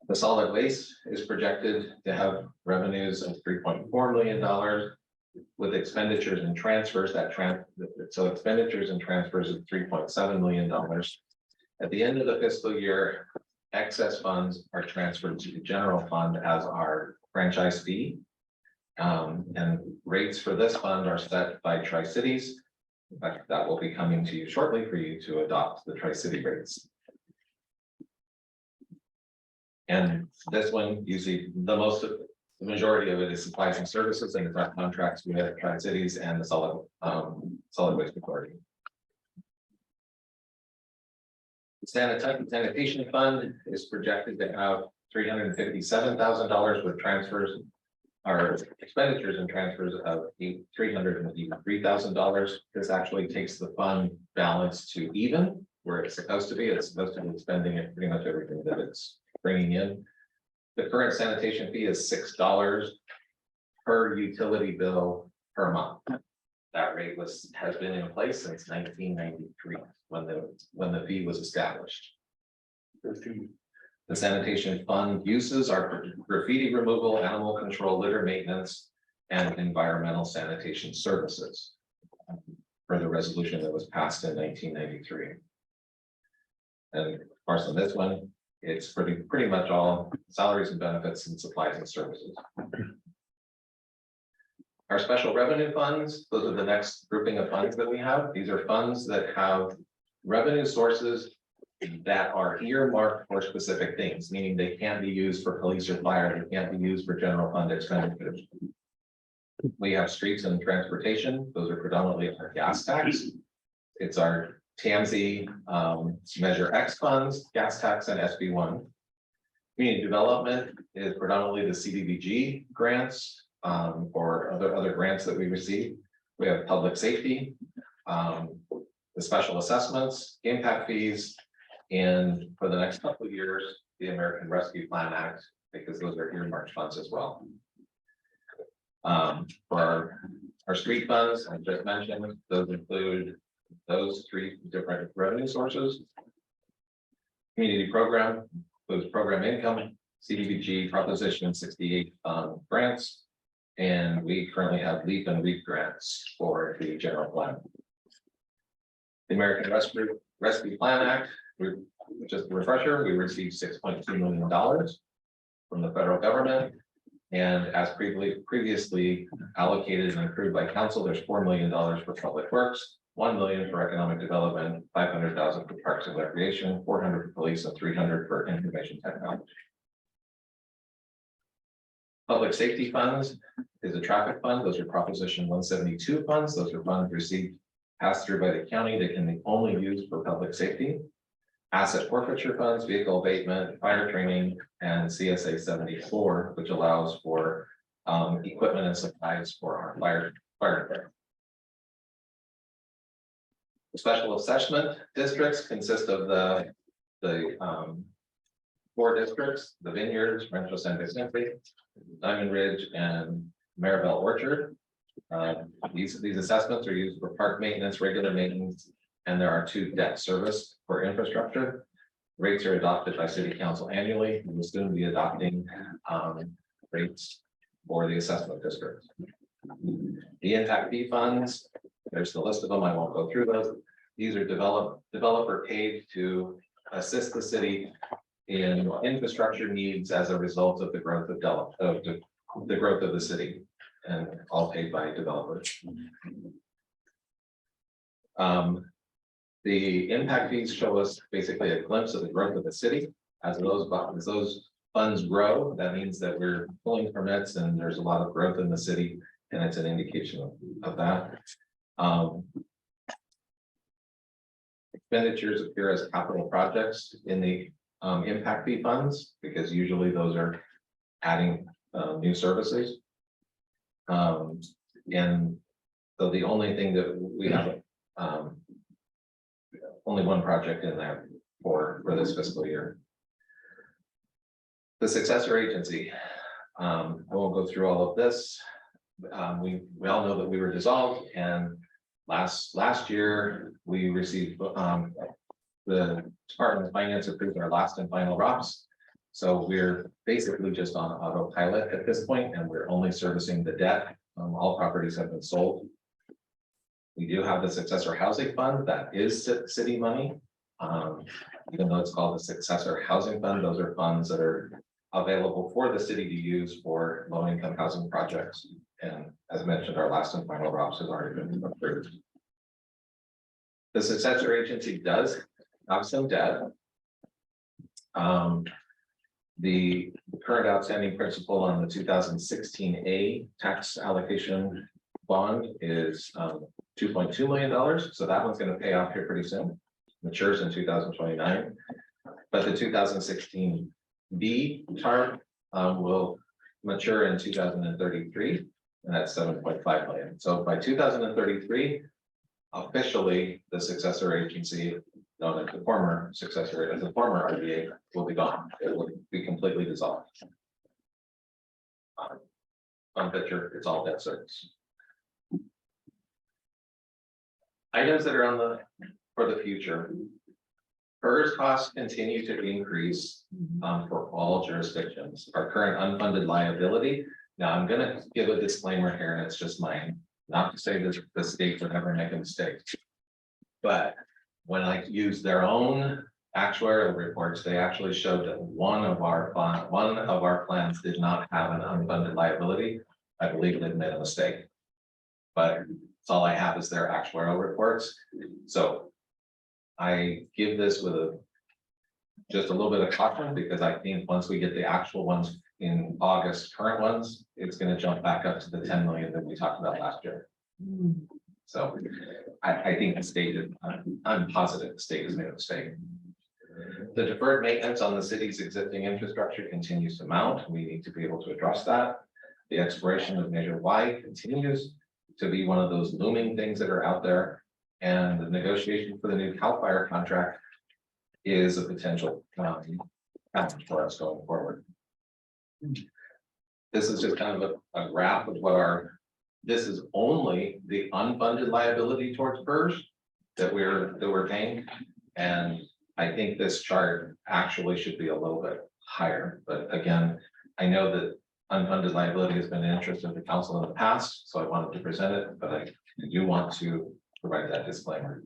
The solid waste is projected to have revenues of $3.4 million with expenditures and transfers so expenditures and transfers of $3.7 million. At the end of the fiscal year, excess funds are transferred to the general fund as our franchise fee. And rates for this fund are set by Tri-Cities. In fact, that will be coming to you shortly for you to adopt the Tri-City rates. And this one, usually the majority of it is supplies and services, and it's our contracts with Tri-Cities and the solid waste authority. The sanitation fund is projected to have $357,000 with transfers or expenditures and transfers of $383,000. This actually takes the fund balance to even where it's supposed to be. It's supposed to be spending it pretty much everything that it's bringing in. The current sanitation fee is $6 per utility bill per month. That rate has been in place since 1993 when the fee was established. The sanitation fund uses are graffiti removal, animal control, litter maintenance, and environmental sanitation services. For the resolution that was passed in 1993. And of course, on this one, it's pretty much all salaries and benefits and supplies and services. Our special revenue funds, those are the next grouping of funds that we have. These are funds that have revenue sources that are earmarked for specific things, meaning they can't be used for police or fire, they can't be used for general fund expenditures. We have streets and transportation, those are predominantly our gas tax. It's our TAMSI Measure X funds, gas tax and SB1. Community development is predominantly the CDBG grants or other grants that we receive. We have public safety, the special assessments, impact fees, and for the next couple of years, the American Rescue Plan Act, because those are earmarked funds as well. For our street funds, I just mentioned, those include those three different revenue sources. Community program, those program income, CDBG Proposition 68 grants, and we currently have LEAP and REAP grants for the general plan. The American Rescue Plan Act, just a refresher, we received $6.2 million from the federal government. And as previously allocated and approved by council, there's $4 million for public works, $1 million for economic development, $500,000 for parks and recreation, $400 for police, and $300 for information technology. Public safety funds is a traffic fund. Those are Proposition 172 funds. Those are funds received, passed through by the county that can be only used for public safety. Asset forfeiture funds, vehicle abatement, fire training, and CSA 74, which allows for equipment and supplies for our fire department. The special assessment districts consist of the 4 districts: the Vineyards, Rancho San Vicente, Diamond Ridge, and Maribel Orchard. These assessments are used for park maintenance, regular maintenance, and there are 2 debt service for infrastructure. Rates are adopted by city council annually. We will soon be adopting rates for the assessment districts. The impact fee funds, there's the list of them. I won't go through those. These are developer paid to assist the city in infrastructure needs as a result of the growth of the growth of the city, and all paid by developers. The impact fees show us basically a glimpse of the growth of the city. As those funds grow, that means that we're pulling permits and there's a lot of growth in the city, and it's an indication of that. Expenditures appear as capital projects in the impact fee funds, because usually those are adding new services. And so the only thing that we have only one project in there for this fiscal year. The successor agency. I won't go through all of this. We all know that we were dissolved, and last year we received the Department of Finance approved our last and final ROPS. So we're basically just on autopilot at this point, and we're only servicing the debt. All properties have been sold. We do have the successor housing fund that is city money. Even though it's called the successor housing fund, those are funds that are available for the city to use for low-income housing projects. And as mentioned, our last and final ROPS has already been approved. The successor agency does have some debt. The current outstanding principal on the 2016A tax allocation bond is $2.2 million. So that one's going to pay off here pretty soon. Matures in 2029. But the 2016B TARP will mature in 2033, and that's $7.5 million. So by 2033, officially the successor agency, known as the former successor, as the former RDA, will be gone. It will be completely dissolved. On picture, it's all debt service. Items that are on for the future. PERS costs continue to increase for all jurisdictions. Our current unfunded liability. Now, I'm gonna give a disclaimer here, and it's just mine, not to say that the state would never make a mistake. But when I use their own actuarial reports, they actually showed that one of our plans did not have an unfunded liability. I believe they made a mistake. But it's all I have is their actuarial reports. So I give this with just a little bit of caution, because I think once we get the actual ones in August, current ones, it's gonna jump back up to the 10 million that we talked about last year. So I think the state, I'm positive the state has made a mistake. The deferred maintenance on the city's existing infrastructure continues to mount. We need to be able to address that. The expiration of Measure Y continues to be one of those looming things that are out there. And the negotiation for the new CAL FIRE contract is a potential challenge for us going forward. This is just kind of a graph of what this is only the unfunded liability towards PERS that we're paying. And I think this chart actually should be a little bit higher, but again, I know that unfunded liability has been an interest of the council in the past, so I wanted to present it, but I do want to provide that disclaimer.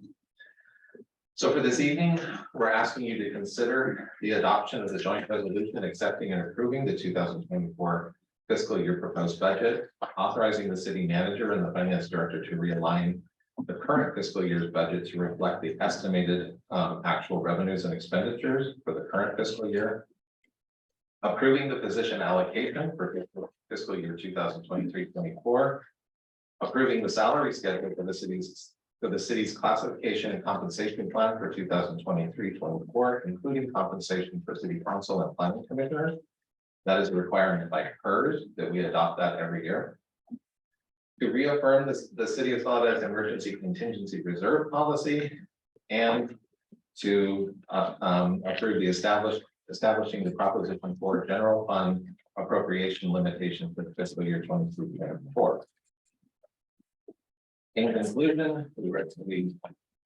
So for this evening, we're asking you to consider the adoption of the joint resolution accepting and approving the 2024 fiscal year proposed budget, authorizing the city manager and the finance director to realign the current fiscal year's budget to reflect the estimated actual revenues and expenditures for the current fiscal year. Approving the position allocation for fiscal year 2023-24. Approving the salary schedule for the city's classification and compensation plan for 2023-24, including compensation for city council and planning commissioners. That is a requirement by PERS that we adopt that every year. To reaffirm the city of Soledad's emergency contingency reserve policy, and to approve the establishing the proposition for general fund appropriation limitation for the fiscal year 23-24. In conclusion,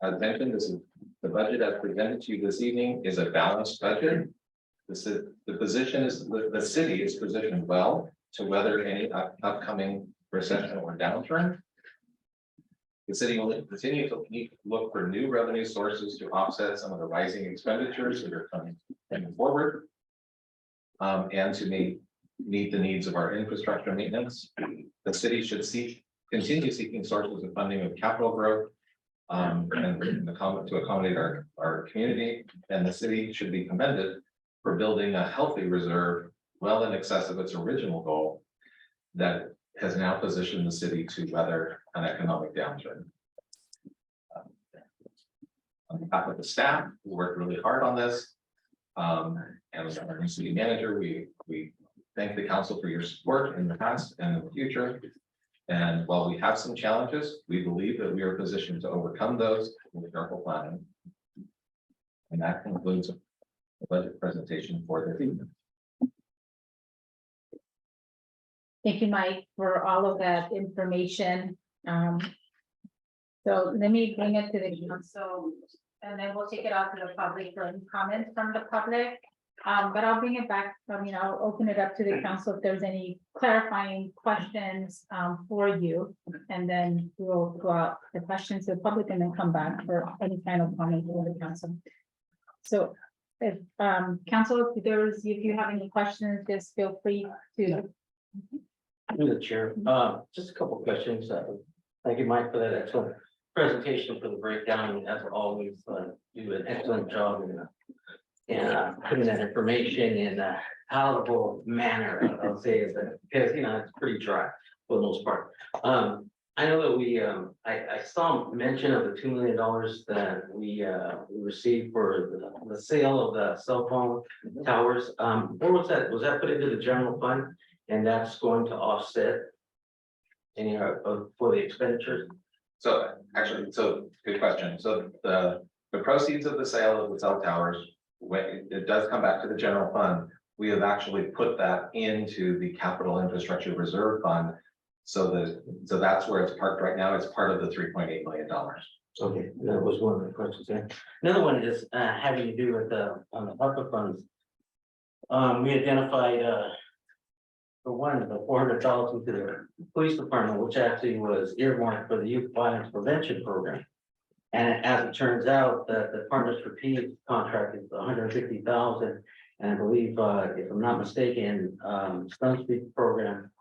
as mentioned, this is the budget as presented to you this evening is a balanced budget. The city is positioned well to weather any upcoming recession or downturn. The city will continue to look for new revenue sources to offset some of the rising expenditures that are coming forward. And to meet the needs of our infrastructure maintenance. The city should continue seeking sources of funding of capital growth. And to accommodate our community, and the city should be commended for building a healthy reserve well in excess of its original goal that has now positioned the city to weather an economic downturn. On behalf of the staff, we worked really hard on this. And as our new city manager, we thank the council for your support in the past and in the future. And while we have some challenges, we believe that we are positioned to overcome those with careful planning. And that concludes the budget presentation for this evening. Thank you, Mike, for all of that information. So let me bring it to the council, and then we'll take it out to the public for any comments from the public. But I'll bring it back. I'll open it up to the council if there's any clarifying questions for you. And then we'll go out the questions to the public and then come back for any final comment for the council. So if council, if you have any questions, just feel free to. Through the chair, just a couple of questions. Thank you, Mike, for that excellent presentation, for the breakdown. And as always, you do an excellent job in putting that information in a palatable manner. I'll say is that because it's pretty dry for the most part. I know that we I saw mention of the $2 million that we received for the sale of the cell phone towers. Where was that? Was that put into the general fund? And that's going to offset any for the expenditures? So actually, good question. So the proceeds of the sale of the cell towers, when it does come back to the general fund, we have actually put that into the capital infrastructure reserve fund. So that's where it's parked right now. It's part of the $3.8 million. Okay, that was one of the questions there. Another one is having to do with on the ARPA funds. We identified for one, the 400,000 to the police department, which actually was earmarked for the youth violence prevention program. And as it turns out, the Partners for Peace contract is 150,000. And I believe, if I'm not mistaken, Stone Street program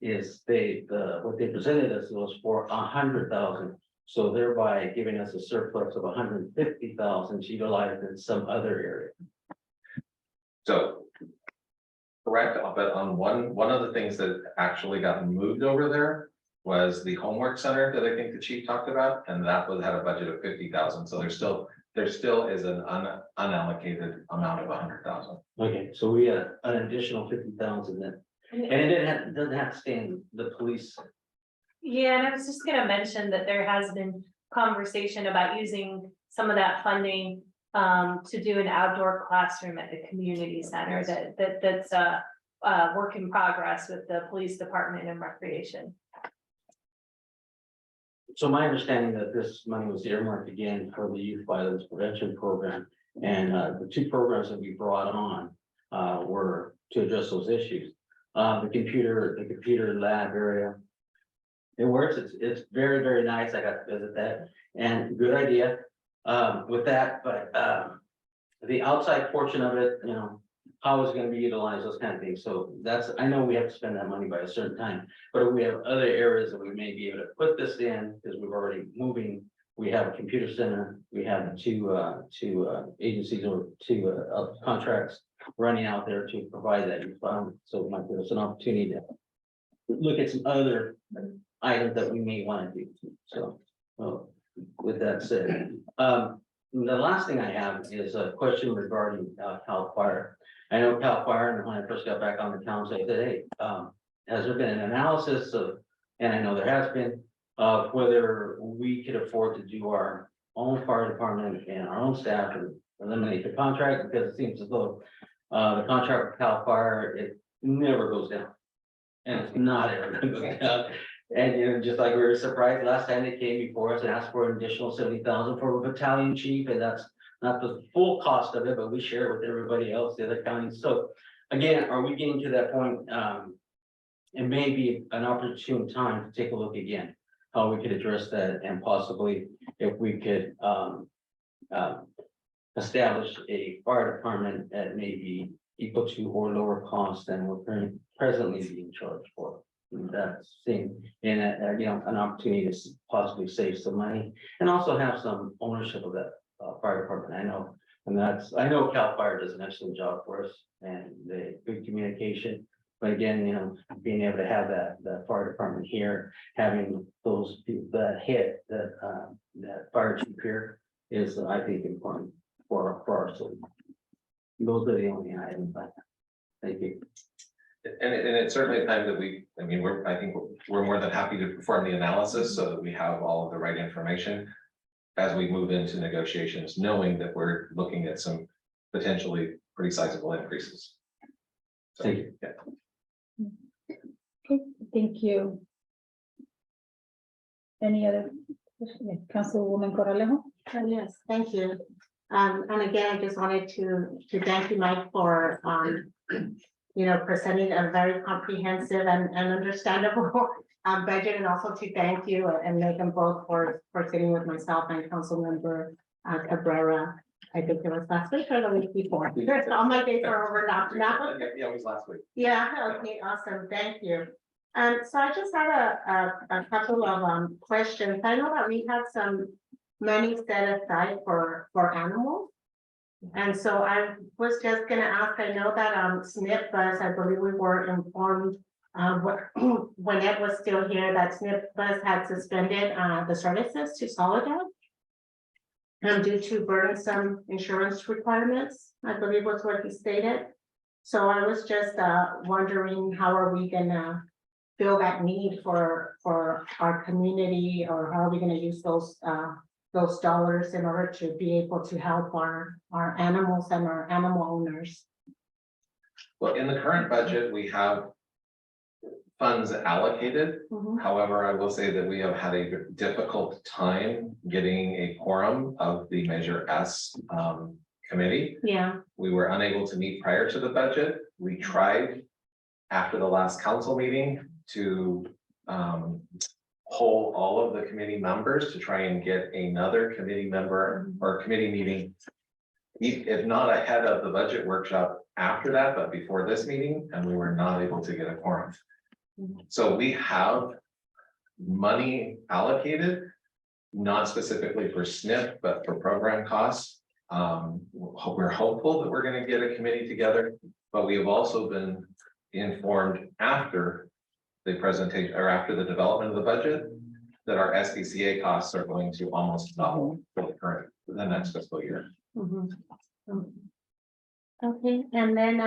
is what they presented us was for 100,000. So thereby giving us a surplus of 150,000 to utilize in some other area. So. Correct, but on one of the things that actually got moved over there was the homework center that I think the chief talked about, and that had a budget of 50,000, so there still is an unallocated amount of 100,000. Okay, so we had an additional 50,000 then, and it doesn't have to stay in the police. Yeah, and I was just gonna mention that there has been conversation about using some of that funding to do an outdoor classroom at the community center that's work in progress with the police department and recreation. So my understanding that this money was earmarked again for the youth violence prevention program, and the two programs that we brought on were to address those issues. The computer lab area. It works, it's very, very nice. I got to visit that, and good idea with that, but the outside portion of it, you know, how it's gonna be utilized, those kind of things. So I know we have to spend that money by a certain time, but if we have other areas that we may be able to put this in, because we've already moving, we have a computer center, we have two agencies or two contracts running out there to provide that. So it might give us an opportunity to look at some other items that we may want to do. So, with that said, the last thing I have is a question regarding CAL FIRE. I know CAL FIRE, and when I first got back on the council, I said, hey, has there been an analysis of, and I know there has been, of whether we could afford to do our own fire department and our own staff and eliminate the contract, because it seems as though the contract with CAL FIRE, it never goes down. And it's not ever gonna go down. And you know, just like we were surprised last time they came before us and asked for an additional 70,000 for a battalion chief, and that's not the full cost of it, but we share it with everybody else, the other counties. So again, are we getting to that point? It may be an opportune time to take a look again, how we could address that, and possibly if we could establish a fire department that may be equal to or lower cost than we're presently being charged for. That's seen in you know, an opportunity to possibly save some money and also have some ownership of that fire department. I know CAL FIRE does an excellent job for us, and the good communication. But again, you know, being able to have that fire department here, having those people that hit that fire chief here is, I think, important for our city. Those are the only items. Thank you. And it's certainly a time that I think we're more than happy to perform the analysis so that we have all of the right information as we move into negotiations, knowing that we're looking at some potentially pretty sizable increases. So, Thank you. Yeah. Okay, thank you. Any other, Councilwoman Corralejo? Yes, thank you. And again, I just wanted to thank you, Mike, for you know, presenting a very comprehensive and understandable budget, and also to thank you and Megan both for sitting with myself and Councilmember Cabrera. I think it was last week or the week before. All my days are overlapped now. Yeah, it was last week. Yeah, okay, awesome, thank you. So I just had a couple of questions. I know that we have some money set aside for animals. And so I was just gonna ask, I know that SNP bus, I believe we were informed when Ed was still here, that SNP bus had suspended the services to Soledad due to burdensome insurance requirements, I believe was what he stated. So I was just wondering, how are we gonna fill that need for our community, or how are we gonna use those dollars in order to be able to help our animals and our animal owners? Well, in the current budget, we have funds allocated. Mhm. However, I will say that we have had a difficult time getting a quorum of the Measure S committee. Yeah, We were unable to meet prior to the budget. We tried after the last council meeting to poll all of the committee members to try and get another committee member or committee meeting. If not ahead of the budget workshop after that, but before this meeting, and we were not able to get a quorum. So we have money allocated, not specifically for SNP, but for program costs. We're hopeful that we're gonna get a committee together, but we have also been informed after the presentation or after the development of the budget that our SPCA costs are going to almost double for the next fiscal year. mhm. Okay, and then,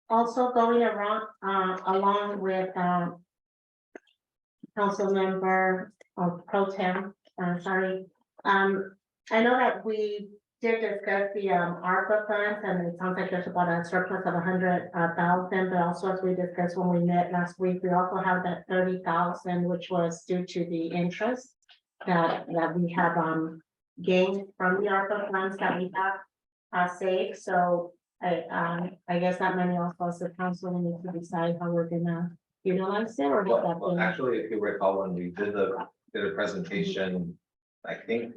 also going around, along with, council member of Pro Tem, sorry. I know that we did discuss the, ARPA funds, and it sounds like there's about a surplus of 100,000, but also as we discussed when we met last week, we also have that 30,000, which was due to the interest that we have, gained from the ARPA funds that we have, saved, so I guess that money also as the council we need to decide how we're gonna utilize it or not. Well, actually, if you recall, when we did a presentation, I think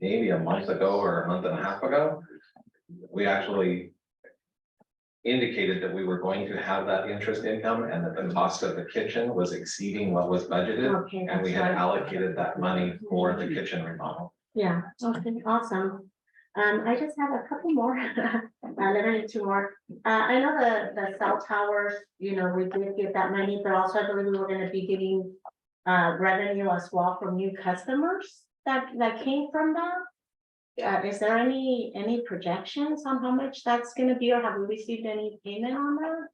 maybe a month ago or a month and a half ago, we actually indicated that we were going to have that interest income and that the cost of the kitchen was exceeding what was budgeted. Okay, And we that's had right. allocated that money for the kitchen remodel. Yeah, okay, awesome. I just have a couple more, literally two more. I know the cell towers, you know, we did get that money, but also I believe we were gonna be getting revenue as well from new customers that came from that. Is there any projections on how much that's gonna be, or have we received any payment on that?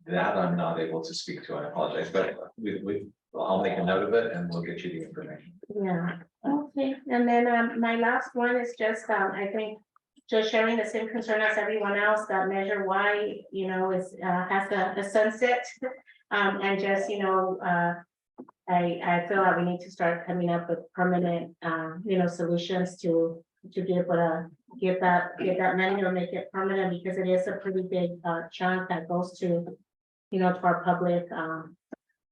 That I'm not able to speak to, I apologize, but I'll make a note of it and we'll get you the information. Yeah, okay, and then my last one is just, I think, just sharing the same concern as everyone else, that Measure Y, you know, is has a sunset. And just, you know, I feel that we need to start coming up with permanent, you know, solutions to be able to get that money or make it permanent, because it is a pretty big chunk that goes to, you know, to our public,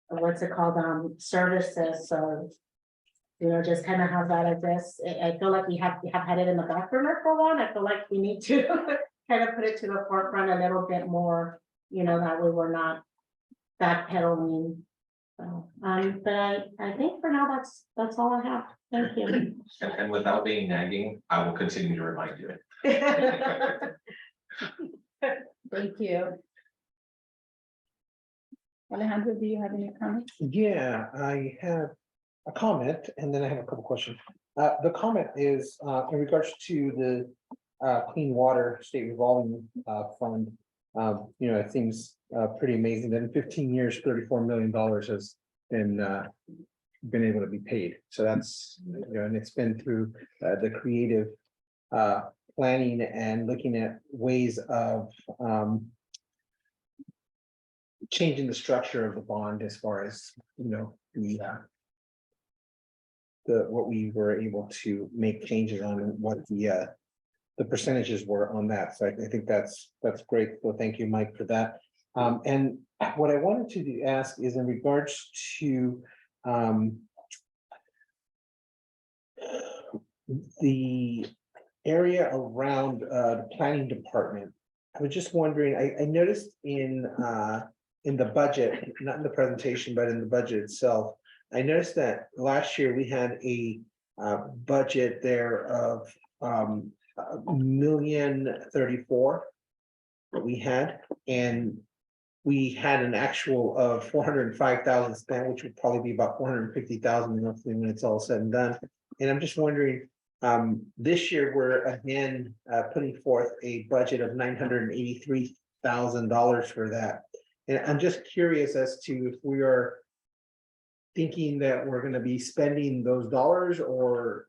what's it called, services, so. You know, just kind of have that address. I feel like we have had it in the back burner for a while. I feel like we need to kind of put it to the forefront a little bit more, you know, that way we're not backpedaling. So, but I think for now, that's all I have. Thank you. And without being nagging, I will continue to remind you. Thank you. Alejandro, do you have any comments? Yeah, I have a comment and then I have a couple questions. The comment is in regards to the Clean Water State Revolving Fund. You know, it seems pretty amazing that in 15 years, $34 million has been able to be paid. So that's, you know, and it's been through the creative planning and looking at ways of changing the structure of the bond as far as, you know, what we were able to make changes on and what the percentages were on that. So I think that's great. So thank you, Mike, for that. And what I wanted to ask is in regards to the area around the planning department. I was just wondering, I noticed in the budget, not in the presentation, but in the budget itself, I noticed that last year we had a budget there of $1,034,000 that we had, and we had an actual of 405,000 spent, which would probably be about 450,000 roughly when it's all said and done. And I'm just wondering, this year we're again putting forth a budget of $983,000 for that. And I'm just curious as to if we are thinking that we're going to be spending those dollars, or,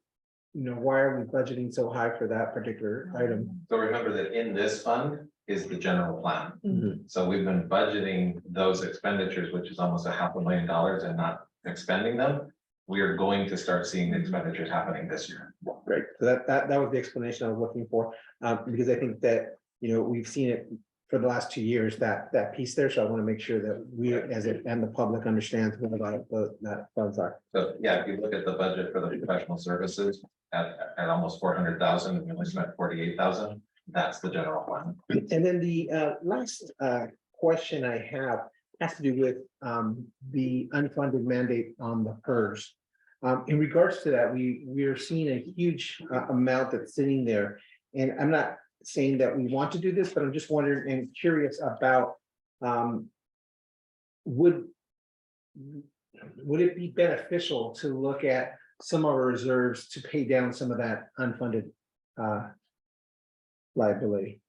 you know, why are we budgeting so high for that particular item? So remember that in this fund, is the general plan. Mhm. So we've been budgeting those expenditures, which is almost $500,000 and not expending them. We are going to start seeing the expenditures happening this year. Great, so that was the explanation I was looking for, because I think that, we've seen it for the last 2 years, that piece there, so I want to make sure that we, and the public understands what that funds are. So, yeah, if you look at the budget for the professional services at almost 400,000, and we only spent 48,000, that's the general plan. And then the last question I have has to do with the unfunded mandate on the PERS. In regards to that, we are seeing a huge amount that's sitting there. And I'm not saying that we want to do this, but I'm just wondering and curious about would it be beneficial to look at some of our reserves to pay down some of that unfunded liability?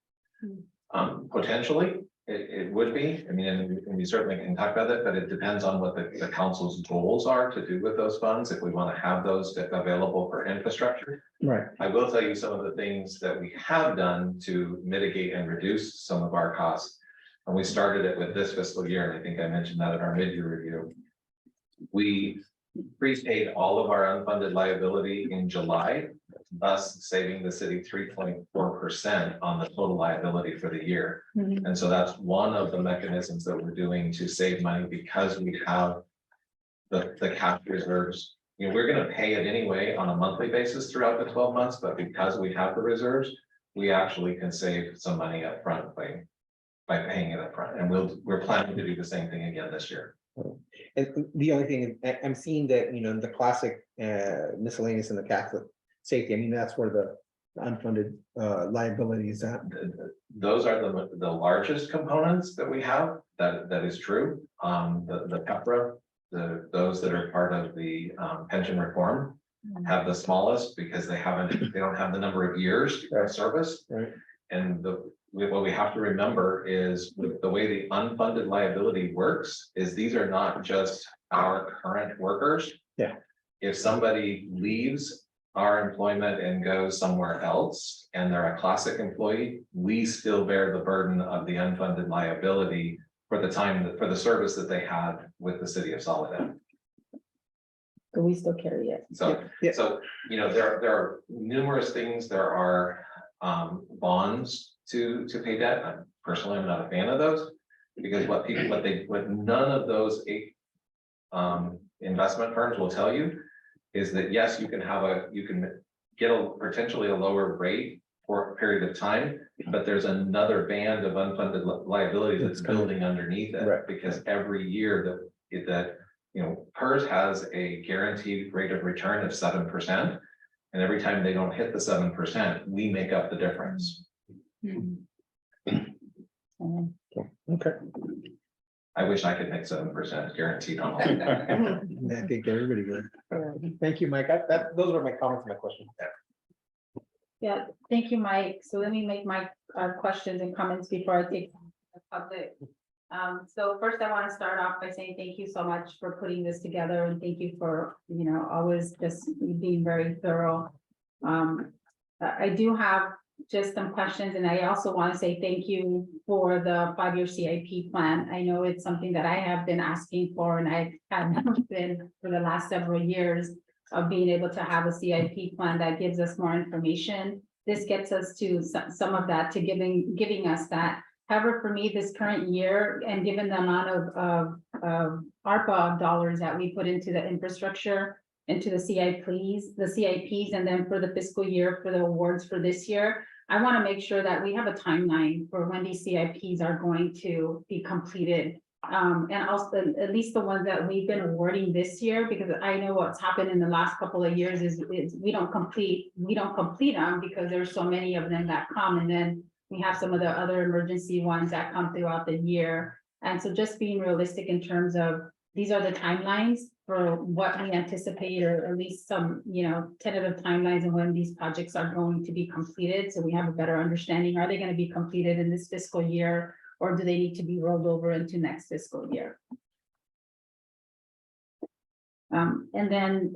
Potentially, it would be. I mean, and we certainly can talk about it, but it depends on what the council's goals are to do with those funds, if we want to have those available for infrastructure. Right. I will tell you some of the things that we have done to mitigate and reduce some of our costs. And we started it with this fiscal year, and I think I mentioned that in our mid-year review. We prepaid all of our unfunded liability in July, thus saving the city 3.4% on the total liability for the year. And so that's one of the mechanisms that we're doing to save money, because we have the cash reserves. We're going to pay it anyway on a monthly basis throughout the 12 months, but because we have the reserves, we actually can save some money up front by paying it up front. And we're planning to do the same thing again this year. And the only thing, I'm seeing that, the classic miscellaneous and the Catholic safety, I mean, that's where the unfunded liability is at. Those are the largest components that we have, that is true. The PEPRA, those that are part of the pension reform have the smallest, because they don't have the number of years of service. Right. And what we have to remember is, with the way the unfunded liability works, is these are not just our current workers. Yeah. If somebody leaves our employment and goes somewhere else, and they're a classic employee, we still bear the burden of the unfunded liability for the service that they had with the city of Soledad. So we still carry it. So, Yeah. so, there are numerous things. There are bonds to pay debt. Personally, I'm not a fan of those, because what none of those investment firms will tell you is that, yes, you can get potentially a lower rate for a period of time, but there's another band of unfunded liability that's building underneath it. Right. Because every year that PERS has a guaranteed rate of return of 7%. And every time they don't hit the 7%, we make up the difference. Okay. I wish I could make 7% guaranteed on all. I think everybody would. Thank you, Mike. Those were my comments, and my questions. Yeah, thank you, Mike. So let me make my questions and comments before I take the public. So first, I want to start off by saying thank you so much for putting this together, and thank you for, always just being very thorough. I do have just some questions, and I also want to say thank you for the 5-year CIP plan. I know it's something that I have been asking for, and I have been for the last several years of being able to have a CIP plan that gives us more information. This gets us to some of that, to giving us that. However, for me, this current year, and given the amount of ARPA dollars that we put into the infrastructure, into the CIPs, and then for the fiscal year, for the awards for this year, I want to make sure that we have a timeline for when these CIPs are going to be completed. And also, at least the ones that we've been awarding this year, because I know what's happened in the last couple of years is we don't complete them, because there's so many of them that come, and then we have some of the other emergency ones that come throughout the year. And so just being realistic in terms of, these are the timelines for what we anticipate, or at least some, tentative timelines of when these projects are going to be completed. So we have a better understanding. Are they going to be completed in this fiscal year, or do they need to be rolled over into next fiscal year? And then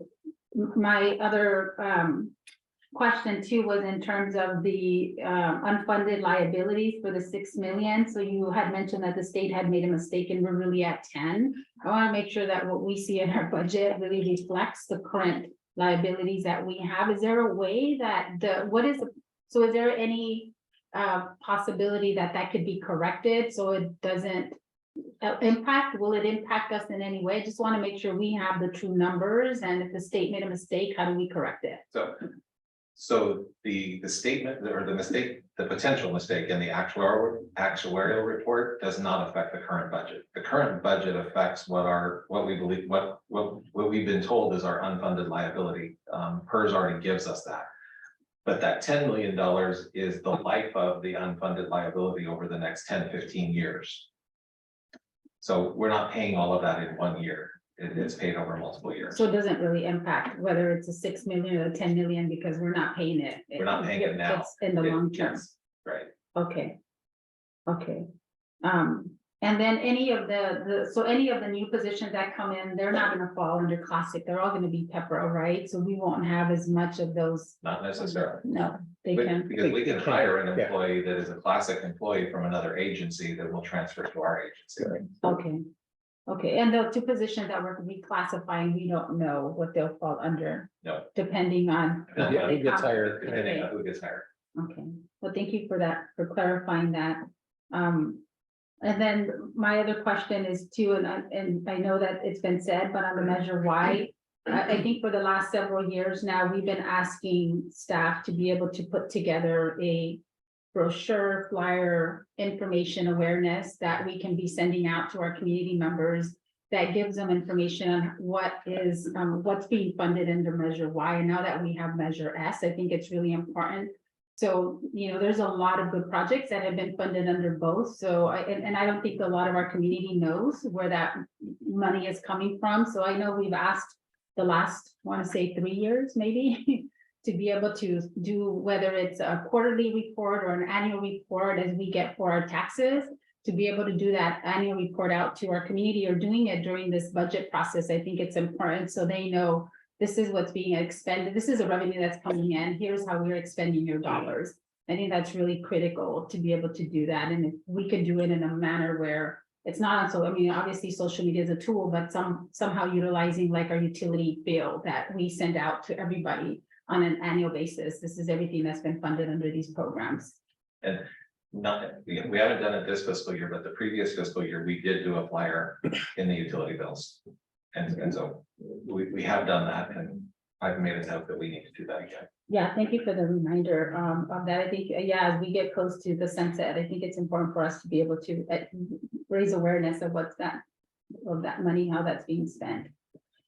my other question too was in terms of the unfunded liabilities for the 6 million. So you had mentioned that the state had made a mistake and we're really at 10. I want to make sure that what we see in our budget really reflects the current liabilities that we have. Is there a way that so is there any possibility that that could be corrected so it doesn't will it impact us in any way? I just want to make sure we have the true numbers, and if the state made a mistake, how do we correct it? So the statement or the mistake, the potential mistake in the actuarial report does not affect the current budget. The current budget affects what we believe, what we've been told is our unfunded liability. PERS already gives us that. But that $10 million is the life of the unfunded liability over the next 10, 15 years. So we're not paying all of that in 1 year. It's paid over multiple years. So it doesn't really impact whether it's a 6 million or 10 million because we're not paying it. We're not paying it now. It's in the long term. Yes, right. Okay. Okay. And then any of any of the new positions that come in, they're not gonna fall under classic. They're all gonna be Pepper, right? So we won't have as much of those. Not necessarily. No, they can. Because we can hire an Yeah. employee that is a classic employee from another agency that will transfer to our agency. Okay. Okay, and the two positions that we're reclassifying, we don't know what they'll fall under. No. Depending on. Yeah, Who gets hired? Depending on who gets hired. Okay, well, thank you for that, for clarifying that. And then my other question is too, and I know that it's been said, but on the Measure Y, I think for the last several years now, we've been asking staff to be able to put together a brochure, flyer, information awareness that we can be sending out to our community members that gives them information on what's being funded under Measure Y. And now that we have Measure S, I think it's really important. So, there's a lot of good projects that have been funded under both. So, I don't think a lot of our community knows where that money is coming from. So I know we've asked the last, I want to say 3 years, maybe, to be able to do, whether it's a quarterly report or an annual report as we get for our taxes, to be able to do that annual report out to our community or doing it during this budget process. I think it's important so they know this is what's being expended. This is a revenue that's coming in. Here's how we're expending your dollars. I think that's really critical to be able to do that. And if we could do it in a manner where it's not, so obviously social media is a tool, but somehow utilizing like our utility bill that we send out to everybody on an annual basis. This is everything that's been funded under these programs. And we haven't done it this fiscal year, but the previous fiscal year, we did do a flyer in the utility bills. And so we have done that, and I've made a note that we need to do that again. Yeah, thank you for the reminder of that. I think, as we get close to the sunset, I think it's important for us to be able to raise awareness of that money, how that's being spent.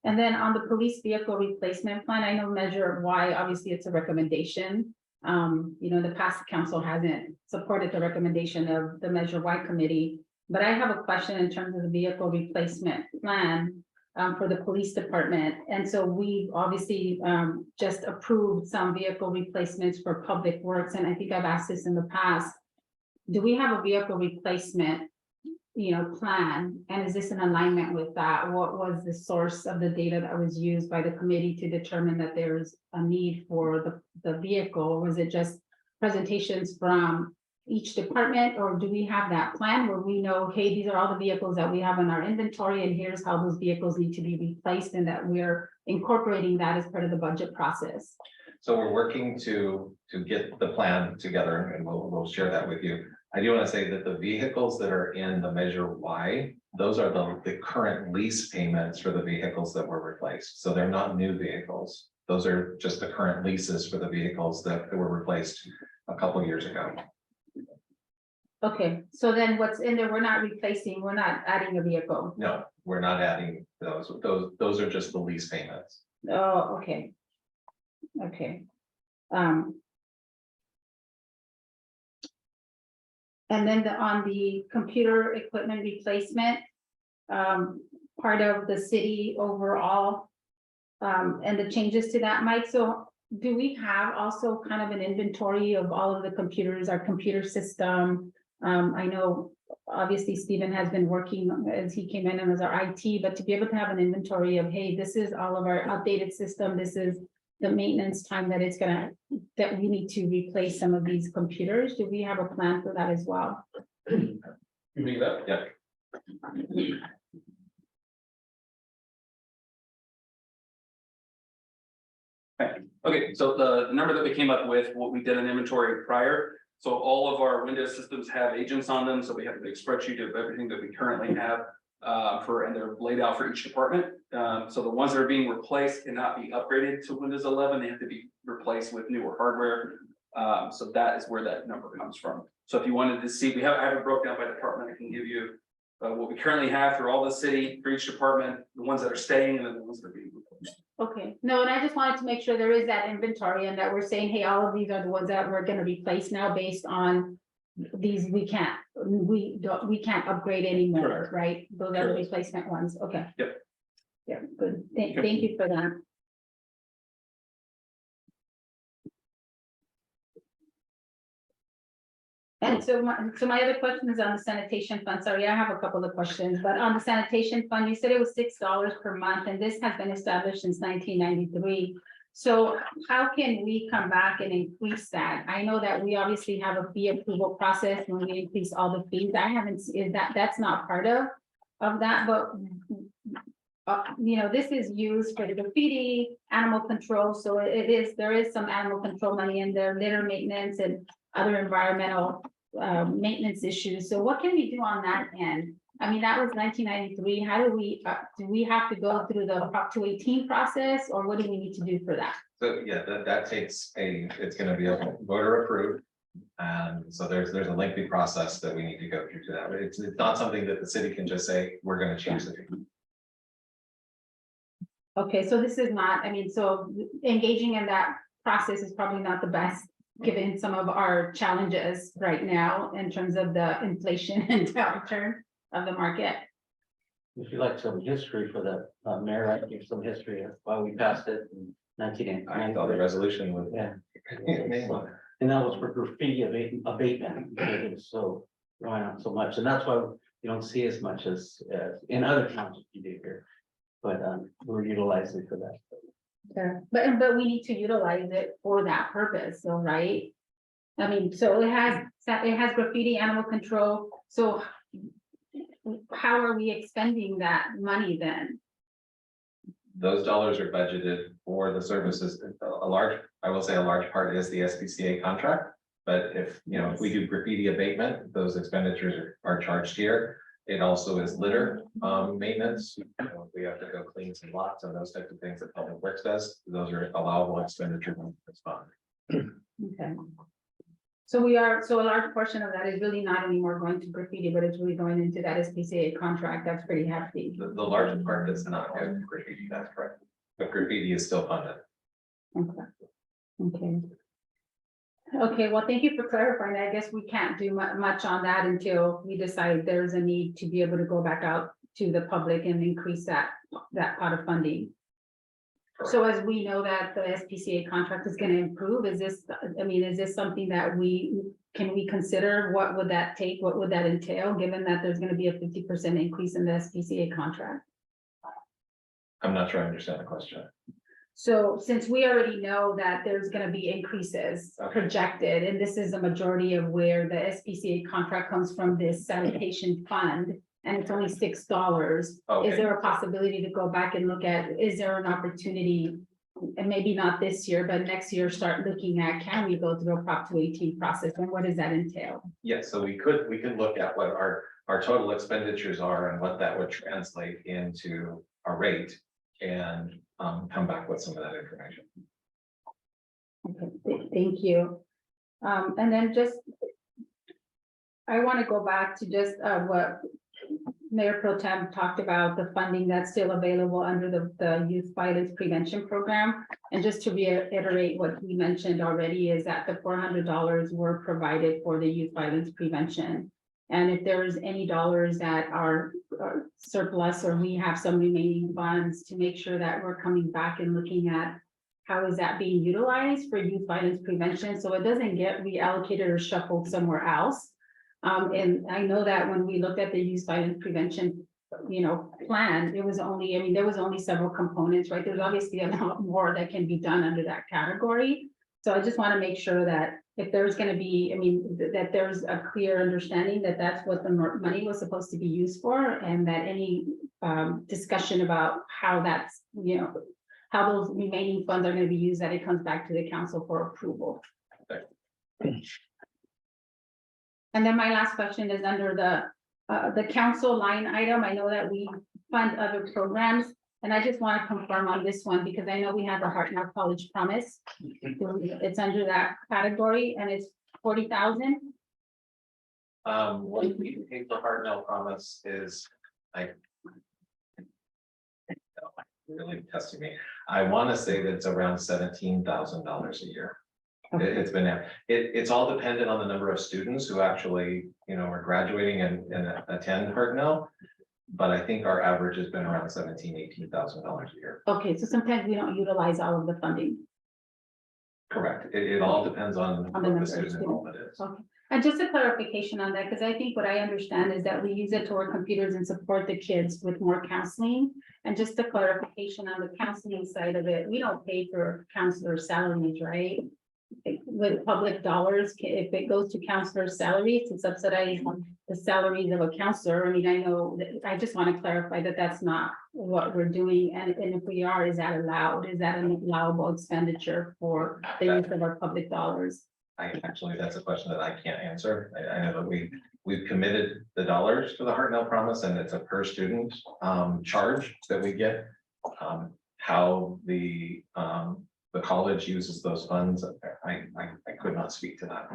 And then on the police vehicle replacement plan, I know Measure Y, obviously it's a recommendation. The past council hasn't supported the recommendation of the Measure Y committee, but I have a question in terms of the vehicle replacement plan for the police department. And so we obviously just approved some vehicle replacements for public works. And I think I've asked this in the past. Do we have a vehicle replacement, plan? And is this in alignment with that? What was the source of the data that was used by the committee to determine that there's a need for the vehicle? Was it just presentations from each department, or do we have that plan where we know, hey, these are all the vehicles that we have in our inventory and here's how those vehicles need to be replaced, and that we're incorporating that as part of the budget process? So we're working to get the plan together, and we'll share that with you. I do want to say that the vehicles that are in the Measure Y, those are the current lease payments for the vehicles that were replaced. So they're not new vehicles. Those are just the current leases for the vehicles that were replaced a couple of years ago. Okay, so then what's in there, we're not replacing, we're not adding a vehicle. No, we're not adding those. Those are just the lease payments. Oh, okay. Okay. And then on the computer equipment replacement, part of the city overall, and the changes to that, Mike. So do we have also kind of an inventory of all of the computers, our computer system? I know obviously Stephen has been working as he came in and as our IT, but to be able to have an inventory of, hey, this is all of our outdated system. This is the maintenance time that it's gonna, that we need to replace some of these computers? Do we have a plan for that as well? You mean that? Yeah. Okay, so the number that we came up with, what we did an inventory prior. So all of our Windows systems have agents on them, so we have a big spreadsheet of everything that we currently have. And they're laid out for each department. So the ones that are being replaced cannot be upgraded to Windows 11, they have to be replaced with newer hardware. So that is where that number comes from. So if you wanted to see, I have it broken down by department, I can give you. What we currently have for all the city, for each department, the ones that are staying and then the ones that are being replaced. Okay, no, and I just wanted to make sure there is that inventory and that we're saying, hey, all of these are the ones that we're gonna replace now based on these, we can't upgrade anymore, Correct. right? Those are the Correct. replacement ones, okay. Yep. Yeah, good. Thank Yep. you for that. And so my other question is on the sanitation fund. Sorry, I have a couple of questions, but on the sanitation fund, you said it was $6 per month, and this has been established since 1993. So how can we come back and increase that? I know that we obviously have a fee approval process when we increase all the fees. I haven't, is that's not part of that, but this is used for the graffiti, animal control, so there is some animal control money in there, litter maintenance and other environmental maintenance issues. So what can we do on that end? I mean, that was 1993. How do we have to go through the Prop 218 process, or what do we need to do for that? So yeah, that takes it's gonna be a voter approved. And so there's a lengthy process that we need to go through to that. But it's not something that the city can just say, we're gonna change the. Okay, so this is not, I mean, so engaging in that process is probably not the best, given some of our challenges right now in terms of the inflation and downturn of the market. If you like some history for that, Mayor, I can give some history of why we passed it in 1989. I thought the resolution was. Yeah. And that was for graffiti abatement, because it was so going on so much, and that's why you don't see as much as in other towns you do here. But we're utilizing for that. Yeah, but we need to utilize it for that purpose, so right? I mean, so it has graffiti, animal control, so how are we expending that money then? Those dollars are budgeted for the services. I will say a large part is the SPCA contract. But if we do graffiti abatement, those expenditures are charged here. It also is litter maintenance. We have to go clean some lots and those types of things that Public Works does. Those are allowable expenditures in this fund. Okay. So a large portion of that is really not anymore going to graffiti, but it's really going into that SPCA contract. That's pretty hefty. The larger part does not go to graffiti, that's correct. But graffiti is still funded. Okay. Okay, well, thank you for clarifying. I guess we can't do much on that until we decide there's a need to be able to go back out to the public and increase that pot of funding. So as we know that the SPCA contract is gonna improve, is this something that can we consider? What would that take? What would that entail, given that there's gonna be a 50% increase in the SPCA contract? I'm not sure I understand the question. So since we already know that there's gonna be increases projected, and this is a majority of where the SPCA contract comes from, this sanitation fund, and it's only $6. Is there a possibility to go back and look at, is there an opportunity, and maybe not this year, but next year, start looking at, can we go through a Prop 218 process, and what does that entail? Yes, so we could look at what our total expenditures are and what that would translate into a rate and come back with some of that information. Okay, thank you. And then I want to go back to just what Mayor Pro Tem talked about, the funding that's still available under the Youth Violence Prevention Program. And just to reiterate what we mentioned already is that the $400 were provided for the youth violence prevention. And if there's any dollars that are surplus, or we have some remaining funds, to make sure that we're coming back and looking at how is that being utilized for youth violence prevention, so it doesn't get reallocated or shuffled somewhere else. And I know that when we looked at the youth violence prevention plan, it was only, I mean, there was only several components, right? There's obviously a lot more that can be done under that category. So I just want to make sure that if there's going to be, I mean, that there's a clear understanding that that's what the money was supposed to be used for, and that any discussion about how that's, how those remaining funds are going to be used, that it comes back to the council for approval. And then my last question is under the council line item. I know that we fund other programs, and I just want to confirm on this one because I know we have the Hartnell College Promise. It's under that category and it's 40,000. What we think the Hartnell Promise is, really testing me. I want to say that it's around $17,000 a year. It's been, it's all dependent on the number of students who actually, are graduating and attend Hartnell. But I think our average has been around $18,000 a year. Okay, so sometimes we don't utilize all of the funding. Correct. It all depends on On the what number the of student students. enrollment is. Okay, and just a clarification on that, because I think what I understand is that we use it toward computers and support the kids with more counseling. And just a clarification on the counseling side of it, we don't pay for counselor salaries, right? With public dollars, if it goes to counselor salaries to subsidize the salaries of a counselor, I mean, I know that, I just want to clarify that that's not what we're doing, and if we are, is that allowed? Is that an allowable expenditure for the use of our public dollars? Actually, that's a question that I can't answer. I know that we've committed the dollars for the Hartnell Promise, and it's a per student charge that we get. How the college uses those funds, I could not speak to that.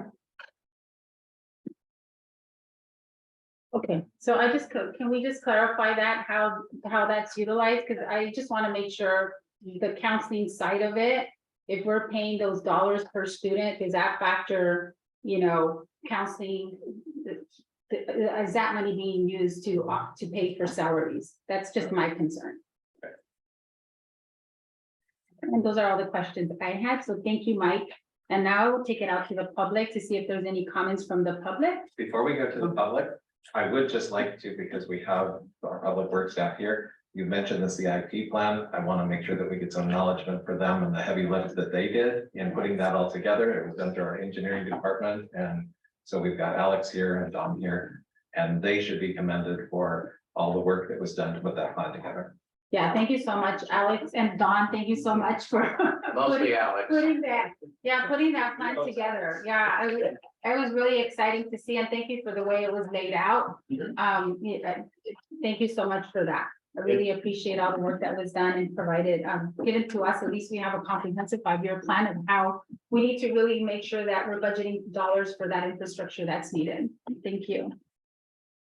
Okay, so I just, can we just clarify that, how that's utilized? Because I just want to make sure the counseling side of it, if we're paying those dollars per student, is that factor, counseling, is that money being used to pay for salaries? That's just my concern. And those are all the questions I had, so thank you, Mike. And now I will take it out to the public to see if there's any comments from the public. Before we go to the public, I would just like to, because we have our public works staff here, you mentioned the CIP plan. I want to make sure that we get some acknowledgement for them and the heavy lift that they did in putting that all together. It was done through our engineering department. And so we've got Alex here and Dom here, and they should be commended for all the work that was done to put that plan together. Yeah, thank you so much, Alex and Don. Thank you so much for Mostly Alex. putting that plan together. Yeah, it was really exciting to see, and thank you for the way it was laid out. Thank you so much for that. I really appreciate all the work that was done and provided, given to us. At least we have a comprehensive 5-year plan of how we need to really make sure that we're budgeting dollars for that infrastructure that's needed. Thank you.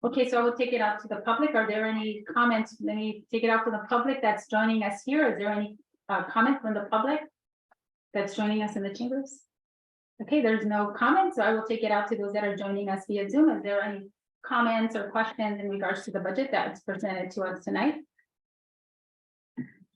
Okay, so I will take it out to the public. Are there any comments? Let me take it out to the public that's joining us here. Is there any comment from the public that's joining us in the chambers? Okay, there's no comments, so I will take it out to those that are joining us via Zoom. Is there any comments or questions in regards to the budget that's presented to us tonight?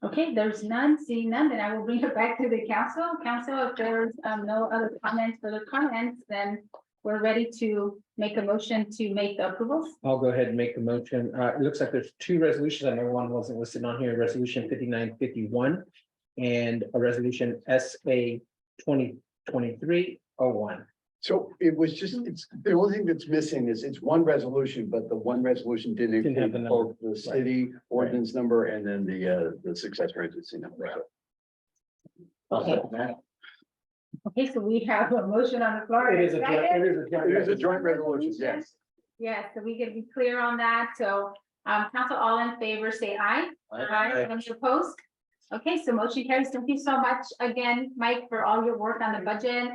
Okay, there's none, seeing none, then I will bring it back to the council. Council, if there's no other comments, then we're ready to make a motion to make the approvals. I'll go ahead and make the motion. It looks like there's 2 resolutions. I know one wasn't listed on here, resolution 5951 and a resolution SA 2023-01. So it was just, it's, the only thing that's missing is it's one resolution, but the one resolution didn't Didn't have the include number. both the city ordinance number and then the successor agency number. Okay. Okay, so we have a motion on the floor. It is a joint- it is a joint- It is a joint resolution, yes. Yes, so we can be clear on that. So, council, all in favor, say aye. Aye. Any opposed? Okay, so motion carries. Thank you so much again, Mike, for all your work on the budget,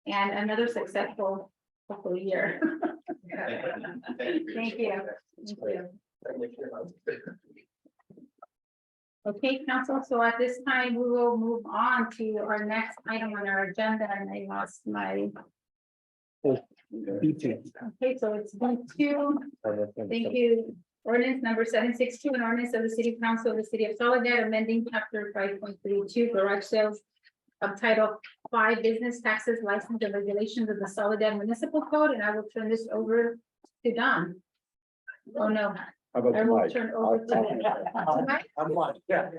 and another successful, hopeful year. Thank you. Thank you. Okay, council, so at this time, we will move on to our next item on our agenda, and I lost my. Okay, so it's B2. Thank you. Ordinance number 762, an ordinance of the City Council of the City of Soledad, amending chapter 5.32 garage sales of Title 5 Business Taxes, License and Regulations of the Soledad Municipal Code, and I will turn this over to Don. Oh, no. How about I will Mike? turn over to. I'm Mike, yeah.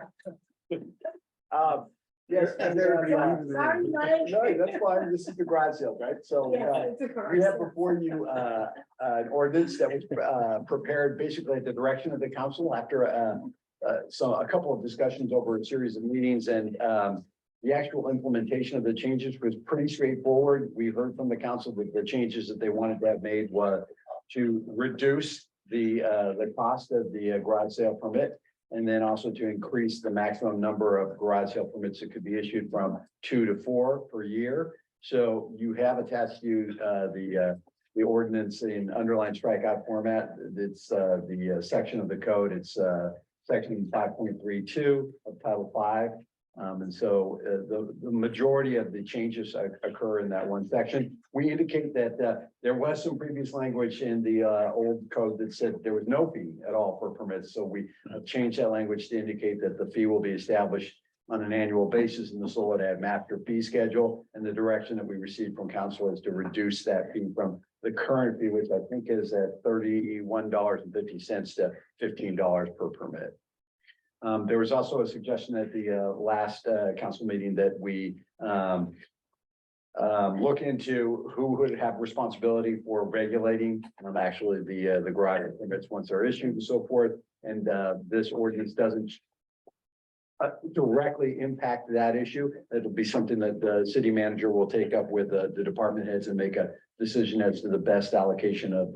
Yes. and, Sorry, Mike. No, that's fine. This is the garage sale, right? So we have before you an ordinance that was prepared basically at the direction of the council after a couple of discussions over a series of meetings and the actual implementation of the changes was pretty straightforward. We heard from the council that the changes that they wanted to have made was to reduce the cost of the garage sale permit. And then also to increase the maximum number of garage sale permits that could be issued from 2 to 4 per year. So you have attached to you the ordinance in underlined strikeout format. It's the section of the code. It's section 5.32 of Title 5. And so the majority of the changes occur in that one section. We indicate that there was some previous language in the old code that said there was no fee at all for permits. So we have changed that language to indicate that the fee will be established on an annual basis in the Soledad master fee schedule. And the direction that we received from council is to reduce that fee from the current fee, which I think is at $31.50 to $15 per permit. There was also a suggestion at the last council meeting that we look into who would have responsibility for regulating actually the garage permits once they're issued and so forth. And this ordinance doesn't directly impact that issue. It'll be something that the city manager will take up with the department heads and make a decision as to the best allocation of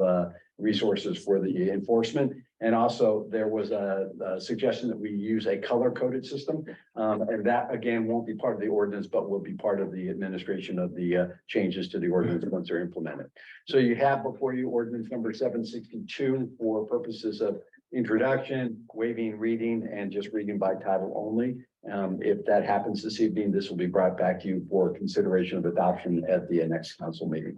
resources for the enforcement. And also there was a suggestion that we use a color coded system. And that again, won't be part of the ordinance, but will be part of the administration of the changes to the ordinance once they're implemented. So you have before you ordinance number 762 for purposes of introduction, waiving reading, and just reading by title only. If that happens this evening, this will be brought back to you for consideration of adoption at the next council meeting.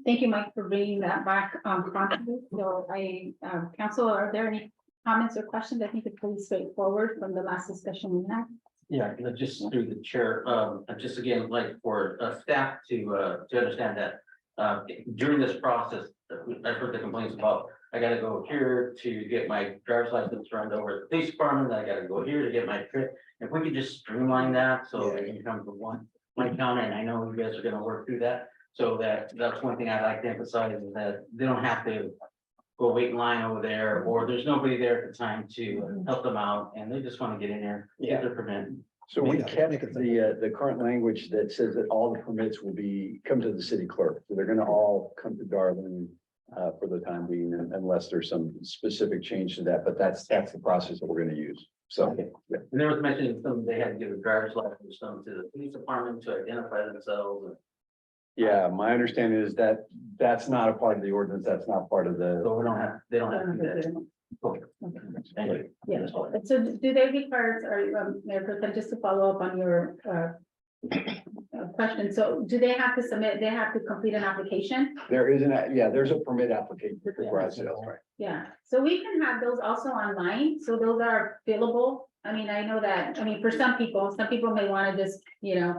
Thank you, Mike, for bringing that back. Promptly. So council, are there any comments or questions? I think it's pretty straightforward from the last discussion we had. Yeah, just through the chair, just again, like for staff to understand that during this process, I've heard the complaints about, I gotta go here to get my driver's license turned over to the police department, I gotta go here to get my trip. If we could just streamline that, so it can come to one county, and I know you guys are gonna work through that. So that's one thing I'd like to emphasize is that they don't have to go wait in line over there, or there's nobody there at the time to help them out, and they just want to get in there, get their permit. So we kept the current language that says that all the permits will come to the city clerk. So they're gonna all come to Darling for the time being, unless there's some specific change to that, but that's the process that we're gonna use. So. Yeah. And there was mentioning some, they had to give a driver's license some to the police department to identify themselves. Yeah, my understanding is that that's not a part of the ordinance. That's not part of the. So they don't have to do that. Anyway. Yeah, so do they require, or Mayor Pro Tem, just to follow up on your question, so do they have to submit, they have to complete an application? There is there's a permit application for garage sales, right? Yeah, so we can have those also online, so those are fillable. I mean, I know that, I mean, for some people may want to just,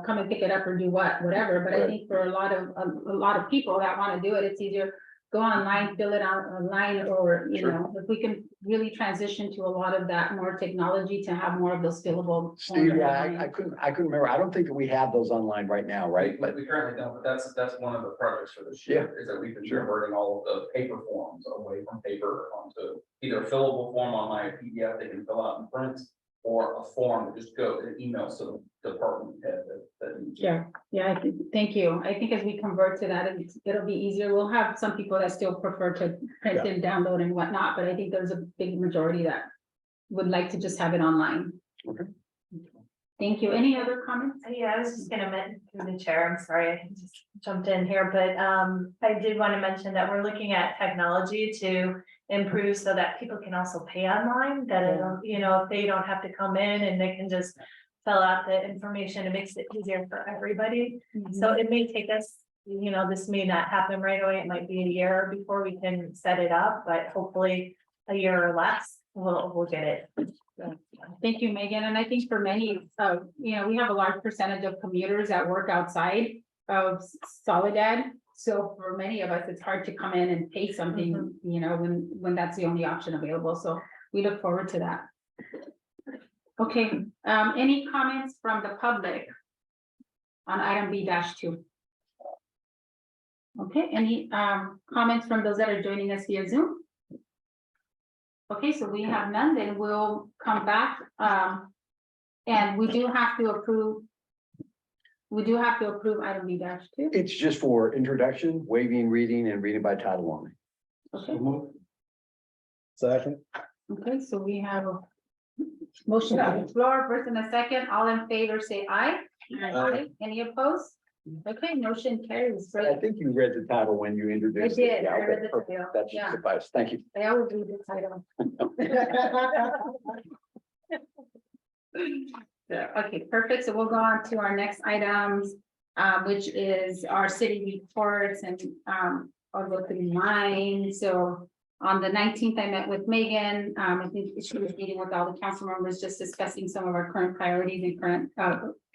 come and pick it up or do whatever, but I think for a lot of people that want to do it, it's easier. Go online, fill it out online, or, if we can really transition to a lot of that more technology to have more of those fillable. Steve, yeah, I couldn't remember. I don't think that we have those online right now, right? But We currently don't, but that's one of the projects for this year, is that we've been converting all of the paper forms away from paper onto either a fillable form online, a PDF they can fill out and print, or a form that just go and emails to the department head that. Yeah, thank you. I think as we convert to that, it'll be easier. We'll have some people that still prefer to print and download and whatnot, but I think there's a big majority that would like to just have it online. Okay. Thank you. Any other comments? Yeah, I was just gonna mention through the chair, I'm sorry, I just jumped in here, but I did want to mention that we're looking at technology to improve so that people can also pay online, that it'll, if they don't have to come in and they can just fill out the information, it makes it easier for everybody. So it may take us, this may not happen right away, it might be a year before we can set it up, but hopefully a year or less, we'll get it. Thank you, Megan. And I think for many, we have a large percentage of commuters that work outside of Soledad. So for many of us, it's hard to come in and pay something, you know, when that's the only option available. So we look forward to that. Okay, any comments from the public on item B-2? Okay, any comments from those that are joining us via Zoom? Okay, so we have none, then we'll come back. And we do have to approve. We do have to approve item B-2. It's just for introduction, waiving, reading, and reading by title only. Okay, Second. okay, so we have a motion on the floor, first and a second, all in favor, say aye. Aye. Any opposed? Okay, motion carries. I Great. think you read the title when you I introduced. did, it. Yeah, I read okay, the perfect. title. That should Yeah. suffice. Thank you. I always read the title. Yeah, okay, perfect. So we'll go on to our next items, which is our city reports, and I'll go through mine. So on the 19th, I met with Megan. I think she was meeting with all the council members, just discussing some of our current priorities and current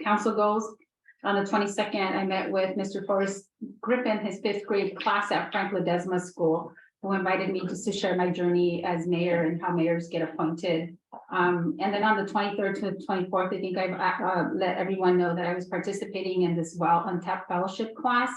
council goals. On the 22nd, I met with Mr. Forrest Griffin, his 5th grade class at Frank Ledesma School, who invited me just to share my journey as mayor and how mayors get appointed. And then on the 23rd to the 24th, I think I've let everyone know that I was participating in this Untapped Fellowship class.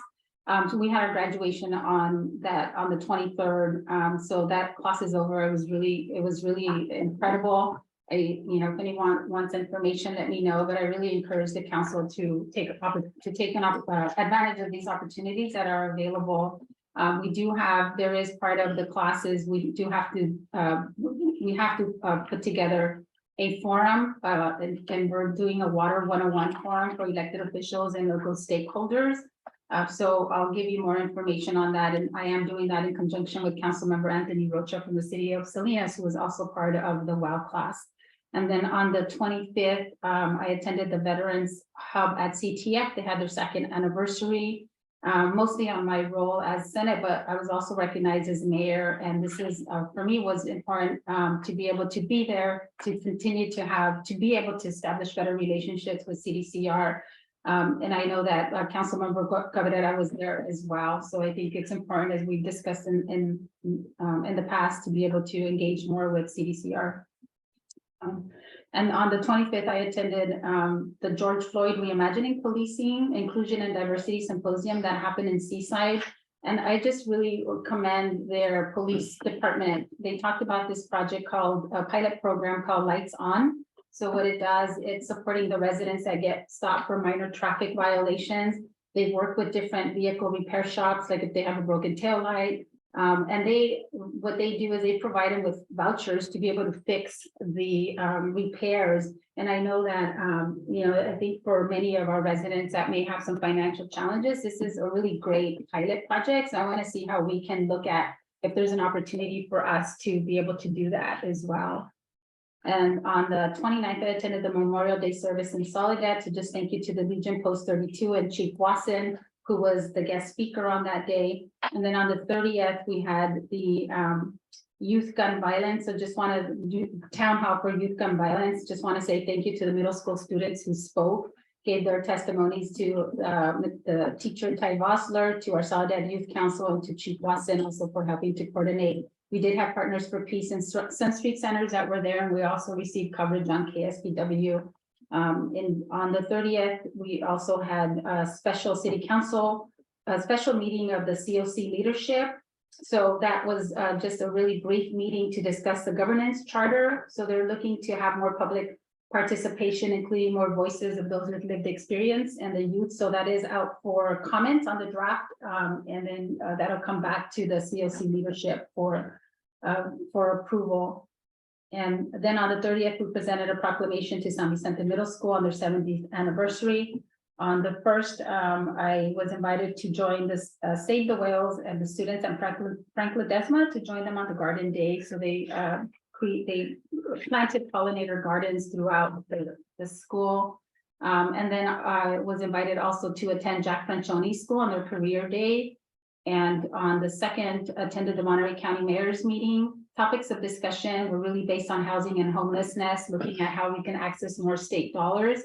So we had our graduation on the 23rd. So that class is over. It was really incredible. If anyone wants information, let me know, but I really encourage the council to take advantage of these opportunities that are available. There is part of the classes, we have to put together a forum, and we're doing a water 101 forum for elected officials and local stakeholders. So I'll give you more information on that, and I am doing that in conjunction with Councilmember Anthony Rocha from the city of Salinas, who was also part of the WOW class. And then on the 25th, I attended the Veterans Hub at CTF. They had their 2nd anniversary. Mostly on my role as Senate, but I was also recognized as mayor. And this is, for me, was important to be able to be there, to continue to be able to establish better relationships with CDCR. And I know that Councilmember Cabrera was there as well. So I think it's important, as we've discussed in the past, to be able to engage more with CDCR. And on the 25th, I attended the George Floyd Reimagining Policing, Inclusion and Diversity Symposium that happened in Seaside. And I just really commend their police department. They talked about this project called a pilot program called Lights On. So what it does, it's supporting the residents that get stopped for minor traffic violations. They work with different vehicle repair shops, like if they have a broken tail light. And what they do is they provide them with vouchers to be able to fix the repairs. And I know that, I think for many of our residents that may have some financial challenges, this is a really great pilot project. So I want to see how we can look at if there's an opportunity for us to be able to do that as well. And on the 29th, I attended the Memorial Day service in Soledad to just thank you to the Legion Post 32 and Chief Wasson, who was the guest speaker on that day. And then on the 30th, we had the youth gun violence. So just want to do town hall for youth gun violence. Just want to say thank you to the middle school students who spoke, gave their testimonies to the teacher Ty Vossler, to our Soledad Youth Council, and to Chief Wasson also for helping to coordinate. We did have Partners for Peace and Sun Street Centers that were there, and we also received coverage on KSPW. On the 30th, we also had a special city council, a special meeting of the COC leadership. So that was just a really brief meeting to discuss the governance charter. So they're looking to have more public participation, including more voices of those with lived experience and the youth. So that is out for comments on the draft. And then that'll come back to the COC leadership for approval. And then on the 30th, we presented a proclamation to San Vicente Middle School on their 70th anniversary. On the 1st, I was invited to join this Save the Whales and the students at Frank Ledesma to join them on the garden day. So they planted pollinator gardens throughout the school. And then I was invited also to attend Jack Franchoni School on their career day. And on the 2nd, attended the Monterey County Mayor's meeting. Topics of discussion were really based on housing and homelessness, looking at how we can access more state dollars.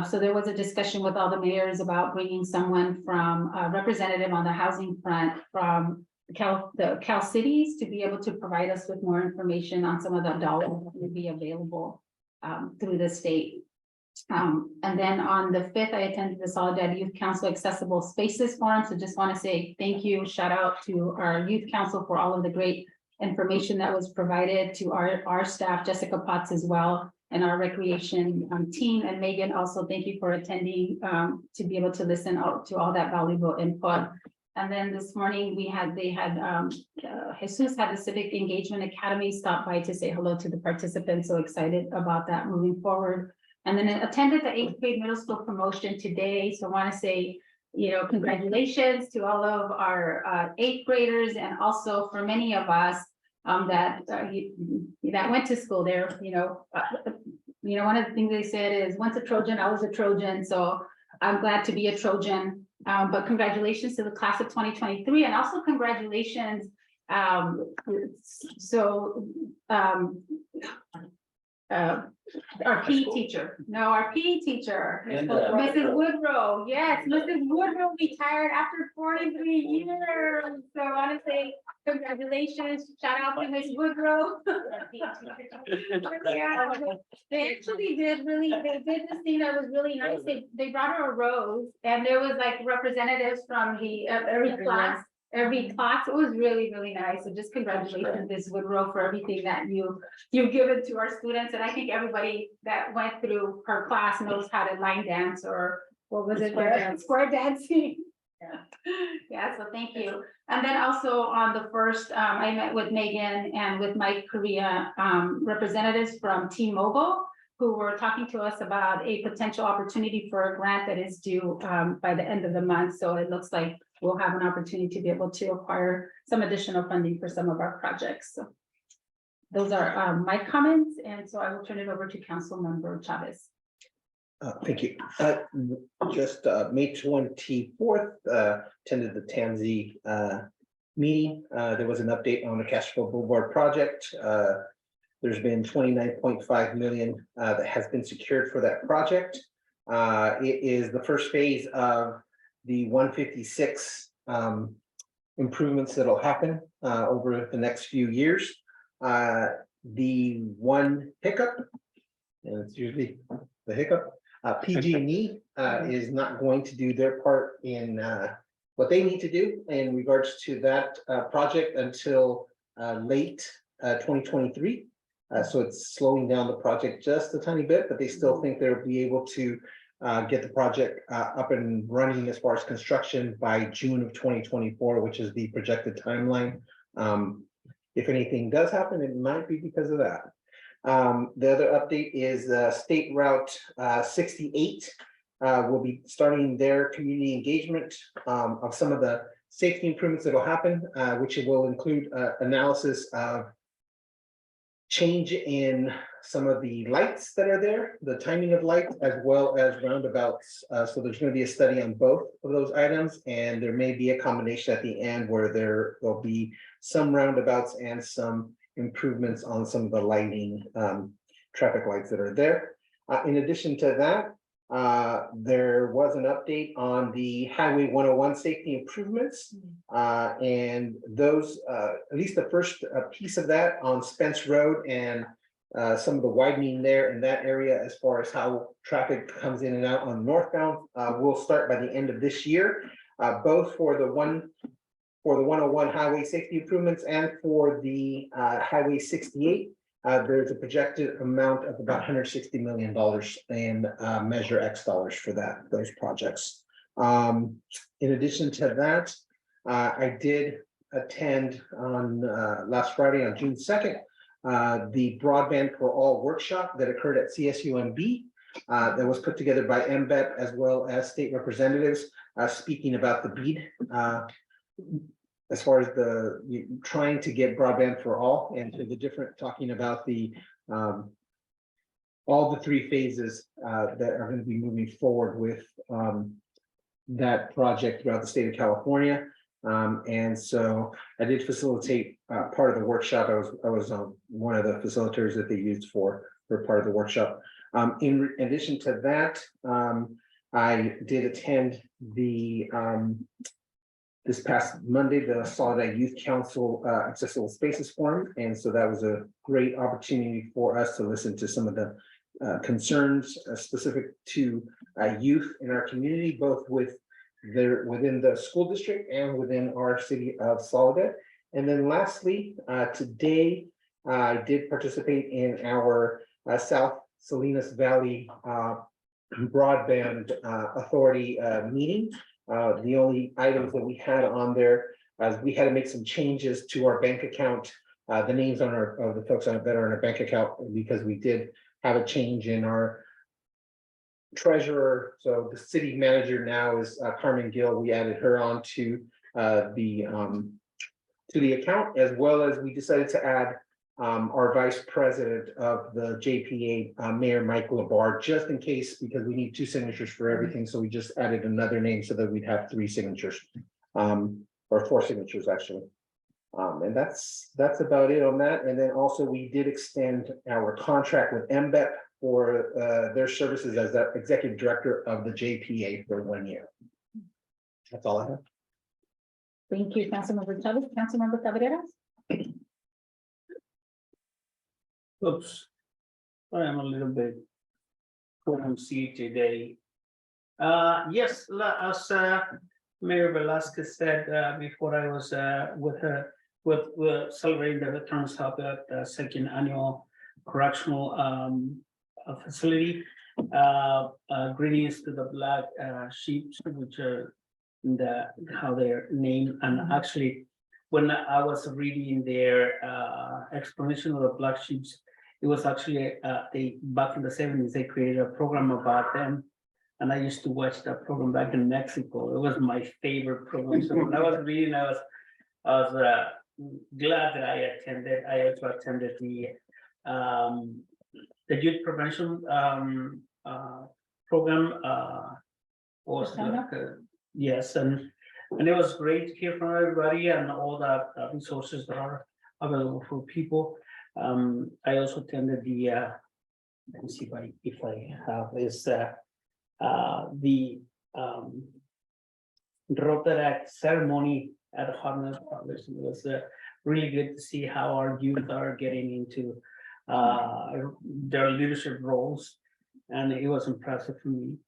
So there was a discussion with all the mayors about bringing someone from, a representative on the housing front from the Cal Cities to be able to provide us with more information on some of the dollars that would be available through the state. And then on the 5th, I attended the Soledad Youth Council Accessible Spaces Forum. So just want to say thank you, shout out to our youth council for all of the great information that was provided, to our staff, Jessica Potts as well, and our recreation team. And Megan, also thank you for attending to be able to listen out to all that valuable input. And then this morning Jesus had the Civic Engagement Academy stop by to say hello to the participants. So excited about that moving forward. And then attended the 8th grade middle school promotion today. So I want to say, congratulations to all of our 8th graders, and also for many of us that went to school there. One of the things they said is, once a Trojan, always a Trojan. So I'm glad to be a Trojan. But congratulations to the class of 2023, and also congratulations. Our PE teacher, Mrs. Woodrow. Yes, Mrs. Woodrow retired after 43 years. So I want to say congratulations, shout out to Ms. Woodrow. Yeah, they actually did they did this thing that was really nice. They brought her a rose, and there was like representatives from the every class. It was really, really nice. So just congratulations, Ms. Woodrow, for everything that you've given to our students. And I think everybody that went through her class knows how to line dance, or what was it? Square dancing. Yeah, so thank you. And then also on the 1st, I met with Megan and with Mike Korea, representatives from T-Mobile, who were talking to us about a potential opportunity for a grant that is due by the end of the month. So it looks like we'll have an opportunity to be able to acquire some additional funding for some of our projects. So those are my comments. And so I will turn it over to Councilmember Chavez. Thank you. Just May 24th, attended the Tansy meeting. There was an update on the Castro Boulevard project. There's been 29.5 million that has been secured for that project. It is the first phase of the 156 improvements that'll happen over the next few years. The one hiccup, and it's usually the hiccup, PG&E is not going to do their part in what they need to do in regards to that project until late 2023. So it's slowing down the project just a tiny bit, but they still think they'll be able to get the project up and running as far as construction by June of 2024, which is the projected timeline. If anything does happen, it might be because of that. The other update is State Route 68 will be starting their community engagement of some of the safety improvements that will happen, which will include analysis of change in some of the lights that are there, the timing of lights, as well as roundabouts. So there's going to be a study on both of those items, and there may be a combination at the end where there will be some roundabouts and some improvements on some of the lighting, traffic lights that are there. In addition to that, there was an update on the Highway 101 safety improvements. And those, at least the first piece of that on Spence Road and some of the widening there in that area, as far as how traffic comes in and out on northbound, will start by the end of this year, both for the 101 highway safety improvements and for the Highway 68. There's a projected amount of about $160 million in Measure X dollars for those projects. In addition to that, I did attend on last Friday on June 2nd, the Broadband for All workshop that occurred at CSUMB that was put together by MBET as well as state representatives speaking about the BEAD. As far as trying to get broadband for all, and to the different, talking about the all the three phases that are going to be moving forward with that project throughout the state of California. And so I did facilitate part of the workshop. I was one of the facilitators that they used for part of the workshop. In addition to that, I did attend the this past Monday, the Solidarity Youth Council Accessible Spaces Forum. And so that was a great opportunity for us to listen to some of the concerns specific to youth in our community, both within the school district and within our city of Soledad. And then lastly, today, I did participate in our South Salinas Valley Broadband Authority meeting. The only items that we had on there, we had to make some changes to our bank account, the names on of the folks that are on our bank account, because we did have a change in our treasurer. So the city manager now is Carmen Gill. We added her on to the account, as well as we decided to add our vice president of the JPA, Mayor Mike Labar, just in case, because we need 2 signatures for everything. So we just added another name so that we'd have 3 signatures, or 4 signatures actually. And that's about it on that. And then also we did extend our contract with MBEP for their services as the executive director of the JPA for 1 year. That's all I have. Thank you, Councilmember Chavez. Councilmember Cabrera? Oops. I am a little bit clumsy today. Yes, as Mayor Velasquez said before, I was with her with celebrating the Veterans Health at the 2nd annual correctional facility. Greetings to the Black Sheep, which are how they're named. And actually, when I was reading their explanation of the Black Sheep, it was actually they back in the 70s they created a program about them, and I used to watch that program back in Mexico. It was my favorite program. So when I was reading, I was glad that I attended. I also attended the youth prevention program. Yes, and it was great to hear from everybody and all the resources that are available for people. I also attended the let me see if I have this the Rotaract ceremony at Harvard College. It was really good to see how our youth are getting into their leadership roles, and it was impressive for me.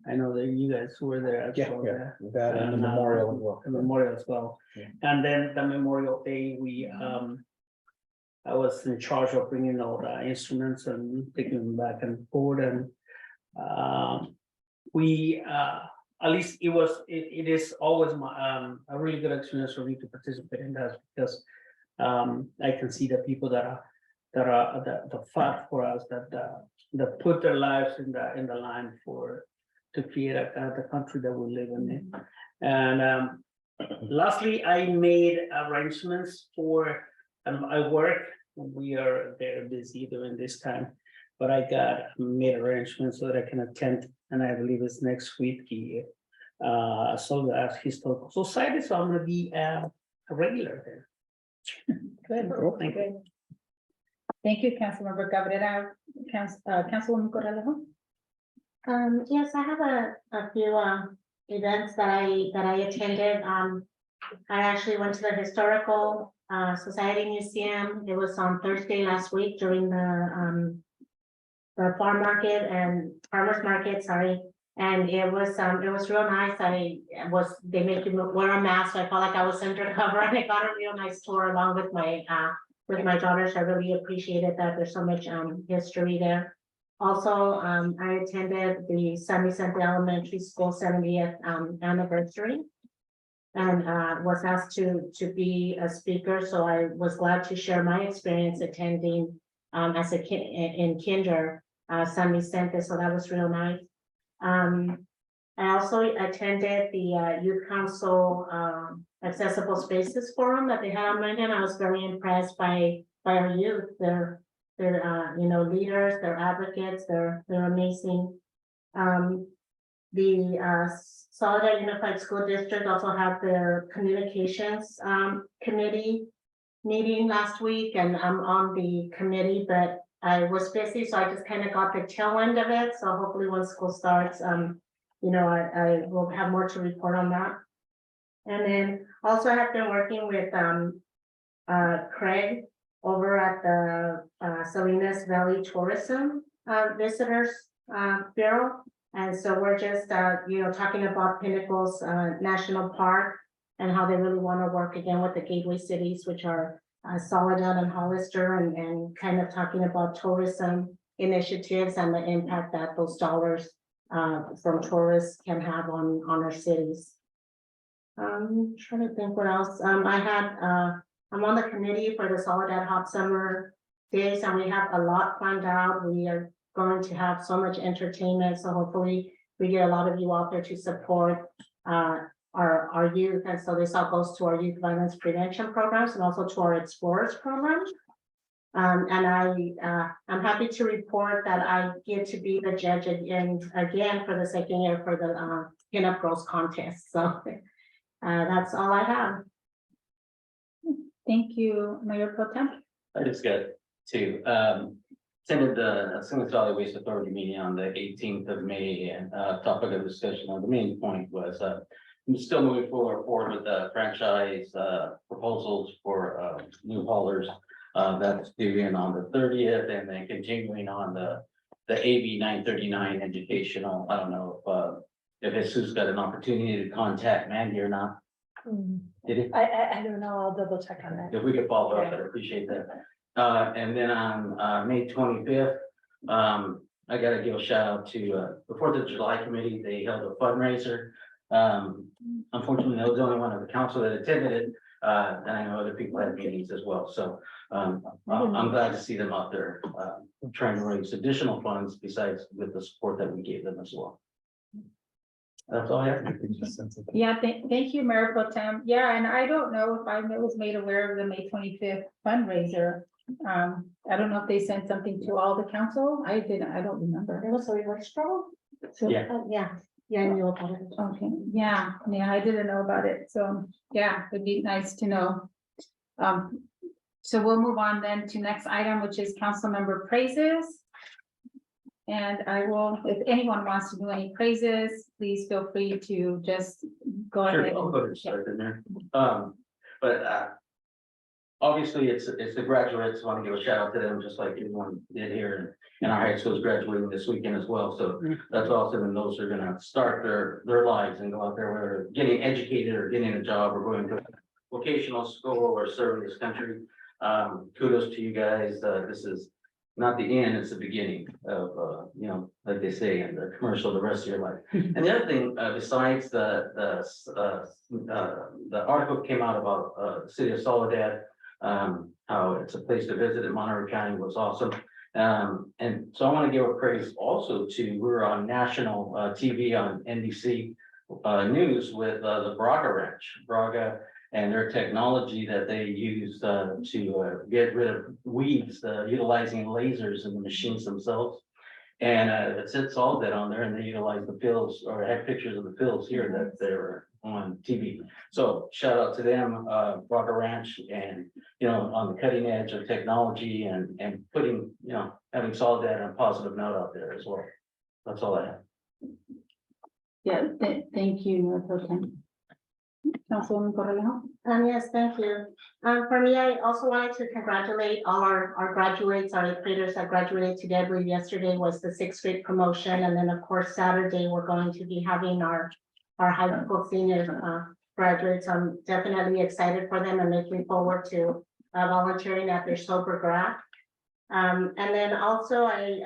I know that you guys were there as well. That and the memorial as well. The memorial as well. And then the Memorial Day, I was in charge of bringing all the instruments and taking them back and forward, and we at least it is always a really good experience for me to participate in that, because I can see the people that fight for us, that put their lives in the line to create the country that we live in. And lastly, I made arrangements for I work. We are very busy during this time, but I made arrangements so that I can attend, and I believe it's next week, the Soledad Historical Society. So I'm going to be a regular there. Good. Thank you. Thank you, Councilmember Cabrera. Councilwoman Corralejo? Yes, I have a few events that I attended. I actually went to the Historical Society Museum. It was on Thursday last week during the farmers market, sorry. And it was real nice. They made you wear a mask, so I felt like I was undercover, and I got a real nice tour along with my daughters. I really appreciated that. There's so much history there. Also, I attended the San Vicente Elementary School 70th anniversary, and was asked to be a speaker. So I was glad to share my experience attending as a kid in kinder San Vicente. So that was real nice. I also attended the Youth Council Accessible Spaces Forum that they had on Monday, and I was very impressed by our youth. They're leaders, they're advocates, they're amazing. The Soledad Unified School District also had their communications committee meeting last week, and I'm on the committee, but I was busy, so I just kind of got the tail end of it. So hopefully when school starts, you know, I will have more to report on that. And then also I have been working with Craig over at the Salinas Valley Tourism Visitors Bureau. And so we're just, you know, talking about Pinnacles National Park and how they really want to work again with the gateway cities, which are Soledad and Hollister, and kind of talking about tourism initiatives and the impact that those dollars from tourists can have on our cities. Trying to think what else. I'm on the committee for the Soledad Hot Summer Days, and we have a lot planned out. We are going to have so much entertainment, so hopefully we get a lot of you out there to support our youth. And so this all goes to our youth violence prevention programs and also to our Explorers program. And I'm happy to report that I get to be the judge again for the second year for the Pinup Girls contest. So that's all I have. Thank you, Mayor Pro Tem. I just got two. Attended the Salinas Valley Waste Authority meeting on the 18th of May, and topic of discussion on the main point was I'm still moving forward with the franchise proposals for new haulers. That's due in on the 30th, and then continuing on the AB 939 educational. I don't know if Jesus got an opportunity to contact Mandy or not. Did he? I don't know, I'll double check on that. If we could follow up, I'd appreciate that. And then on May 25th, I gotta give a shout out to the 4th of July committee. They held a fundraiser. Unfortunately, I was the only one of the council that attended it. And I know other people had meetings as well. So I'm glad to see them out there trying to raise additional funds besides with the support that we gave them as well. That's all I have. Yeah, thank you, Mayor Pro Tem. Yeah, and I don't know if I was made aware of the May 25th fundraiser. I don't know if they sent something to all the council. I don't remember. It was a reverse stroke. Yeah. Yeah, I knew about it. Okay, yeah, I didn't know about it. So, yeah, it'd be nice to know. So we'll move on then to next item, which is council member praises. And I will, if anyone wants to do any praises, please feel free to just go Sure, ahead. I'll go ahead and start in there. But obviously, it's the graduates. Want to give a shout out to them, just like everyone did here. And our high school's graduating this weekend as well. So that's awesome. And those are gonna start their lives and go out there, whether getting educated or getting a job or going to a vocational school or serving this country. Kudos to you guys. This is not the end, it's the beginning of, you know, like they say in the commercial, the rest of your life. And the other thing, besides the article came out about the city of Soledad, how it's a place to visit in Monterey County was awesome. And so I want to give a praise also to, we were on national TV on NBC News with the Braga Ranch, Braga, and their technology that they use to get rid of weeds, utilizing lasers in the machines themselves. And it sits all that on there, and they utilize the fields, or have pictures of the fields here that they're on TV. So shout out to them, Braga Ranch, and you know, on the cutting edge of technology and putting, you know, having Soledad on a positive note out there as well. That's all I have. Yeah, thank you, Mayor Pro Tem. Councilwoman Corralejo. Yes, thank you. For me, I also wanted to congratulate all our graduates, our eighth graders that graduated today. I believe yesterday was the 6th grade promotion. And then of course, Saturday, we're going to be having our high school seniors graduates. I'm definitely excited for them and looking forward to volunteering at their sober grad. And then also I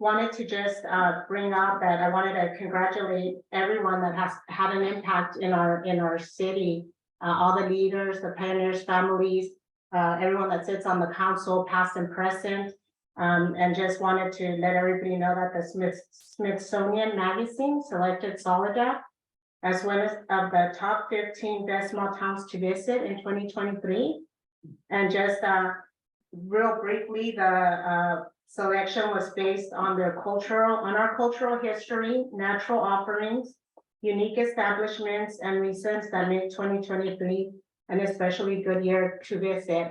wanted to just bring up that I wanted to congratulate everyone that has had an impact in our city, all the leaders, the pioneers, families, everyone that sits on the council, past and present, and just wanted to let everybody know that the Smithsonian Magazine selected Soledad as one of the top 15 best small towns to visit in 2023. And just real briefly, the selection was based on our cultural history, natural offerings, unique establishments, and reasons that make 2023 an especially good year to visit.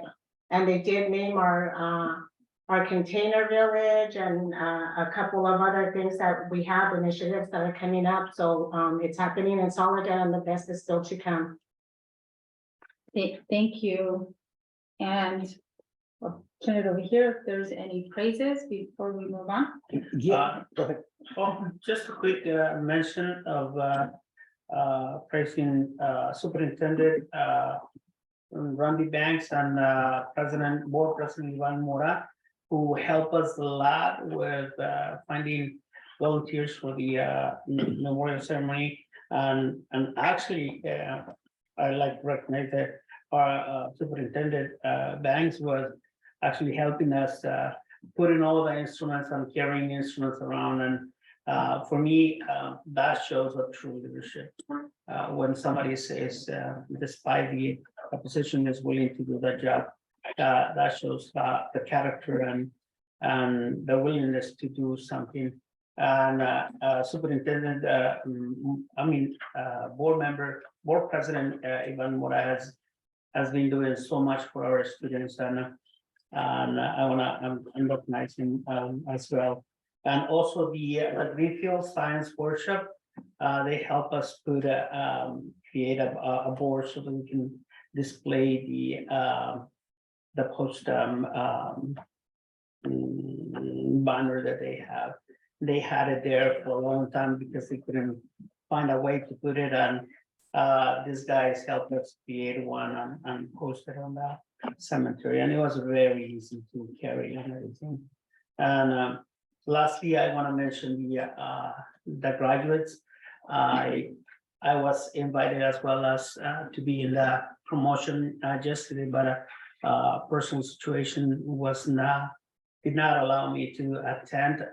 And they did name our our container village and a couple of other things that we have, initiatives that are coming up. So it's happening in Soledad and the best is still to come. Thank you. And I'll turn it over here if there's any praises before we move on. Yeah, go ahead. Oh, just a quick mention of praising Superintendent Randy Banks and Board President Ivan Mora, who help us a lot with finding volunteers for the memorial ceremony. And actually, I like to recognize that our Superintendent Banks was actually helping us putting all the instruments and carrying instruments around. And for me, that shows a true leadership. When somebody says, despite the opposition is willing to do that job, that shows the character and the willingness to do something. And Superintendent, Board President Ivan Mora has been doing so much for our students, and I'm recognizing as well. And also the Greenfield Science Workshop, they help us create a board so that we can display the post banner that they have. They had it there for a long time because they couldn't find a way to put it on. These guys helped us create one and post it on the cemetery, and it was very easy to carry and everything. And lastly, I want to mention the graduates. I was invited as well as to be in the promotion yesterday, but personal situation did not allow me to attend.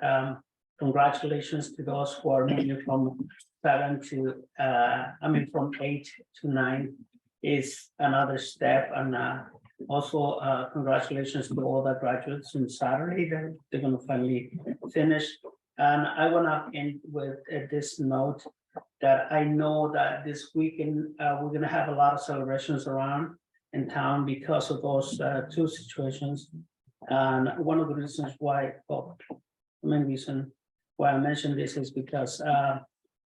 Congratulations to those who are moving from 7 to from 8 to 9 is another step. And also congratulations to all the graduates on Saturday that they're going to finally finish. And I want to end with this note that I know that this weekend we're going to have a lot of celebrations around in town because of those two situations. And one of the reasons why, well, the main reason why I mentioned this is because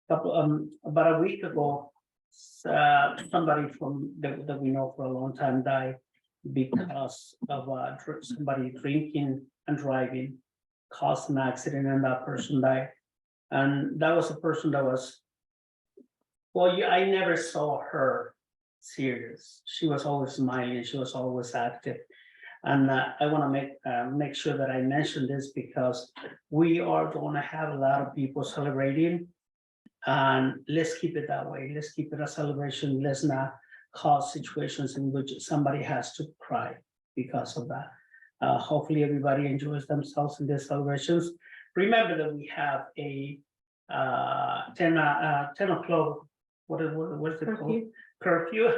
about a week ago, somebody that we know for a long time died because of somebody drinking and driving, caused an accident, and that person died. And that was a person that was, well, I never saw her serious. She was always smiling. She was always active. And I want to make sure that I mention this because we are going to have a lot of people celebrating, and let's keep it that way. Let's keep it a celebration. Let's not cause situations in which somebody has to cry because of that. Hopefully everybody enjoys themselves in these celebrations. Remember that we have a 10 o'clock, what's it called? Curfew.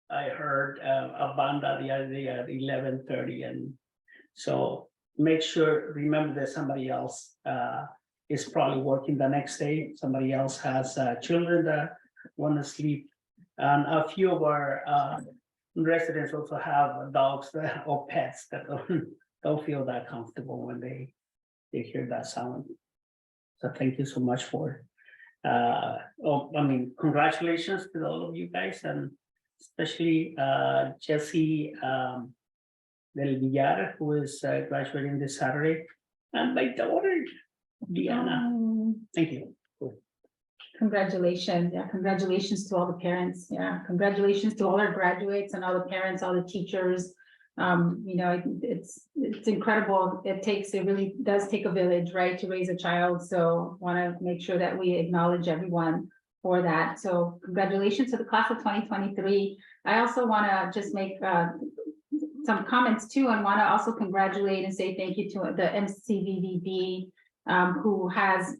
I heard a banda the other day at 11:30, and so make sure, remember that somebody else is probably working the next day. Somebody else has children that want to sleep, and a few of our residents also have dogs or pets that don't feel that comfortable when they hear that sound. So thank you so much for congratulations to all of you guys, and especially Jesse Del Villar, who is graduating this Saturday, and my daughter, Diana. Thank you. Congratulations. Yeah, congratulations to all the parents. Yeah, congratulations to all our graduates and all the parents, all the teachers. It's incredible. It really does take a village, right, to raise a child. So want to make sure that we acknowledge everyone for that. So congratulations to the class of 2023. I also want to just make some comments too, and want to also congratulate and say thank you to the MCVVB, who has,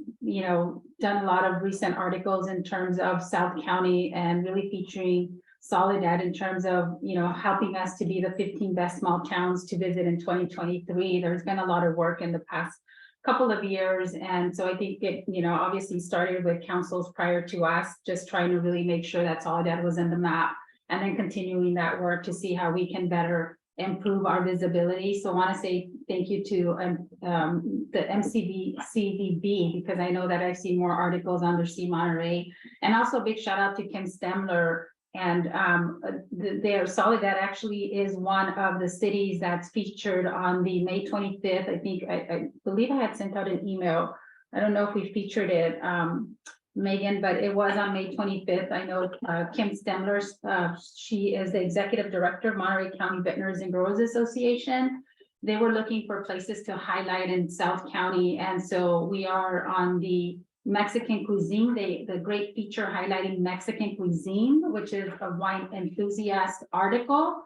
done a lot of recent articles in terms of South County and really featuring Soledad in terms of, helping us to be the 15 best small towns to visit in 2023. There's been a lot of work in the past couple of years. And so I think it, obviously started with councils prior to us, just trying to really make sure that Soledad was in the map, and then continuing that work to see how we can better improve our visibility. So I want to say thank you to the CVB, because I know that I've seen more articles under C Monterey. And also big shout out to Kim Stemler. And their Soledad actually is one of the cities that's featured on the May 25th. I think, I believe I had sent out an email. I don't know if we featured it, Megan, but it was on May 25th. I know Kim Stemler, she is the executive director of Monterey County Veterinarians and Growers Association. They were looking for places to highlight in South County. And so we are on the Mexican cuisine, the great feature highlighting Mexican cuisine, which is a wine enthusiast article.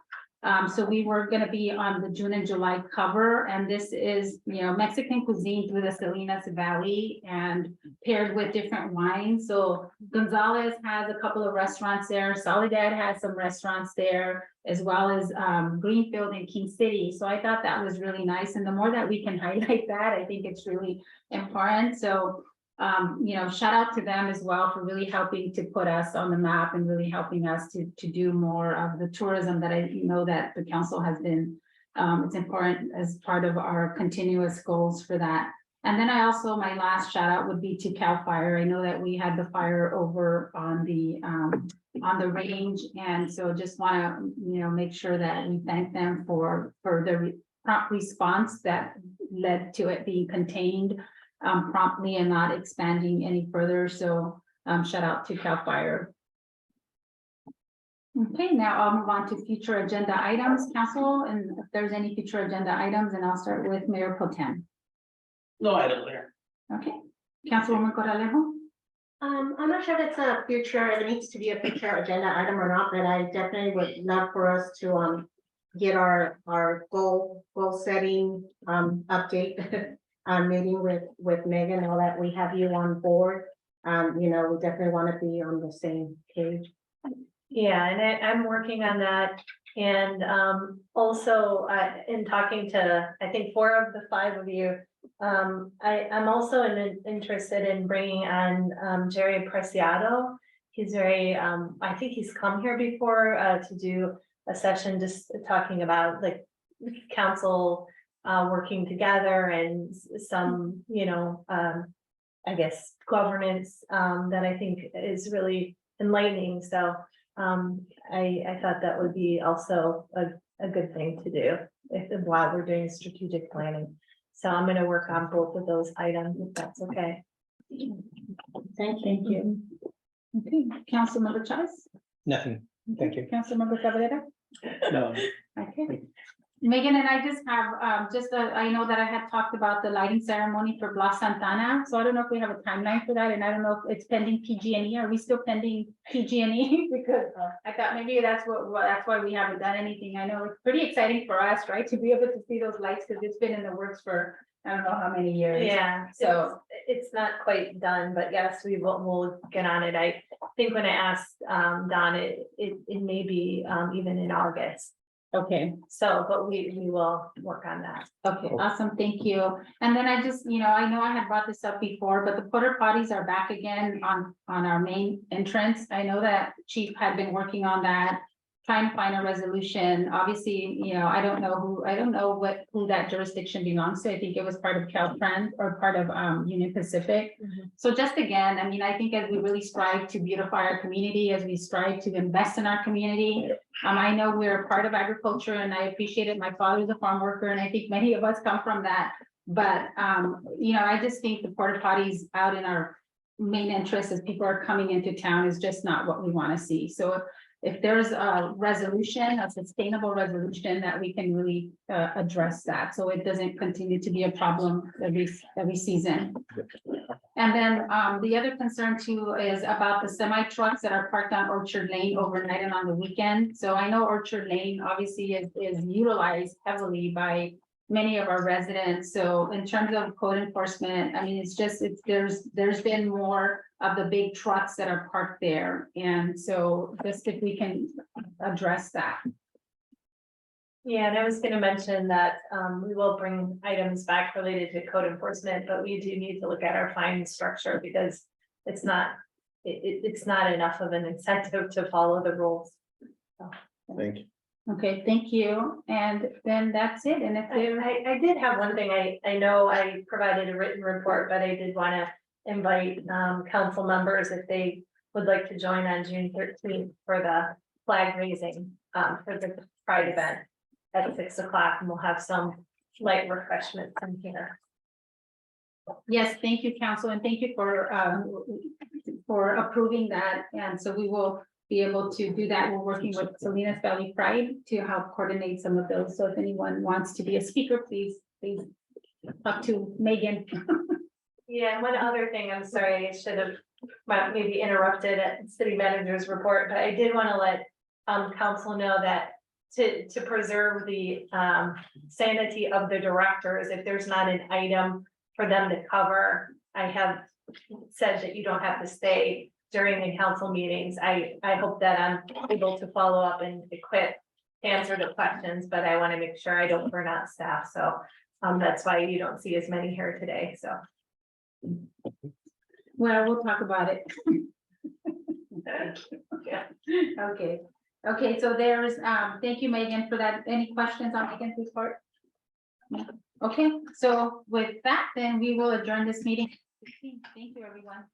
So we were going to be on the June and July cover, and this is, Mexican cuisine through the Salinas Valley and paired with different wines. So Gonzalez has a couple of restaurants there. Soledad has some restaurants there, as well as Greenfield and King City. So I thought that was really nice. And the more that we can highlight that, I think it's really important. So shout out to them as well for really helping to put us on the map and really helping us to do more of the tourism that I know that the council has been, it's important as part of our continuous goals for that. And then my last shout out would be to CAL FIRE. I know that we had the fire over on the range. And so just want to, make sure that we thank them for the prompt response that led to it being contained promptly and not expanding any further. So shout out to CAL FIRE. Okay, now I'll move on to future agenda items, council, and if there's any future agenda items, and I'll start with Mayor Pro Tem. No item there. Okay, Councilwoman Corralejo. I'm not sure if it's a future, it needs to be a future agenda item or not, but I definitely would love for us to get our goal setting update. Meeting with Megan, now that we have you on board, we definitely want to be on the same page. Yeah, and I'm working on that. And also in talking to, I think 4 of the 5 of you, I'm also interested in bringing on Jerry Preciado. He's very, I think he's come here before to do a session just talking about like council working together and some, I guess, governance that I think is really enlightening. So I thought that would be also a good thing to do while we're doing strategic planning. So I'm going to work on both of those items, if that's okay. Thank you. Okay, Councilmember Chavez. Nothing. Thank you. Councilmember Cabrera. No. Okay. Megan and I just have, I know that I had talked about the lighting ceremony for Blas Santana. So I don't know if we have a timeline for that, and I don't know if it's pending PG&E. Are we still pending PG&E? Because I thought maybe that's why we haven't done anything. I know it's pretty exciting for us, right? To be able to see those lights, because it's been in the works for, I don't know how many years. Yeah, so it's not quite done, but yes, we'll get on it. I think when I asked Don, it may be even in August. Okay. So, but we will work on that. Okay, awesome, thank you. And then I just, I know I had brought this up before, but the porta potties are back again on our main entrance. I know that Chief had been working on that, trying to find a resolution. Obviously, I don't know who that jurisdiction belongs to. I think it was part of Caltrans or part of Union Pacific. So just again, I think as we really strive to beautify our community, as we strive to invest in our community, I know we're a part of agriculture, and I appreciate it. My father's a farm worker, and I think many of us come from that. But I just think the porta potties out in our main interest as people are coming into town is just not what we want to see. So if there's a resolution, a sustainable resolution, that we can really address that, so it doesn't continue to be a problem every season. And then the other concern too is about the semi trucks that are parked on Orchard Lane overnight and on the weekend. So I know Orchard Lane obviously is utilized heavily by many of our residents. So in terms of code enforcement, there's been more of the big trucks that are parked there. And so just if we can address that. Yeah, and I was going to mention that we will bring items back related to code enforcement, but we do need to look at our fine structure, because it's not enough of an incentive to follow the rules. So. Thank you. Okay, thank you. And then that's it. And if there, I did have one thing, I know I provided a written report, but I did want to invite, council members if they would like to join on June 13th for the flag raising, for the Pride event at 6 o'clock, and we'll have some light refreshments in here. yes, thank you, council, and thank you for approving that. And so we will be able to do that. We're working with Salinas Valley Pride to help coordinate some of those. So if anyone wants to be a speaker, please talk to Megan. Yeah, and one other thing, I'm sorry, I should have maybe interrupted at city manager's report, but I did want to let council know that to preserve the sanity of the directors, if there's not an item for them to cover, I have said that you don't have to stay during the council meetings. I hope that I'm able to follow up and equip, answer the questions, but I want to make sure I don't burn out staff, so that's why you don't see as many here today, so. Well, we'll talk about it. Yeah. Okay, so there's, thank you, Megan, for that. Any questions on Megan's report? Okay, so with that, then we will adjourn this meeting. Thank you, everyone.